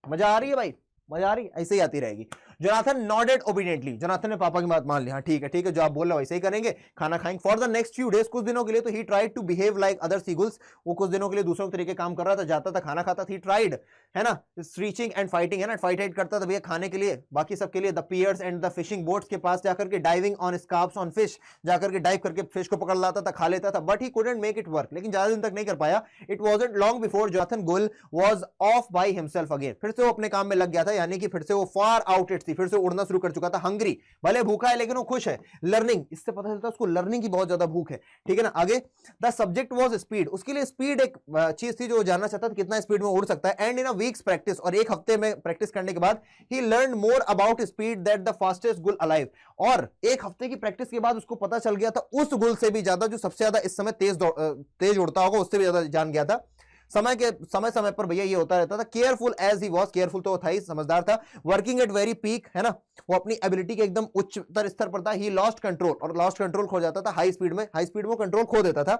मजा आ रही है भाई, मजा आ रही, ऐसे ही आती रहेगी। जोनाथन नॉडेड ओबीडिएंटली, जोनाथन ने पापा की बात मान ली, हाँ ठीक है जो आप बोल रहे हो वैसे ही करेंगे, खाना खाएंगे। For the next few days, कुछ दिनों के लिए, तो he tried to behave like other seagulls, वो कुछ दिनों के लिए दूसरों के तरीके काम कर रहा था, जाता था खाना खाता था, ही ट्राइड, है ना, स्ट्रीचिंग एंड फाइटिंग, है ना, फाइट करता था भैया खाने के लिए, बाकी सबके लिए। The piers and the fishing boats के पास जाकर के, diving on scraps on fish, जाकर के डाइव करके फिश को पकड़ लाता था, खा लेता था, but he couldn't make it work, लेकिन ज्यादा दिन तक नहीं कर पाया। It wasn't long before Jonathan gull was off by himself again, फिर से वो अपने काम में लग गया था, यानी कि फिर से वो फार आउट इट थी, फिर से उड़ना शुरू कर चुका था। हंग्री, भले भूखा है लेकिन वो खुश है। लर्निंग, इससे पता चलता है उसको लर्निंग की बहुत ज्यादा भूख है, ठीक है ना। आगे, द सब्जेक्ट वाज स्पीड, उसके लिए स्पीड एक चीज थी जो जानना चाहता था कितना स्पीड में उड़ सकता है। And in a week's practice, और एक हफ्ते में प्रैक्टिस करने के बाद, he learn more about speed that the fastest gull alive, और एक हफ्ते की प्रैक्टिस के बाद उसको पता चल गया था उस गुल से भी ज्यादा, जो सबसे ज्यादा इस समय तेज उड़ता होगा, उससे भी ज्यादा जान गया था। समय पर भैया ये होता रहता था। Careful as he was, careful तो था ही, समझदार था। वर्किंग एट वेरी पीक, है ना, वो अपनी एबिलिटी के एकदम उच्चतर स्तर पर था। ही लॉस्ट कंट्रोल, और लॉस्ट कंट्रोल खो जाता था हाई स्पीड में वो कंट्रोल खो देता था।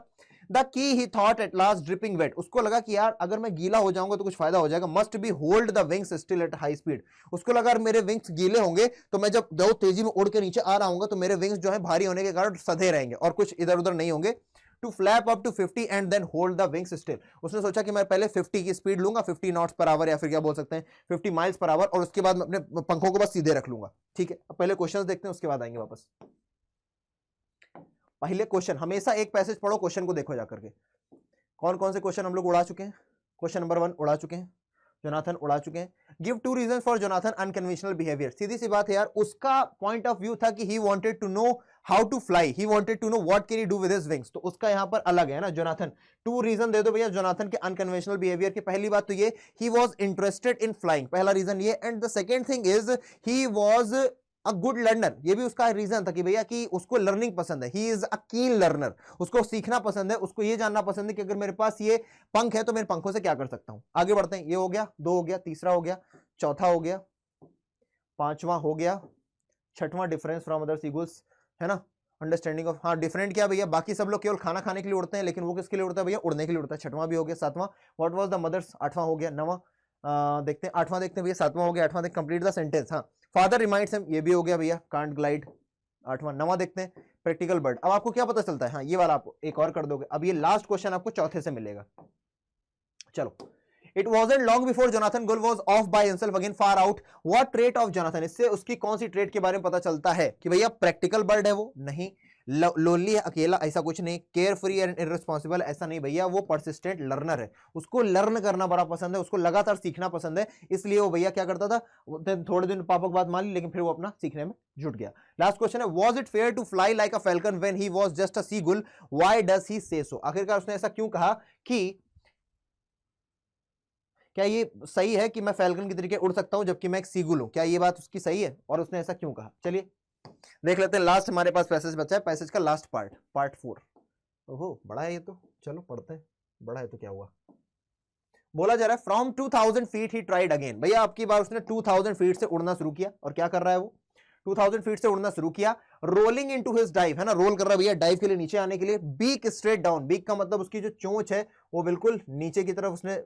द की he thought at last dripping wet, उसको लगा कि यार अगर मैं गीला हो जाऊंगा तो कुछ फायदा हो जाएगा। Must be hold the wings still at high speed, उसको लगा अगर मेरे विंग्स गीले होंगे तो मैं जब बहुत तेजी में उड़ के नीचे आ रहा हूंगा तो मेरे विंग्स जो है भारी होने के कारण सधे रहेंगे और कुछ इधर उधर नहीं होंगे। To flap up to 50 and then hold the wings still, उसने सोचा कि मैं पहले 50 की स्पीड लूंगा, 50 नॉट्स पर आवर, या फिर क्या बोल सकते हैं 50 माइल्स पर आवर, और उसके बाद मैं अपने पंखों को बस सीधे रख लूंगा। ठीक है, अब पहले क्वेश्चंस देखते हैं, उसके बाद आएंगे वापस। पहले क्वेश्चन, हमेशा एक पैसेज पढ़ो, क्वेश्चन को देखो जाकर के। कौन कौन से क्वेश्चन हम लोग उड़ा चुके हैं? क्वेश्चन नंबर 1 उड़ा चुके हैं, जोनाथन उड़ा चुके हैं। Give 2 reason for Jonathan unconventional behaviour. सीधी सी बात है यार, उसका पॉइंट ऑफ व्यू था कि he wanted to know how to fly, he wanted to know what can he do with his wings. तो उसका यहां पर अलग है ना जोनाथन। 2 रीजन दे दो भैया जोनाथन के अनकन्वेंशनल बिहेवियर के। पहली बात तो ये, he was interested in flying, पहला रीजन ये। And the second thing is he was a good learner, ये भी उसका रीजन था कि भैया कि उसको लर्निंग पसंद है, ही इज अ कीन लर्नर, उसको सीखना पसंद है, उसको ये जानना पसंद है कि अगर मेरे पास ये पंख है तो मेरे पंखों से क्या कर सकता हूं। आगे बढ़ते हैं, ये हो गया, 2 हो गया, तीसरा हो गया, चौथा हो गया, पांचवा हो गया, छठवां डिफरेंस फ्रॉम अदर सीगुल्स, है ना, अंडरस्टैंडिंग ऑफ, हाँ डिफरेंट क्या भैया, बाकी सब लोग केवल खाना खाने के लिए उड़ते हैं, लेकिन वो किसके लिए उड़ता है भैया, उड़ने के लिए उड़ता है। छठवां भी हो गया, सातवां व्हाट वाज द मदर्स, आठवां हो गया, नवा देखते हैं, आठवां देखते हैं भैया, सातवां हो गया, आठवां देख कंप्लीट द सेंटेंस, हाँ फादर रिमाइंड्स हिम, ये भी हो गया भैया, कांट ग्लाइड, आठवां। नवा देखते हैं, प्रैक्टिकल बर्ड। अब आपको क्या पता चलता है, हाँ ये वाला आप एक और कर दोगे। अब ये लास्ट क्वेश्चन आपको चौथे से मिलेगा। चलो, It wasn't long before Jonathan Gull was off by himself again far out. What trait of Jonathan? इससे उसकी कौन सी ट्रेट के बारे में पता चलता है कि भैया प्रैक्टिकल बर्ड है वो? नहीं। लोनली है, अकेला, ऐसा कुछ नहीं। केयर फ्री एंड इररिस्पॉन्सिबल, ऐसा नहीं भैया। वो परसिस्टेंट लर्नर है, उसको लर्न करना बड़ा पसंद है, उसको लगातार सीखना पसंद है। इसलिए वो भैया क्या करता था, थोड़े दिन पापा की बात मान ली, लेकिन फिर वो अपना सीखने में जुट गया। लास्ट क्वेश्चन है, was it fair to fly like a falcon when he was just a seagull? Why does he say so? आखिरकार उसने ऐसा क्यों कहा कि क्या ये सही है कि मैं फैल्कन की तरीके उड़ सकता हूं जबकि मैं एक सीगुल हूं? क्या ये बात उसकी सही है और उसने ऐसा क्यों कहा? चलिए देख लेते हैं। लास्ट हमारे पास पैसेज बचा है, पैसेज का लास्ट पार्ट, पार्ट 4। ओहो बड़ा है ये तो, चलो पढ़ते हैं। बड़ा है तो क्या हुआ, बोला जा रहा है from 2000 feet he tried again. भैया आपकी बार उसने 2000 फीट से उड़ना शुरू किया, और क्या कर रहा है वो, 2000 फीट से उड़ना शुरू किया। रोलिंग इनटू हिज डाइव, है ना, रोल कर रहा है भैया डाइव के लिए, नीचे आने के लिए। बीक स्ट्रेट डाउन, बीक का मतलब उसकी जो चोंच है वो बिल्कुल नीचे की तरफ उसने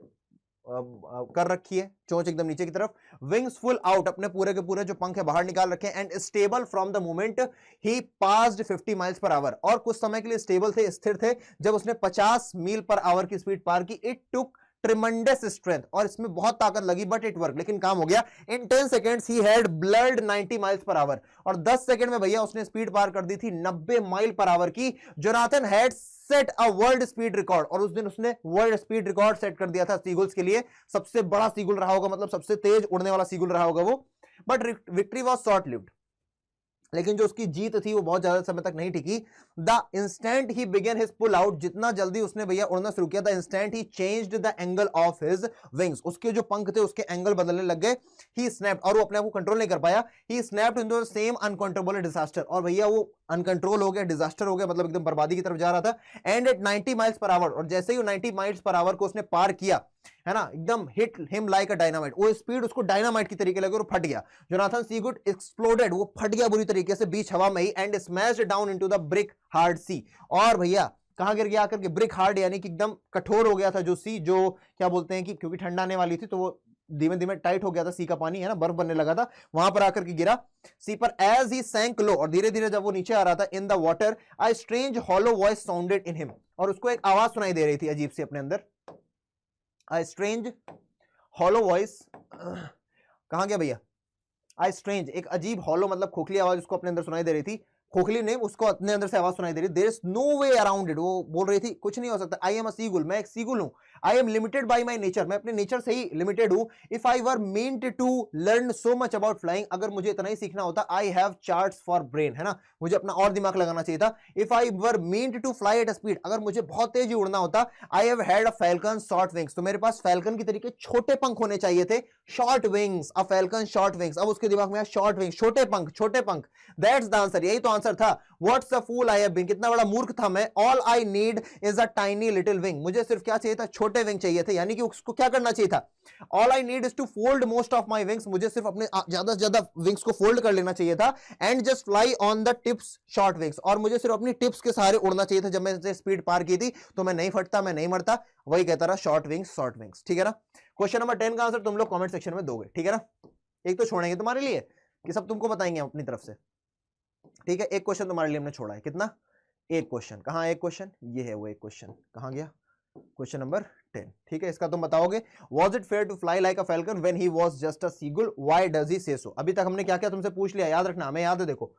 कर रखी है, चोंच एकदम नीचे की तरफ। विंग्स फुल आउट, अपने पूरे के पूरे जो पंख है बाहर निकाल रखे हैं। And stable from the moment he passed 50 miles per hour, और कुछ समय के लिए स्टेबल थे, स्थिर थे, जब उसने 50 मील पर आवर की स्पीड पार की। इट टुक ट्रिमेंडस स्ट्रेंथ, और इसमें बहुत ताकत लगी, बट इट वर्क, लेकिन काम हो गया। इन 10 seconds he had blood 90 miles per hour, और 10 सेकंड में भैया उसने स्पीड पार कर दी थी 90 माइल पर आवर की। Jonathan had set a world speed record, और उस दिन उसने वर्ल्ड स्पीड रिकॉर्ड सेट कर दिया था सीगुल्स के लिए। सबसे बड़ा सीगुल रहा होगा, मतलब सबसे तेज उड़ने वाला सीगुल रहा होगा वो। But victory was short lived, लेकिन जो उसकी जीत थी वो बहुत ज्यादा समय तक नहीं टिकी। The instant he began his pull out, जितना जल्दी उसने भैया उड़ना शुरू किया, the instant he changed the angle of his wings, उसके जो पंख थे उसके एंगल बदलने लग गए। ही स्नैप्ड, और वो अपने आप को कंट्रोल नहीं कर पाया। He snapped into the same uncontrollable disaster, और भैया वो अनकंट्रोल हो गया, डिजास्टर हो गया, मतलब एकदम बर्बादी की तरफ जा रहा था। And at 90 miles per hour, और जैसे ही 90 माइल्स पर आवर को उसने पार किया, है ना, एकदम हिट हिम लाइक अ डायनामाइट, वो स्पीड उसको डायनामाइट की तरीके लगे और फट गया। जोनाथन सीगुल एक्सप्लोडेड, वो फट गया बुरी तरीके से बीच हवा में ही। And smashed down into the brick hard sea, और भैया कहां गिर गया आकर के, ब्रिक हार्ड, यानी कि एकदम कठोर हो गया था जो सी, जो क्या बोलते हैं कि क्योंकि ठंडा आने वाली थी तो वो धीमे धीमे टाइट हो गया था, सी का पानी, है ना, बर्फ बनने लगा था, वहां पर आकर के गिरा सी पर। एज ही सैंक लो, और धीरे धीरे जब वो नीचे आ रहा था, in the water a strange hollow voice sounded in him, और उसको एक आवाज सुनाई दे रही थी अजीब सी अपने अंदर। अ स्ट्रेंज हॉलो वॉइस, कहां गया भैया, अ स्ट्रेंज, एक अजीब, हॉलो मतलब खोखली आवाज उसको अपने अंदर सुनाई दे रही थी। खोखली नहीं, उसको अपने अंदर से आवाज सुनाई दे रही। There is no way around it, वो बोल रही थी कुछ नहीं हो सकता। आई एम अ सीगुल, मैं एक सीगुल हूं। I am limited by my nature, मैं अपने नेचर से ही लिमिटेड हूं। If I were meant to learn so much about flying, अगर मुझे इतना ही सीखना होता, I have charts for brain, है ना, मुझे अपना और दिमाग लगाना चाहिए था। If I were meant to fly at speed, अगर मुझे बहुत तेज उड़ना होता, I have had a falcon short wings, तो मेरे पास फैल्कन की तरीके छोटे पंख होने चाहिए थे। शॉर्ट विंग्स, अ फैल्कन शॉर्ट विंग्स, अब उसके दिमाग में शॉर्ट विंग्स, छोटे पंख, छोटे पंख। दैट्स द आंसर, यही तो आंसर था। What's a fool I have been, कितना बड़ा मूर्ख था मैं। All I need is a tiny little wing, मुझे सिर्फ क्या चाहिए था, छोटे विंग चाहिए थे, यानी कि उसको क्या करना चाहिए था, all I need is to fold most of my wings, मुझे सिर्फ अपने ज्यादा से ज्यादा विंग्स को फोल्ड कर लेना चाहिए था। And just fly on the tips short wings, और मुझे सिर्फ अपनी टिप्स के सहारे उड़ना चाहिए था। जब मैंने स्पीड पार की थी तो मैं नहीं फटता, मैं नहीं मरता, वही कहता रहा, शॉर्ट विंग्स, शॉर्ट विंग्स, ठीक है ना। क्वेश्चन नंबर 10 का आंसर तुम लोग कमेंट सेक्शन में दोगे, ठीक है ना। एक तो छोड़ेंगे तुम्हारे लिए कि सब तुमको बताएंगे अपनी तरफ से, ठीक है। एक क्वेश्चन तुम्हारे लिए हमने छोड़ा है, कितना, एक क्वेश्चन। कहां एक क्वेश्चन, ये है वो एक क्वेश्चन, कहां गया, क्वेश्चन नंबर 10, ठीक है। इसका तुम बताओगे, was it fair to fly like a falcon when he was just a seagull, why does he say so. अभी तक हमने क्या क्या तुमसे पूछ लिया, याद रखना, हमें याद है, देखो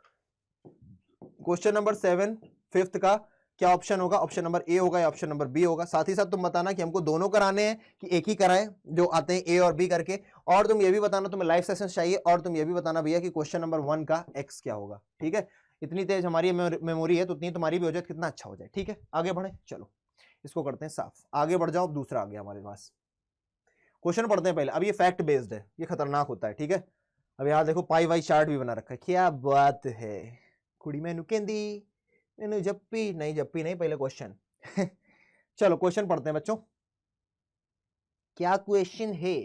क्वेश्चन नंबर 7 फिफ्थ का, क्या ऑप्शन होगा, ऑप्शन नंबर ए होगा या ऑप्शन नंबर बी होगा। साथ ही साथ तुम बताना कि हमको दोनों कराने हैं कि एक ही कराएं जो आते हैं ए और बी करके, और तुम ये भी बताना तुम्हें लाइव सेशन चाहिए, और तुम ये भी बताना भैया कि क्वेश्चन नंबर 1 का एक्स क्या होगा। ठीक है, इतनी तेज हमारी मेमोरी है तो उतनी तुम्हारी भी हो जाए, कितना अच्छा हो जाए। ठीक है, आगे बढ़े, चलो इसको करते हैं साफ, आगे बढ़ जाओ। दूसरा आ गया हमारे पास, क्वेश्चन पढ़ते हैं पहले। अब ये फैक्ट बेस्ड है, ये खतरनाक होता है। ठीक है, अब यहाँ देखो पाई वाई चार्ट भी बना रखा है, क्या बात है। कुड़ी मैनू कहंदी मैनू जप्पी नहीं, जप्पी नहीं, पहले क्वेश्चन चलो क्वेश्चन पढ़ते हैं बच्चों, क्या क्वेश्चन है।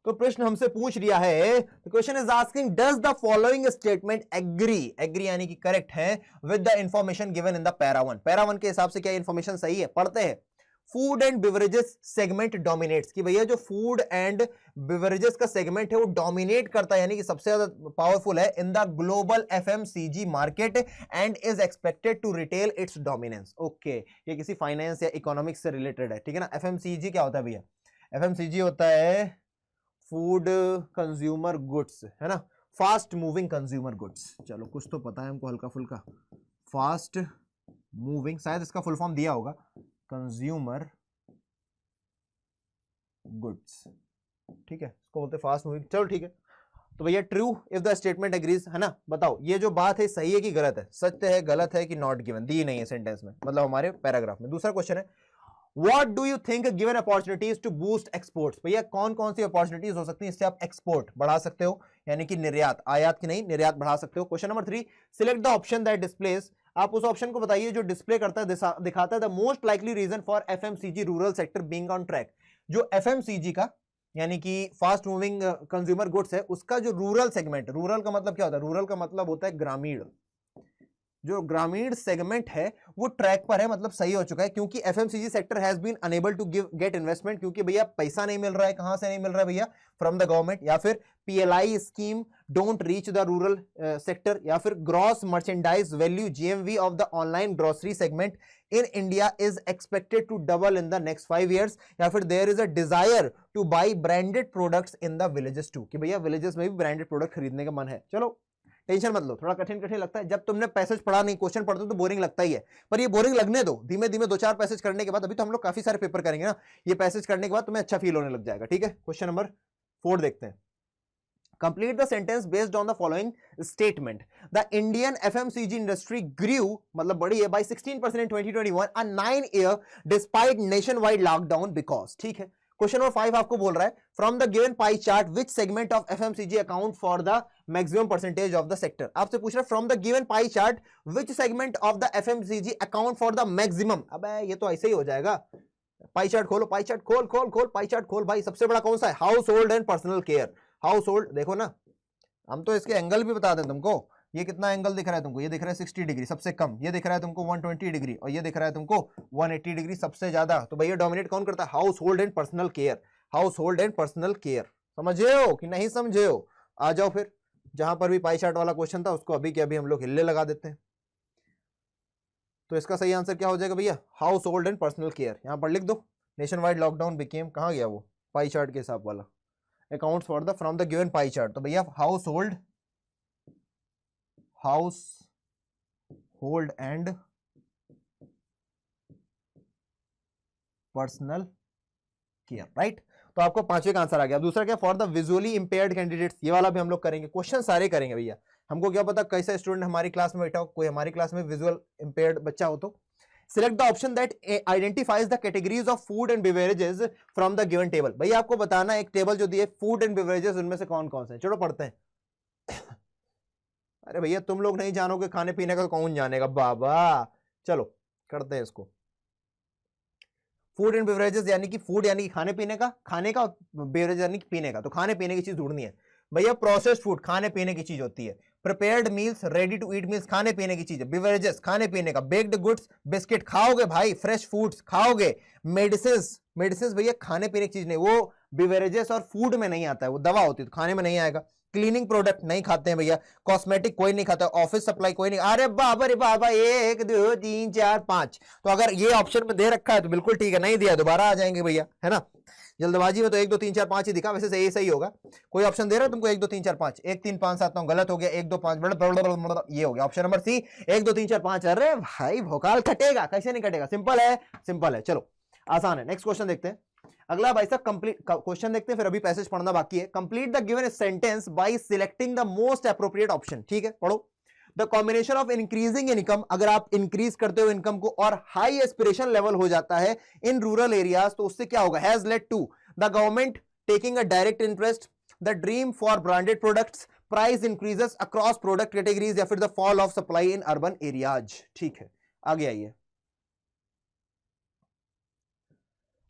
तो प्रश्न हमसे पूछ लिया है, the question is asking does the following statement agree, agree यानी कि करेक्ट है with the information given in the para 1। Para 1 के हिसाब से क्या इंफॉर्मेशन सही है, पढ़ते हैं। Food and beverages segment dominates, कि भैया जो फूड एंड बिवरेजेस का सेगमेंट है वो डोमिनेट करता है, यानी कि सबसे ज्यादा पावरफुल है in the global FMCG market and is expected to retail its dominance. Okay, ये किसी फाइनेंस या इकोनॉमिक्स से रिलेटेड है। ठीक है ना, एफएमसीजी क्या होता है भैया, एफएमसीजी होता है फूड कंज्यूमर गुड्स, है ना, फास्ट मूविंग कंज्यूमर गुड्स। चलो कुछ तो पता है हमको हल्का फुल्का, फास्ट मूविंग, शायद इसका फुल फॉर्म दिया होगा, कंज्यूमर गुड्स। ठीक है, इसको बोलते हैं फास्ट मूविंग। चलो ठीक है, तो भैया true if the statement agrees, है ना। बताओ ये जो बात है सही है कि गलत है, सत्य है, गलत है कि नॉट गिवन, दी नहीं है सेंटेंस में, मतलब हमारे पैराग्राफ में। दूसरा क्वेश्चन है, what do you think given opportunities to boost exports, भैया कौन कौन सी अपॉर्चुनिटीज हो सकती है इससे आप एक्सपोर्ट बढ़ा सकते हो, यानी कि निर्यात, आयात की नहीं निर्यात बढ़ा सकते हो। Question number 3, select the option that displace, आप उस ऑप्शन को बताइए जो डिस्प्ले करता है, दिखाता है the most likely reason for FMCG rural sector being on track. जो एफएमसीजी का यानी कि फास्ट मूविंग कंज्यूमर गुड्स है, उसका जो रूरल सेगमेंट, रूरल का मतलब क्या होता है, रूरल का मतलब होता है ग्रामीण, जो ग्रामीण सेगमेंट है वो ट्रैक पर है, मतलब सही हो चुका है। क्योंकि FMCG sector has been unable to get investment, क्योंकि भैया पैसा नहीं मिल रहा है, कहां से नहीं मिल रहा है भैया, फ्रॉम द गवर्नमेंट, या फिर PLI scheme don't reach the rural sector, या फिर gross merchandise value GMV of the online grocery segment in India is expected to double in the next 5 years, या फिर there is a desire to buy branded products in the villages too, कि भैया villages में भी branded product खरीदने का मन है। चलो टेंशन मत लो, थोड़ा कठिन कठिन लगता है, जब तुमने पैसेज पढ़ा नहीं, क्वेश्चन पढ़ते हो तो बोरिंग लगता ही है, पर ये बोरिंग लगने दो, धीमे धीमे 2-4 पैसेज करने के बाद, अभी तो हम लोग काफी सारे पेपर करेंगे ना, ये पैसेज करने के बाद तुम्हें अच्छा फील होने लग जाएगा। ठीक है, क्वेश्चन नंबर 4 देखते हैं। Complete the sentence based on the following statement. The Indian FMCG industry grew, मतलब बढ़ी है, by 16% in 2021, a 9-year despite nationwide lockdown because, ठीक है। क्वेश्चन नंबर 5 आपको बोल रहा है, from the given pie chart which segment of FMCG account for the maximum percentage of the sector. आपसे पूछ रहा है from the given pie chart which segment of the FMCG account for the maximum. अबे ये तो ऐसे ही हो जाएगा, पाई चार्ट खोलो, पाई चार्ट खोल खोल खोल, पाई चार्ट खोल भाई, सबसे बड़ा कौन सा है, house hold and personal care. House hold देखो ना, हम तो इसके एंगल भी बता दें तुमको, ये कितना एंगल दिख रहा है तुमको, ये दिख रहा है 60 डिग्री सबसे कम, ये दिख रहा है तुमको 120 डिग्री, और ये दिख रहा है तुमको 180 डिग्री सबसे ज्यादा। तो भैया डोमिनेट कौन करता है, house hold and personal care, house hold and personal care. समझे हो कि नहीं समझे हो, आ जाओ फिर, जहां पर भी पाई चार्ट वाला क्वेश्चन था उसको अभी के अभी हम लोग हिल्ले लगा देते हैं। तो इसका सही आंसर क्या हो जाएगा भैया, house hold and personal care. यहां पर लिख दो, नेशन वाइड लॉकडाउन बिकेम, कहां गया वो पाई चार्ट के हिसाब वाला, account for the from the given pie chart. तो भैया house hold and personal care, right. तो आपको 5वें का आंसर आ गया। दूसरा क्या, for the visually impaired candidates, ये वाला भी हम लोग करेंगे, क्वेश्चन सारे करेंगे भैया, हमको क्या पता कैसा स्टूडेंट हमारी क्लास में बैठा हो, कोई हमारी क्लास में विजुअल इंपेयर्ड बच्चा हो। तो select the option that identifies the categories of food and beverages from the given table. भैया आपको बताना एक टेबल जो दी है फूड एंड बिवरेजेस, उनमें से कौन कौन से, चलो पढ़ते हैं। अरे भैया तुम लोग नहीं जानोगे खाने पीने का, कौन जानेगा बाबा, चलो करते हैं इसको। फूड एंड बेवरेजेस यानी कि फूड यानी कि खाने पीने का, खाने का, बेवरेज यानी कि पीने का, तो खाने पीने की चीज ढूंढनी है भैया। प्रोसेस्ड फूड खाने पीने की चीज होती है, prepared meals, ready to eat meals खाने पीने की चीज है, बेवरेजेस खाने पीने का, बेक्ड गुड्स बिस्किट खाओगे भाई, फ्रेश फूड्स खाओगे, मेडिसिन भैया खाने पीने की चीज नहीं, वो बेवरेजेस और फूड में नहीं आता है, वो दवा होती है तो खाने में नहीं आएगा। क्लीनिंग प्रोडक्ट नहीं खाते हैं भैया, कॉस्मेटिक कोई नहीं खाता, ऑफिस सप्लाई कोई नहीं। अरे बाबा रे बाबा, 1 2 3 4 5, तो अगर ये ऑप्शन में दे रखा है तो बिल्कुल ठीक है, नहीं दिया दोबारा आ जाएंगे भैया, है ना। जल्दबाजी में तो 1 2 3 4 5 ही दिखा, वैसे सही सही होगा। कोई ऑप्शन दे रहा है तुमको 1 2 3 4 5, 1 3 5 7 9, गलत हो गया, 1 2 5, ये हो गया ऑप्शन नंबर सी, 1 2 3 4 5। अरे भाई भोकाल कटेगा, कैसे नहीं कटेगा, सिंपल है, सिंपल है। चलो आसान है, नेक्स्ट क्वेश्चन देखते हैं। अगला भाई साहब कंप्लीट क्वेश्चन देखते हैं, फिर अभी पैसेज पढ़ना बाकी है। Complete the given sentence by selecting the most appropriate option. ठीक है, पढ़ो। The combination of increasing income, अगर आप इंक्रीज करते हो इनकम को और हाई एस्पिरेशन लेवल हो जाता है इन रूरल एरियाज, तो उससे क्या होगा, has led to the government taking a direct interest, the dream for branded products, price increases across product categories, या फिर the fall of supply in urban areas. ठीक है, आगे आइए।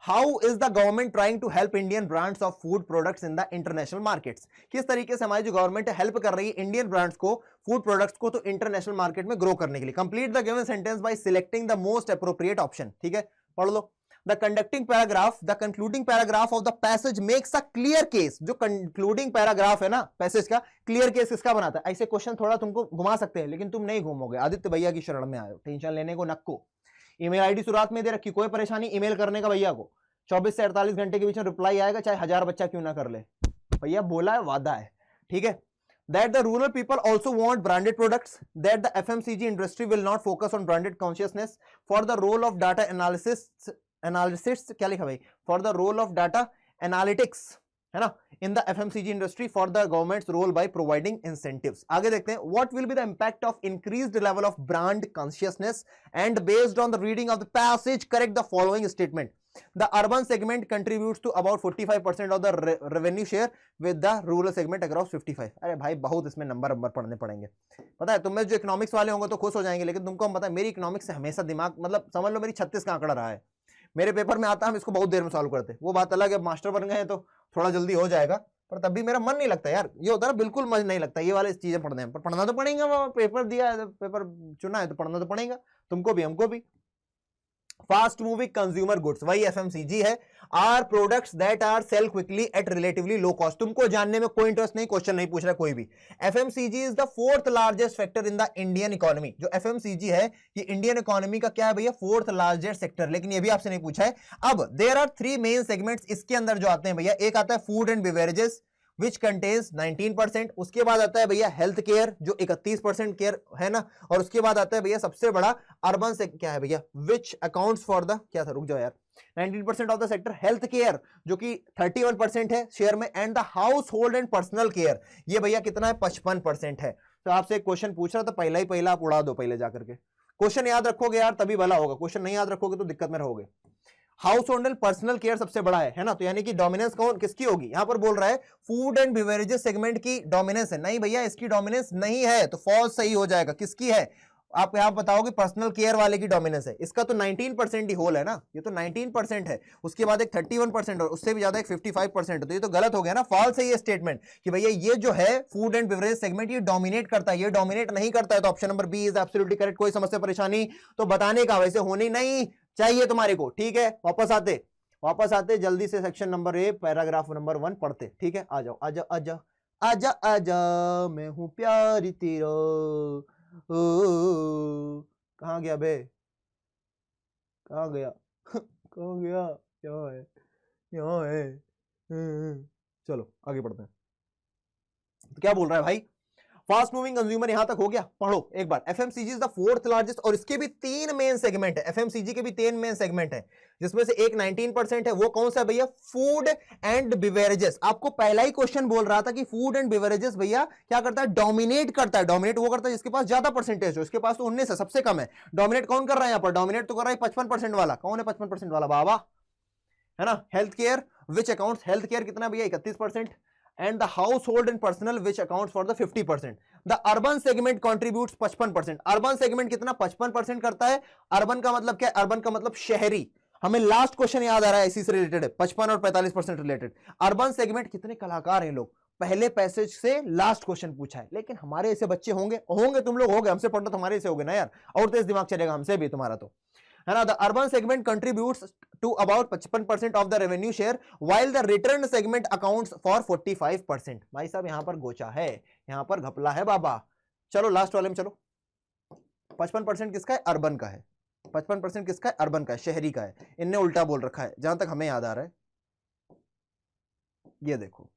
How is the government trying to help Indian brands of food products in the international markets? किस तरीके से हमारी जो गवर्नमेंट है हेल्प कर रही है इंडियन ब्रांड्स को, फूड प्रोडक्ट्स को, तो इंटरनेशनल मार्केट में ग्रो करने के लिए। Complete the given sentence by selecting the most appropriate option. ठीक है, पढ़ लो। The concluding paragraph of the passage makes a clear case. जो कंक्लूडिंग पैराग्राफ है ना पैसेज का, क्लियर केस किसका बनाता है? ऐसे क्वेश्चन थोड़ा तुमको घुमा सकते हैं, लेकिन तुम नहीं घूमोगे, आदित्य भैया की शरण में आयो, टेंशन लेने को नक्को। ईमेल आईडी शुरुआत में दे रखी, कोई परेशानी ईमेल करने का भैया को, 24 से 48 घंटे के बीच में रिप्लाई आएगा, चाहे 1000 बच्चा क्यों ना कर ले भैया, बोला है, वादा है। ठीक है, that the rural people also want branded products, that the FMCG industry will not focus on branded consciousness, for the role of data analysis क्या लिखा भाई, for the role of data analytics, है ना, in the FMCG industry, for the government's role by providing incentives। आगे देखते हैं, what will be the impact of increased level of brand consciousness, and based on the reading of the passage correct the following statement। The urban segment contributes to about 45% of the revenue share, with the rural segment across 55। अरे भाई बहुत इसमें number पढ़ने पड़ेंगे, पता है तुम्हें। जो इकोनॉमिक्स वाले होंगे तो खुश हो जाएंगे, लेकिन तुमको हम पता है मेरी इकोनॉमिक्स से हमेशा दिमाग, मतलब समझ लो मेरी 36 का आंकड़ा रहा है, मेरे पेपर में आता है, हम इसको बहुत देर में सॉल्व करते हैं। वो बात अलग है, मास्टर बन गए तो थोड़ा जल्दी हो जाएगा, पर तब भी मेरा मन नहीं लगता यार, ये होता है ना, बिल्कुल मन नहीं लगता ये वाले चीजें पढ़ने में, पर पढ़ना तो पड़ेगा, वो पेपर दिया है, पेपर चुना है तो पढ़ना तो पड़ेगा, तुमको भी हमको भी। फास्ट मूविंग कंज्यूमर गुड्स, वही एफएमसीजी है, are products that are sell quickly at relatively low cost. तुमको जानने में कोई इंटरेस्ट नहीं, क्वेश्चन नहीं पूछ रहा कोई भी। FMCG is the 4th largest factor in the Indian economy. जो एफएमसीजी है ये इंडियन इकोनॉमी का क्या है भैया, 4th लार्जेस्ट सेक्टर, लेकिन ये भी आपसे नहीं पूछा है। अब देयर आर 3 मेन सेगमेंट्स इसके अंदर जो आते हैं भैया, एक आता है food and beverages which contains 19%, उसके बाद आता है भैया हेल्थ केयर जो 31% केयर है ना, और उसके बाद आता है भैया सबसे बड़ा अर्बन से क्या है भैया, which accounts for the, क्या था रुक जाओ यार, 19% of the sector health care जो कि 31% है शेयर में, and the house hold and personal care ये भैया कितना है, 55% है। तो आपसे एक क्वेश्चन पूछ रहा था, पहला ही पहला आप उड़ा दो पहले जाकर के, क्वेश्चन याद रखोगे यार तभी भला होगा, क्वेश्चन नहीं याद रखोगे तो दिक्कत में रहोगे। House hold and personal care सबसे बड़ा है ना, तो यानी कि डोमिनेंस कौन किसकी होगी, यहां पर बोल रहा है फूड एंड बेवरेजेस सेगमेंट की डोमिनेंस है, नहीं भैया इसकी डोमिनेंस नहीं है, तो फॉल्स सही हो जाएगा। किसकी है, आप यहां बताओगे पर्सनल केयर वाले की डोमिनेंस है, इसका तो 19% ही होल है ना, ये तो 19% है, उसके बाद एक 31% और उससे भी ज्यादा एक 55%, तो ये तो गलत हो गया ना, फॉल्स है ये स्टेटमेंट कि भैया ये जो है फूड एंड बेवरेज सेगमेंट ये डोमिनेट करता है, ये डोमिनेट नहीं करता है, तो option number B is absolutely correct. कोई समस्या परेशानी तो बताने का, वैसे होनी नहीं चाहिए तुम्हारे को, ठीक है। वापस आते जल्दी से section number a paragraph number 1 पढ़ते, ठीक है। आ जाओ आजा आजा आजा आजा, मैं हूं प्यारी तेरा, कहां गया बे, कहां गया कहां गया, यहाँ है यहाँ है, चलो आगे पढ़ते हैं। तो क्या बोल रहा है भाई, फास्ट मूविंग कंज्यूमर यहां तक हो गया, पढ़ो एक बार। FMCG is the 4th largest, और इसके भी 3 मेन सेगमेंट है, एफएमसीजी के भी 3 मेन सेगमेंट है, जिसमें से एक 19% है, वो कौन सा है भैया, फूड एंड बेवरेजेस। आपको पहला ही क्वेश्चन बोल रहा था कि फूड एंड बेवरेजेस भैया क्या करता है, डोमिनेट करता है। डोमिनेट वो करता है जिसके पास ज्यादा परसेंटेज हो, इसके पास तो 19 है, सबसे कम है। डोमिनेट कौन कर रहा है यहाँ पर, डोमिनेट तो कर रहा है 55% वाला, कौन है 55% वाला, बाबा है ना। Health care which accounts, health care कितना भैया 31%, and the household and personal which accounts for the 50%. The urban segment contributes 55%. urban segment कितना 55% करता है। urban का मतलब क्या है, urban का मतलब शहरी। हमें लास्ट क्वेश्चन याद आ रहा है इसी से रिलेटेड है, 55 और 45% रिलेटेड। अर्बन सेगमेंट, कितने कलाकार हैं लोग, पहले पैसेज से लास्ट क्वेश्चन पूछा है, लेकिन हमारे ऐसे बच्चे होंगे तुम लोग होगे, हमसे पढ़ना तुम्हारे से होगे ना यार, और तेज दिमाग चलेगा हमसे भी तुम्हारा। तो है ना। The urban segment contributes to about 55% of the revenue share while the return segment accounts for 45%। भाई साहब यहां पर गोचा है, यहां पर घपला है बाबा। चलो लास्ट वाले में चलो। 55% किसका है? अर्बन का है। 55% किसका है? अर्बन का है, शहरी का है। इनने उल्टा बोल रखा है जहां तक हमें याद आ रहा है। ये देखो,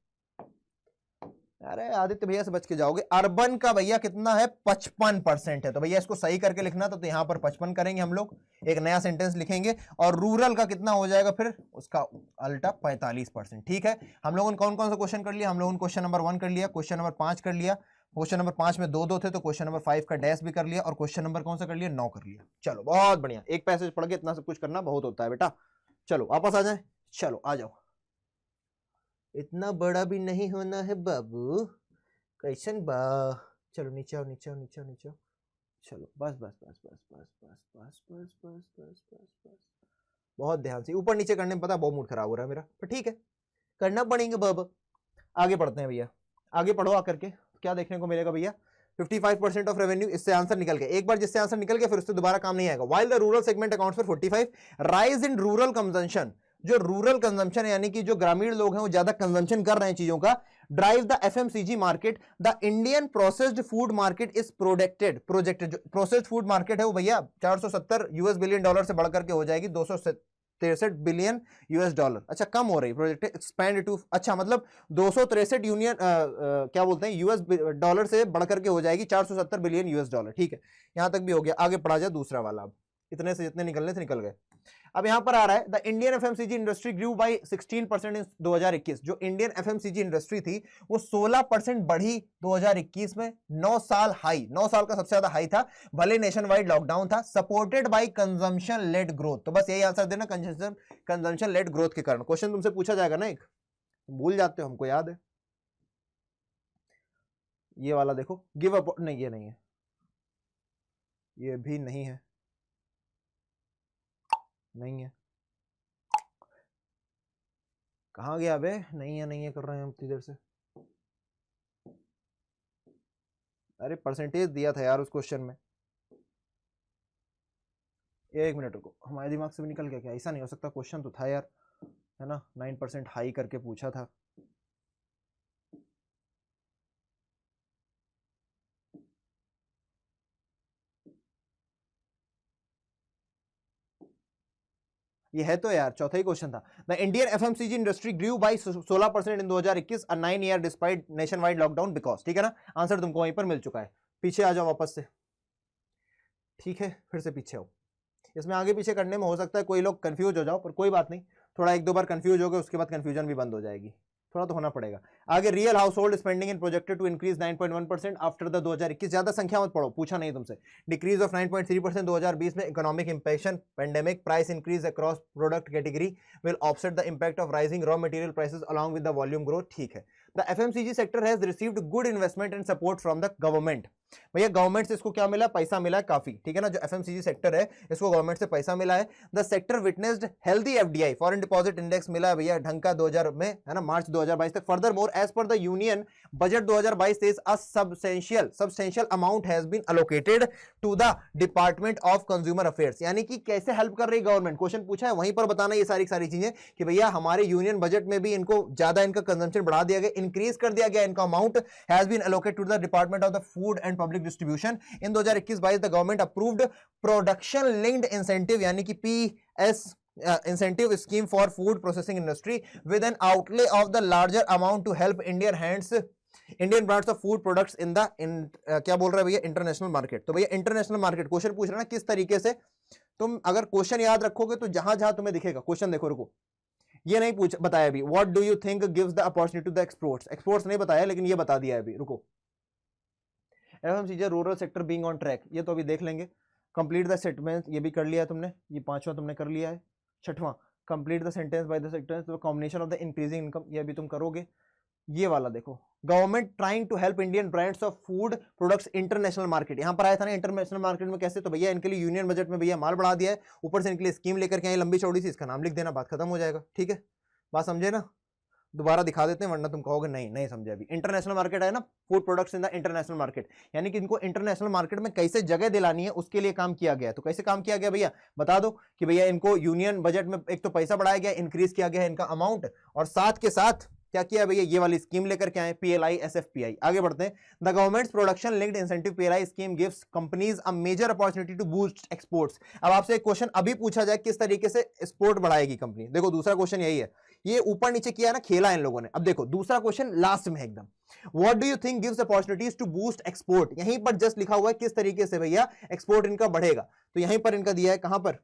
अरे आदित्य भैया से बच के जाओगे। अर्बन का भैया कितना है? 55% है। तो भैया इसको सही करके लिखना था, तो यहां पर 55 करेंगे हम लोग, एक नया सेंटेंस लिखेंगे। और रूरल का कितना हो जाएगा फिर? उसका अल्टा 45%। ठीक है, हम लोगों ने कौन कौन सा क्वेश्चन कर लिया? हम लोगों ने क्वेश्चन नंबर 1 कर लिया, क्वेश्चन नंबर 5 कर लिया, क्वेश्चन नंबर 5 में 2-2 थे, तो क्वेश्चन नंबर 5 का डैश भी कर लिया, और क्वेश्चन नंबर कौन सा कर लिया? 9 कर लिया। चलो बहुत बढ़िया, एक पैसेज पढ़ के इतना सब कुछ करना बहुत होता है बेटा। चलो वापस आ जाए, चलो आ जाओ। इतना बड़ा भी नहीं होना है बाबू, कैसन बा। चलो नीचे आओ, नीचे आओ, नीचे आओ, नीचे आओ। चलो बस बस बस बस बस बस बस बस बस बस बस बस। बहुत ध्यान से, ऊपर नीचे करने में पता बहुत मूड खराब हो रहा है मेरा, पर ठीक है करना पड़ेंगे बाबा। आगे पढ़ते हैं भैया, आगे पढ़ो आकर के। क्या देखने को मिलेगा भैया? 55% ऑफ रेवेन्यू, इससे आंसर निकल गया। एक बार जिससे आंसर निकल गया फिर उससे दोबारा काम नहीं आएगा। While the rural segment accounts for 45, rise in rural consumption, जो रूरल कंजम्पशन यानी कि जो ग्रामीण लोग हैं वो ज्यादा कंजम्पशन कर रहे हैं चीजों का। Drive the FMCG market, the Indian processed food market is projected, जो प्रोसेस्ड फूड मार्केट है वो भैया 470 यूएस बिलियन डॉलर से बढ़कर के हो जाएगी 263 बिलियन यूएस डॉलर। अच्छा कम हो रही, प्रोजेक्ट एक्सपैंड टू, अच्छा मतलब 263 यूनियन क्या बोलते हैं यूएस डॉलर से बढ़कर के हो जाएगी 470 बिलियन यूएस डॉलर। ठीक है, यहां तक भी हो गया। आगे पढ़ा जाए दूसरा वाला। अब इतने से जितने निकलने से निकल गए। अब यहां पर आ रहा है the Indian FMCG industry grew by 16% इन 2021। जो इंडियन एफएमसीजी इंडस्ट्री थी वो 16% बढ़ी 2021 में। 9 साल हाई, 9 साल का सबसे ज्यादा हाई था, भले नेशन वाइड लॉकडाउन था। Supported by consumption led growth, तो बस यही आंसर देना, कंजम्पशन लेड ग्रोथ के कारण। क्वेश्चन तुमसे पूछा जाएगा ना, एक भूल जाते हो, हमको याद है। ये वाला देखो, गिव अप, नहीं ये नहीं है, ये भी नहीं है, नहीं है, कहां गया बे? नहीं है, नहीं है कर रहे हैं हम इतनी देर से। अरे परसेंटेज दिया था यार उस क्वेश्चन में। एक मिनट रुको, हमारे दिमाग से भी निकल गया क्या? ऐसा नहीं हो सकता, क्वेश्चन तो था यार, है ना, 9% हाई करके पूछा था। ये है तो यार, चौथा ही क्वेश्चन था। The Indian FMCG industry grew by 16% in 2021, a 9 year despite nation wide lockdown because. ठीक है ना, आंसर तुमको वहीं पर मिल चुका है। पीछे आ जाओ वापस से, ठीक है, फिर से पीछे आओ। इसमें आगे पीछे करने में हो सकता है कोई लोग कंफ्यूज हो जाओ, पर कोई बात नहीं, थोड़ा 1-2 बार कंफ्यूज हो गए उसके बाद कंफ्यूजन भी बंद हो जाएगी, थोड़ा तो होना पड़ेगा। आगे real household spending in projected to increase 9.1% after the 2021। ज्यादा संख्या मत पढ़ो, पूछा नहीं तुमसे। डिक्रीज ऑफ 9.3% 2020 में। Economic impaction, pandemic, price increase across product category will offset the impact of rising raw material prices along with the volume growth. ठीक है, the FMCG sector has received good investment and support from the government. भैया government से इसको क्या मिला? पैसा मिला है काफी। ठीक है ना, जो एफएमसीजी सेक्टर है इसको गवर्नमेंट से पैसा मिला है। The sector witnessed healthy FDI, foreign deposit index मिला है भैया ढंग का 2000 में, है ना, मार्च 2022 तक। Furthermore as per the union budget 2022 says a substantial amount has been allocated to the department of consumer affairs. यानी कि कैसे हेल्प कर रही गवर्नमेंट, क्वेश्चन पूछा है वहीं पर बताना ये सारी चीजें कि भैया हमारे यूनियन बजट में भी इनको ज्यादा इनका कंजम्पशन बढ़ा दिया गया, इंक्रीज कर दिया गया, इनका amount has been allocated to the department of the food and public distribution. In 2021-22 the government approved production linked incentive यानी कि PS incentive scheme for food processing industry with an outlay of the larger amount to help Indian brands of food products in the क्या बोल रहा है भैया? International market. तो भैया international market question पूछ रहा है ना, किस तरीके से तुम अगर क्वेश्चन याद रखोगे तो जहां जहां तुम्हें दिखेगा क्वेश्चन, देखो रुको, ये नहीं पूछ बताया अभी। What do you think gives the opportunity to the exports, exports नहीं बताया लेकिन ये बता दिया है अभी, रुको। FMCG rural sector being on track, ये तो अभी देख लेंगे। कंप्लीट द सेटमेंट, ये भी कर लिया तुमने, ये 5वां तुमने कर लिया है। 6वां, complete the sentence by the sector combination of the increasing income, ये भी तुम करोगे। ये वाला देखो, government trying to help Indian brands of food products international market. यहां पर आया था ना इंटरनेशनल मार्केट में कैसे, तो भैया इनके लिए यूनियन बजट में भैया माल बढ़ा दिया है, ऊपर से इनके लिए स्कीम लेकर के आई लंबी चौड़ी सी, इसका नाम लिख देना, बात खत्म हो जाएगा। ठीक है, बात समझे ना? दोबारा दिखा देते हैं वरना तुम कहोगे नहीं नहीं समझे अभी। इंटरनेशनल मार्केट है ना, food products in the international market, यानी कि इनको इंटरनेशनल मार्केट में कैसे जगह दिलानी है उसके लिए काम किया गया। तो कैसे काम किया गया भैया बता दो कि भैया इनको यूनियन बजट में एक तो पैसा बढ़ाया गया, इंक्रीज किया गया है इनका अमाउंट, और साथ के साथ क्या किया भैया ये वाली स्कीम लेकर के आए PLI SFPI। आगे बढ़ते हैं। The government's production linked incentive PLI scheme gives companies a major opportunity to boost exports. अब आपसे एक क्वेश्चन अभी पूछा जाए किस तरीके से एक्सपोर्ट बढ़ाएगी कंपनी, देखो दूसरा क्वेश्चन यही है, ये ऊपर नीचे किया ना, खेला इन लोगों ने। अब देखो दूसरा क्वेश्चन लास्ट में एकदम, what do you think gives opportunities to boost export, यहीं पर जस्ट लिखा हुआ है किस तरीके से भैया एक्सपोर्ट इनका बढ़ेगा। तो यहीं पर इनका दिया है, कहां पर,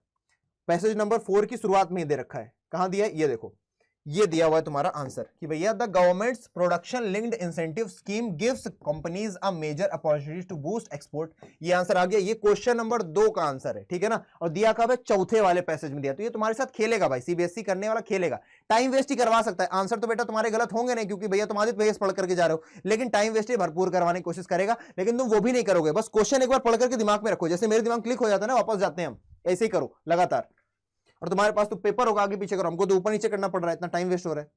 पैसेज नंबर 4 की शुरुआत में ही दे रखा है, कहां दिया है ये देखो, ये दिया हुआ है तुम्हारा आंसर कि भैया the government's production linked incentive scheme gives companies a major opportunities to boost export. ये आंसर आ गया, ये क्वेश्चन नंबर 2 का आंसर है, ठीक है ना। और दिया कब है, चौथे वाले पैसेज में दिया। तो ये तुम्हारे साथ खेलेगा भाई, CBSE करने वाला खेलेगा, टाइम वेस्ट ही करवा सकता है। आंसर तो बेटा तुम्हारे गलत होंगे नहीं क्योंकि भैया तुम आदित्य भैया पढ़ करके जा रहे हो, लेकिन टाइम वेस्ट ही भरपूर करवाने की कोशिश करेगा, लेकिन तुम वो भी नहीं करोगे। बस क्वेश्चन एक बार पढ़ करके दिमाग में रखो, जैसे मेरे दिमाग क्लिक हो जाता है ना, वापस जाते हैं हम, ऐसे ही करो लगातार। और तुम्हारे पास तो पेपर होगा आगे पीछे करो, हमको तो ऊपर नीचे करना पड़ रहा है, इतना टाइम वेस्ट हो रहा है।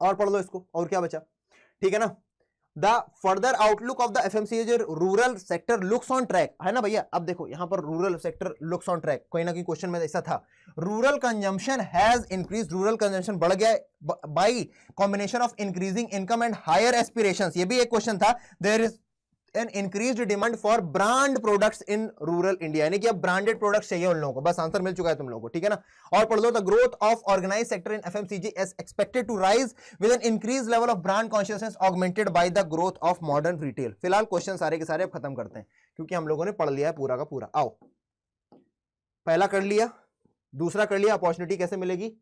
और पढ़ लो इसको, और क्या बचा, ठीक है ना। The further outlook of the FMCG rural sector looks on track, है ना भैया। अब देखो यहां पर rural sector looks on track, कोई ना कोई क्वेश्चन में ऐसा था। Rural consumption has increase, rural consumption बढ़ गया by combination of increasing income and higher aspirations, ये भी एक क्वेश्चन था। There is an increased demand for brand products in rural India, यानी कि अब ब्रांडेड प्रोडक्ट्स चाहिए उन लोगों को, बस आंसर मिल चुका है तुम लोगों को, ठीक है ना। और पढ़ लो, the growth of organised sector in FMCG is expected to rise with an increase level of brand consciousness augmented by the growth of modern retail. फिलहाल क्वेश्चन सारे के सारे अब खत्म करते हैं क्योंकि हम लोगों ने पढ़ लिया है पूरा का पूरा। आओ, पहला कर लिया, दूसरा कर लिया, अपॉर्चुनिटी कैसे मिलेगी,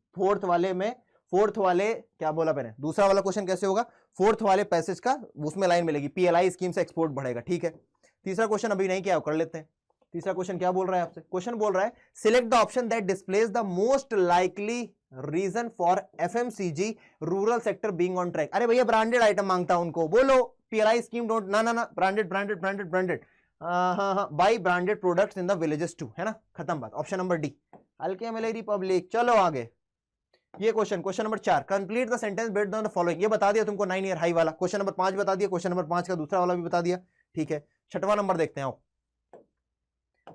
फोर्थ वाले क्या बोला मैंने, दूसरा वाला क्वेश्चन कैसे होगा, फोर्थ वाले पैसेज का उसमें लाइन मिलेगी, PLI स्कीम से एक्सपोर्ट बढ़ेगा, ठीक है। तीसरा क्वेश्चन अभी नहीं किया, कर लेते हैं। तीसरा क्वेश्चन क्या बोल रहा है आपसे, क्वेश्चन बोल रहा है select the option that displays the most likely reason for FMCG rural sector being on track. अरे भैया ब्रांडेड आइटम मांगता है उनको, बोलो PLI स्कीम डोंट, ना ब्रांडेड ब्रांडेड ब्रांडेड ब्रांडेड, हाँ buy branded products in the villages too, है ना, खत्म बात। ऑप्शन नंबर डी, हल्के में लेरी पब्लिक। चलो आगे, ये question number 4, complete the sentence based on the following, ये बता दिया तुमको 9 ईयर हाई वाला। क्वेश्चन नंबर 5 बता दिया, क्वेश्चन नंबर 5 का दूसरा वाला भी बता दिया, ठीक है। छठवां नंबर देखते हैं, आओ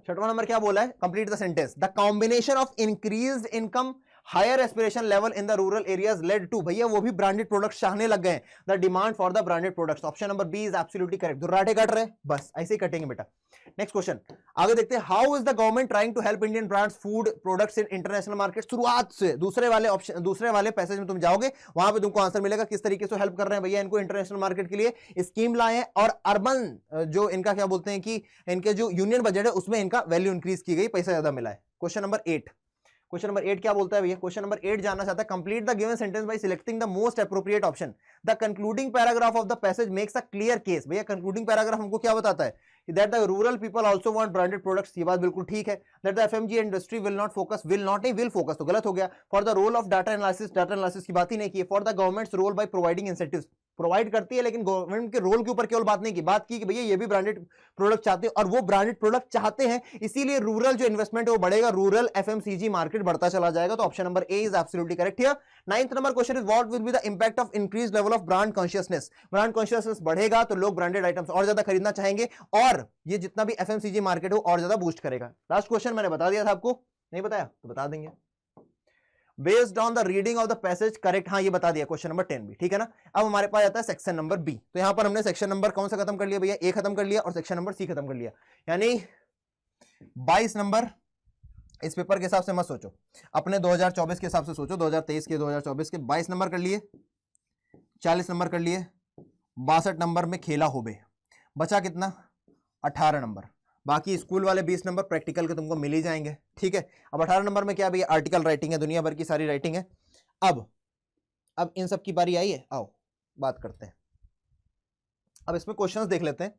छठवां नंबर क्या बोला है, complete the sentence, the combination of increased income higher aspiration level in the rural areas led to, भैया वो भी ब्रांडेड प्रोडक्ट्स चाहने लग गए, the demand for the branded products. Option number B is absolutely correct. दुर्राटे कट रहे, बस ऐसे ही कटेंगे बेटा। नेक्स्ट क्वेश्चन आगे देखते हैं, how is the government trying to help Indian brands food products in international market. शुरुआत से दूसरे वाले ऑप्शन, दूसरे वाले पैसेज में तुम जाओगे, वहां पे तुमको आंसर मिलेगा किस तरीके से हेल्प कर रहे हैं भैया इनको इंटरनेशनल मार्केट के लिए स्कीम लाए हैं, और अर्बन जो इनका क्या बोलते हैं कि इनके जो यूनियन बजट है उसमें इनका वैल्यू इंक्रीज की गई, पैसा ज्यादा मिला है। क्वेश्चन नंबर 8 क्या बोलता है भैया, क्वेश्चन नंबर 8 जानना चाहता है, complete the given sentence by selecting the most appropriate option. The concluding paragraph of the passage makes a clear case. भैया कंक्लूडिंग पैराग्राफ हमको क्या बताता है, that the rural people also want branded products, ये बात बिल्कुल ठीक है। That the FMCG industry will not focus, will focus तो गलत हो गया। For the role of data analysis की बात ही नहीं की। For the governments role by providing incentives, provide करती है लेकिन गवर्नमेंट के रोल के ऊपर केवल बात नहीं की, बात की कि भैया ये भी ब्रांडेड प्रोडक्ट चाहते हैं, और वो ब्रांडेड प्रोडक्ट चाहते हैं, इसीलिए रूरल जो इन्वेस्टमेंट है वो बढ़ेगा, रूरल FMCG मार्केट बढ़ता चला जाएगा। तो option number A is absolutely correct here. 9th number question is what will be the impact of increase level of brand consciousness. Brand consciousness बढ़ेगा तो लोग ब्रांडेड आइटम्स और ज्यादा खरीदना चाहेंगे, और ये जितना भी FMCG मार्केट हो और ज्यादा बूस्ट करेगा। लास्ट क्वेश्चन मैंने बता दिया था आपको, नहीं बताया तो बता देंगे। Based on the reading of the passage correct, हाँ ये बता दिया क्वेश्चन नंबर 10 भी, ठीक है ना। अब हमारे पास आता है सेक्शन नंबर बी। तो यहां पर हमने सेक्शन नंबर कौन सा खत्म कर लिया भैया, ए खत्म कर लिया, और सेक्शन नंबर सी खत्म कर लिया, यानी 22 नंबर इस पेपर के हिसाब से मत सोचो, अपने 2024 के हिसाब से सोचो, 2023 के 2024 के 22 नंबर कर लिए, 40 नंबर कर लिए, 62 नंबर में खेला होबे, बचा कितना 18 नंबर, बाकी स्कूल वाले 20 नंबर प्रैक्टिकल के तुमको मिल ही जाएंगे, ठीक है। अब 18 नंबर में क्या भैया, आर्टिकल राइटिंग है, दुनिया भर की सारी राइटिंग है। अब इन सब की बारी आई है, आओ बात करते हैं। अब इसमें क्वेश्चंस देख लेते हैं,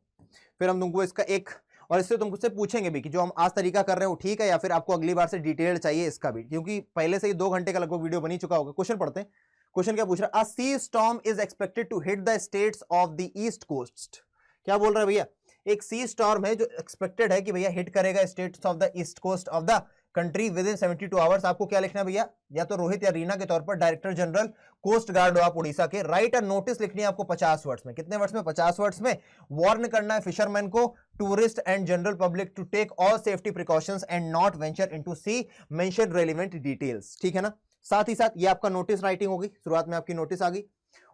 फिर हम तुमको इसका एक, और इससे तुमसे पूछेंगे भी कि जो हम आज तरीका कर रहे हो ठीक है, या फिर आपको अगली बार से डिटेल चाहिए इसका भी, क्योंकि पहले से ही 2 घंटे का लगभग वीडियो बनी चुका होगा। क्वेश्चन पढ़ते हैं, क्वेश्चन क्या पूछ रहा है, a sea storm is expected to hit the states of the east coast. क्या बोल रहा है भैया, एक सी स्टॉर्म है जो एक्सपेक्टेड है कि भैया हिट करेगा states of the east coast of the country within 72 hours. आपको क्या लिखना है भैया, या तो रोहित या रीना के तौर पर डायरेक्टर जनरल कोस्ट गार्ड हो आप उड़ीसा के, राइट अ नोटिस लिखनी है आपको 50 वर्ड्स में। कितने वर्ड्स में, 50 वर्ड्स में। वार्न करना है फिशरमैन को, tourist and general public to take all safety precautions and not venture into sea, mention relevant details. ठीक है ना। साथ ही साथ ये आपका नोटिस राइटिंग होगी, शुरुआत में आपकी नोटिस आ गई।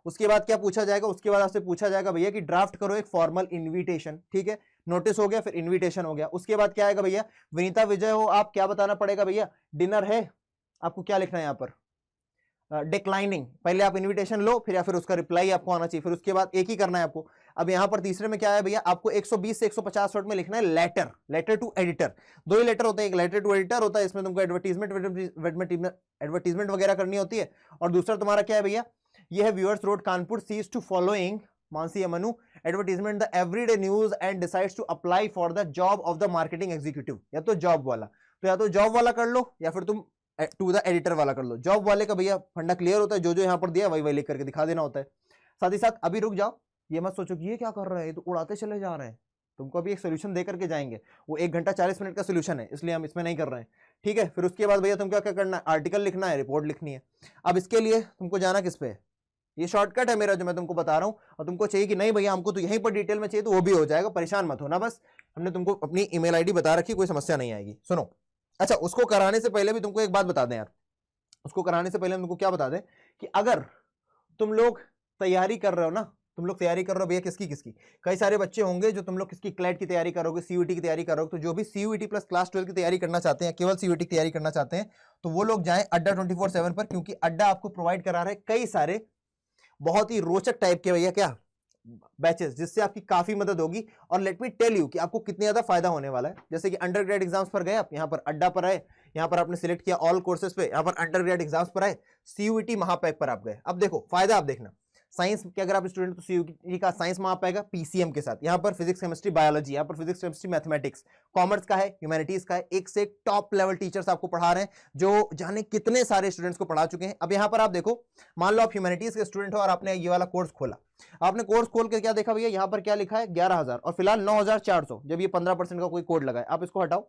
उसके बाद क्या पूछा जाएगा, उसके बाद आपसे पूछा जाएगा भैया कि ड्राफ्ट करो एक फॉर्मल इनविटेशन। ठीक है, नोटिस हो गया, फिर इनविटेशन हो गया। उसके बाद क्या आएगा भैया, विनीता विजय हो आप, क्या बताना पड़ेगा भैया, डिनर है। आपको क्या लिखना है यहाँ पर, डिक्लाइनिंग। पहले आप इनविटेशन लो, फिर या फिर उसका रिप्लाई आपको आना चाहिए, फिर उसके बाद एक ही करना है आपको। अब यहाँ पर तीसरे में क्या है भैया, आपको 120 से 150 वर्ड में लिखना है लेटर, लेटर टू एडिटर। दो ही लेटर होते हैं, एक लेटर टू एडिटर होता है, इसमें तुमको एडवर्टीजमेंट वगैरह करनी होती है, और दूसरा तुम्हारा क्या है भैया, ये है viewers road Kanpur sees to following Mansi अमनु advertisement the everyday news and decides to apply for the job of the marketing executive. या तो जॉब वाला, तो या तो जॉब वाला कर लो, या फिर तुम टू द एडिटर वाला कर लो। जॉब वाले का भैया फंडा क्लियर होता है, जो जो यहाँ पर दिया वही वही लिख करके दिखा देना होता है। साथ ही साथ अभी रुक जाओ, ये मत सोचो कि ये क्या कर रहे हैं, तो उड़ाते चले जा रहे हैं। तुमको अभी एक सोल्यूशन दे करके जाएंगे, वो 1 घंटा 40 मिनट का सोल्यूशन है, इसलिए हम इसमें नहीं कर रहे हैं। ठीक है, फिर उसके बाद भैया तुम क्या क्या करना है, आर्टिकल लिखना है, रिपोर्ट लिखनी है। अब इसके लिए तुमको जाना किस पे, ये शॉर्टकट है मेरा जो मैं तुमको बता रहा हूं, और तुमको चाहिए कि नहीं भैया हमको तो यहीं पर डिटेल में चाहिए, तो वो भी हो जाएगा, परेशान मत होना। बस हमने तुमको अपनी ईमेल आईडी बता रखी, कोई समस्या नहीं आएगी। सुनो, अच्छा उसको कराने से पहले भी तुमको एक बात बता दें यार, उसको कराने से पहले हम तुमको क्या बता दें कि अगर तुम लोग तैयारी कर रहे हो ना, तुम लोग तैयारी कर रहे हो भैया किसकी किसकी, कई सारे बच्चे होंगे जो तुम लोग किसकी क्लैट की तैयारी करोगे, सीयूईटी की तैयारी करोगे। तो जो भी सीयूईटी प्लस क्लास 12 की तैयारी करना चाहते हैं, केवल सीयूईटी की तैयारी करना चाहते हैं, तो वो लोग जाएं अड्डा 24/7 पर, क्योंकि अड्डा आपको प्रोवाइड करा रहा है कई सारे बहुत ही रोचक टाइप के भैया क्या बैचेस, जिससे आपकी काफी मदद होगी। और लेट मी टेल यू कि आपको कितने ज्यादा फायदा होने वाला है। जैसे कि अंडर ग्रेड एग्जाम्स पर गए आप, यहाँ पर अड्डा पर आए, यहाँ पर आपने सिलेक्ट किया ऑल कोर्सेज पे, यहाँ पर अंडर ग्रेड एग्जाम्स पर आए, सीयूईटी महापैक पर आप गए। अब देखो फायदा आप देखना, साइंस के अगर आप स्टूडेंट तो सीयूईटी का साइंस महापैक पीसीएम के साथ, यहाँ पर फिजिक्स केमिस्ट्री बायोलॉजी, यहाँ पर फिजिक्स केमिस्ट्री मैथमेटिक्स, कॉमर्स का है, ह्यूमैनिटीज का है, एक से एक टॉप लेवल टीचर्स आपको पढ़ा रहे हैं, जो जाने कितने सारे स्टूडेंट्स को पढ़ा चुके हैं। अब यहाँ पर आप देखो, मान लो आप ह्यूमैनिटीज के स्टूडेंट हो और आपने ये वाला कोर्स खोला, आपने कोर्स खोल के क्या देखा भैया, यहाँ पर क्या लिखा है 11,000 और फिलहाल 9,400। जब ये 15% का कोई कोड लगाए, आप इसको हटाओ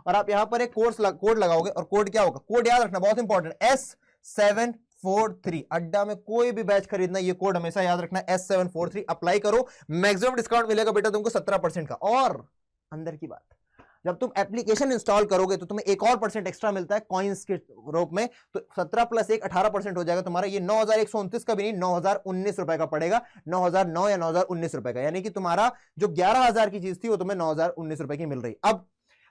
और आप यहाँ पर एक कोड लगाओगे, और कोड क्या होगा, कोड याद रखना बहुत इंपॉर्टेंट, S743। अड्डा में कोई भी बैच खरीदना, ये कोड हमेशा याद रखना, S743 अप्लाई करो, मैक्सिमम डिस्काउंट मिलेगा बेटा तुमको 17% का। और अंदर की बात, जब तुम एप्लीकेशन इंस्टॉल करोगे तो तुम्हें एक और % एक्स्ट्रा मिलता है कॉइन्स के रूप में, तो 17 + 1 18% हो जाएगा तुम्हारा। ये 9,129 का भी नहीं, 9,019 रुपए का पड़ेगा, 9,009 या 9,019 रुपए का। यानी कि तुम्हारा जो 11,000 की चीज थी वो तुम्हें 9,019 रुपए की मिल रही। अब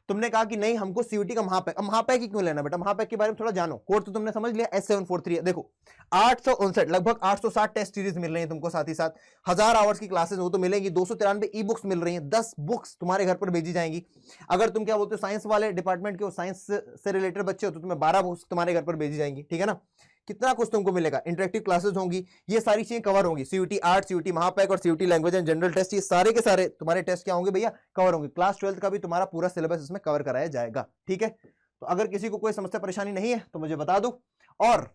तुमने कहा कि नहीं हमको सीयूटी का महापैक, अब महापैक ही क्यों लेना बेटा, महापैक के बारे में थोड़ा जानो। कोड तो तुमने समझ लिया, S743 है। देखो 859 लगभग 860 टेस्ट सीरीज मिल रही है तुमको, साथ ही साथ 1000 आवर्स की क्लासेस वो तो मिलेंगी, 293 ई बुक्स मिल रही हैं, 10 बुक्स तुम्हारे घर पर भेजी जाएंगी। अगर तुम क्या बोलते हो साइंस वाले डिपार्टमेंट के हो, साइंस से रिलेटेड बच्चे हो, तो तुम्हें 12 बुक्स तुम्हारे घर पर भेजी जाएंगी। ठीक है ना, कितना कुछ तुमको मिलेगा, इंटरेक्टिव क्लासेस होंगी, ये सारी चीजें कवर होंगी। सीयूटी आर्ट, सीयूटी महापैक और CUT language and general test, ये सारे के सारे तुम्हारे टेस्ट क्या होंगे भैया, कवर होंगे। क्लास 12 का भी तुम्हारा पूरा सिलेबस इसमें कवर कराया जाएगा। ठीक है, तो अगर किसी को कोई समस्या परेशानी नहीं है तो मुझे बता दो। और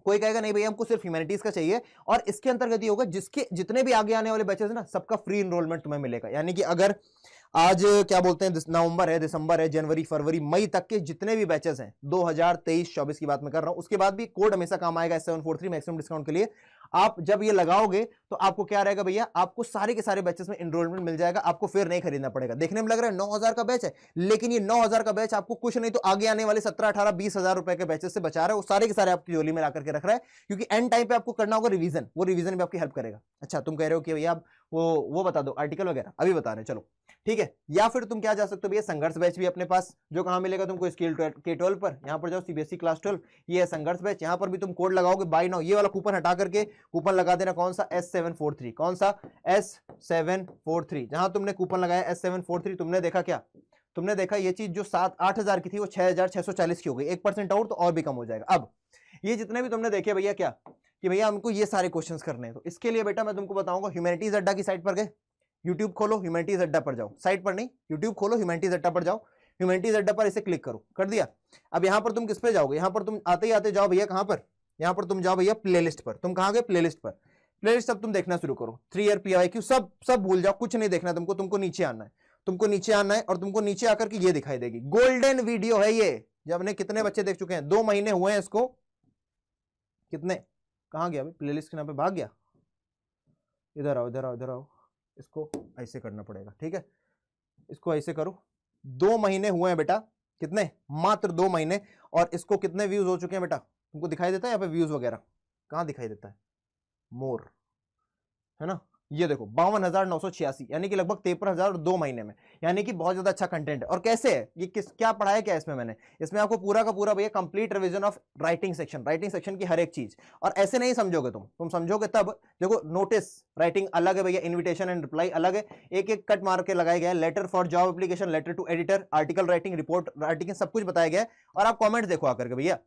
कोई कहेगा नहीं भैया हमको सिर्फ ह्यूमैनिटीज का चाहिए, और इसके अंतर्गत ये होगा जिसके जितने भी आगे आने वाले बैचेस है ना, सबका फ्री इनरोलमेंट तुम्हें मिलेगा। यानी कि अगर आज क्या बोलते हैं नवंबर है, दिसंबर है, जनवरी, फरवरी, मई तक के जितने भी बैचेस हैं 2023-24 की बात मैं कर रहा हूं, उसके बाद भी कोड हमेशा काम आएगा S743 मैक्सिमम डिस्काउंट के लिए। आप जब ये लगाओगे तो आपको क्या रहेगा भैया, आपको सारे के सारे बैचेस में इनरोलमेंट मिल जाएगा, आपको फिर नहीं खरीदना पड़ेगा। देखने में लग रहा है 9,000 का बैच है, लेकिन ये 9,000 का बैच आपको कुछ नहीं तो आगे आने वाले 17, 18, 20,000 रुपए के बैचेस से बचा रहा है, वो सारे के सारे आपकी झोली में ला करके रख रहा है, क्योंकि एंड टाइम पे आपको करना होगा रिवीजन, वो रिवीजन भी आपकी हेल्प करेगा। अच्छा तुम कह रहे हो कि भैया आप वो बता दो आर्टिकल वगैरह, अभी बता रहे हैं, चलो ठीक है। या फिर तुम क्या जा सकते हो भैया, संघर्ष बैच भी अपने पास, जो कहां मिलेगा तुमको, स्किल K12 पर। यहां पर जाओ सीबीएसई क्लास 12, ये है संघर्ष बैच, यहां पर भी तुम कोड लगाओगे बाय नाउ, ये वाला कूपन हटा करके कूपन लगा देना, कौन सा S743, कौन सा S743। जहां तुमने कूपन लगाया S743, तुमने देखा क्या, तुमने देखा ये चीज जो 7-8 हजार की थी वो 6,640 की हो गई, 1% और भी कम हो जाएगा। अब ये जितने भी तुमने देखे भैया क्या कि भैया हमको ये सारे क्वेश्चंस करने हैं, तो इसके लिए बेटा मैं तुमको बताऊंगा, ह्यूमैनिटीज अड्डा की साइट पर गए, यूट्यूब खोलो, ह्यूमैनिटीज अड्डा पर जाओ, साइट पर नहीं, यूट्यूब खोलो, ह्यूमैनिटीज अड्डा पर जाओ, ह्यूमैनिटीज अड्डा पर इसे क्लिक करो, कर दिया। अब यहाँ पर तुम किस पे जाओगे, यहाँ पर तुम आते ही आते जाओ भैया कहाँ पर, यहाँ पर तुम जाओ भैया प्लेलिस्ट पर। तुम कहाँ गए, प्लेलिस्ट पर। प्लेलिस्ट अब तुम देखना शुरू करो, 3 ईयर PIQ सब भूल जाओ, कुछ नहीं देखना तुमको नीचे आना है। तुमको नीचे आना है और तुमको नीचे आकर के ये दिखाई देगी, गोल्डन वीडियो है ये। जब हमने कितने बच्चे देख चुके हैं, 2 महीने हुए हैं इसको, कितने, कहां गया भाई, प्लेलिस्ट के नाम पे भाग गया, इधर आओ इधर आओ इधर आओ, इसको ऐसे करना पड़ेगा, ठीक है, इसको ऐसे करो। 2 महीने हुए हैं बेटा, कितने, मात्र 2 महीने, और इसको कितने व्यूज हो चुके हैं बेटा, तुमको दिखाई देता है यहाँ पे व्यूज वगैरह, कहां दिखाई देता है, मोर, है ना, ये देखो 52,986, यानी कि लगभग 53,000 2 महीने में, यानी कि बहुत ज्यादा अच्छा कंटेंट है। और कैसे है ये, किस क्या पढ़ाया क्या इसमें मैंने, इसमें आपको पूरा का पूरा भैया complete revision of writing section की हर एक चीज। और ऐसे नहीं समझोगे तुम समझोगे तब, देखो नोटिस राइटिंग अलग है भैया, इन्विटेशन एंड रिप्लाई अलग है, एक एक कट मार के लगाया गया है, letter for job application, letter to editor, article writing, report writing, सब कुछ बताया गया है। और आप कॉमेंट देखो आकर के भैया,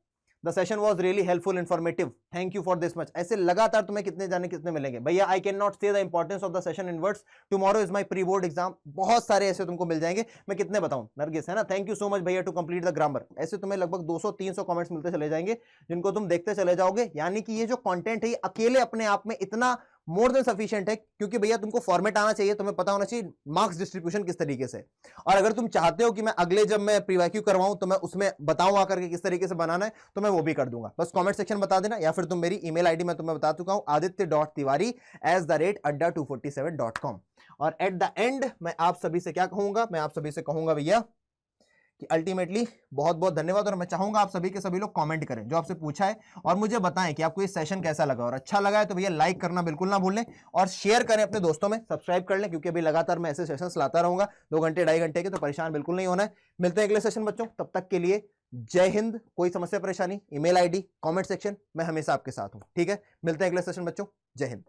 the session was really helpful informative, thank you for this much, ऐसे लगातार तुम्हें कितने जाने कितने मिलेंगे भैया। आई कैन नॉट से the importance of the session in words, tomorrow is my pre board exam, बहुत सारे ऐसे तुमको मिल जाएंगे, मैं कितने बताऊं नरगिस, है ना, थैंक यू सो मच भैया टू कंप्लीट द ग्रामर, ऐसे तुम्हें लगभग 200-300 कमेंट्स मिलते चले जाएंगे, जिनको तुम देखते चले जाओगे। यानी कि ये जो कंटेंट है ये अकेले अपने आप में इतना मोर देन सफिशिएंट है, क्योंकि भैया तुमको फॉर्मेट आना चाहिए, तुम्हें पता होना चाहिए मार्क्स डिस्ट्रीब्यूशन किस तरीके से। और अगर तुम चाहते हो कि मैं अगले जब मैं प्रीवैक्यू करवाऊं तो मैं उसमें बताऊं आकर के किस तरीके से बनाना है, तो मैं वो भी कर दूंगा, बस कमेंट सेक्शन बता देना, या फिर तुम मेरी ईमेल आईडी मैं तुम्हें बता चुका हूं, aditya.tiwari@adda247.com। और एट द एंड मैं आप सभी से क्या कहूंगा, मैं आप सभी से कहूंगा भैया कि अल्टीमेटली बहुत बहुत धन्यवाद। और मैं चाहूंगा आप सभी के सभी लोग कमेंट करें जो आपसे पूछा है, और मुझे बताएं कि आपको ये सेशन कैसा लगा, और अच्छा लगा है तो भैया लाइक करना बिल्कुल ना भूलें, और शेयर करें अपने दोस्तों में, सब्सक्राइब कर लें, क्योंकि अभी लगातार मैं ऐसे सेशंस लाता रहूंगा 2 घंटे 2.5 घंटे के, तो परेशान बिल्कुल नहीं होना है। मिलते हैं अगले सेशन बच्चों, तब तक के लिए जय हिंद। कोई समस्या परेशानी, ईमेल आईडी, कमेंट सेक्शन, मैं हमेशा आपके साथ हूं, ठीक है। मिलते हैं अगले सेशन बच्चों, जय हिंद।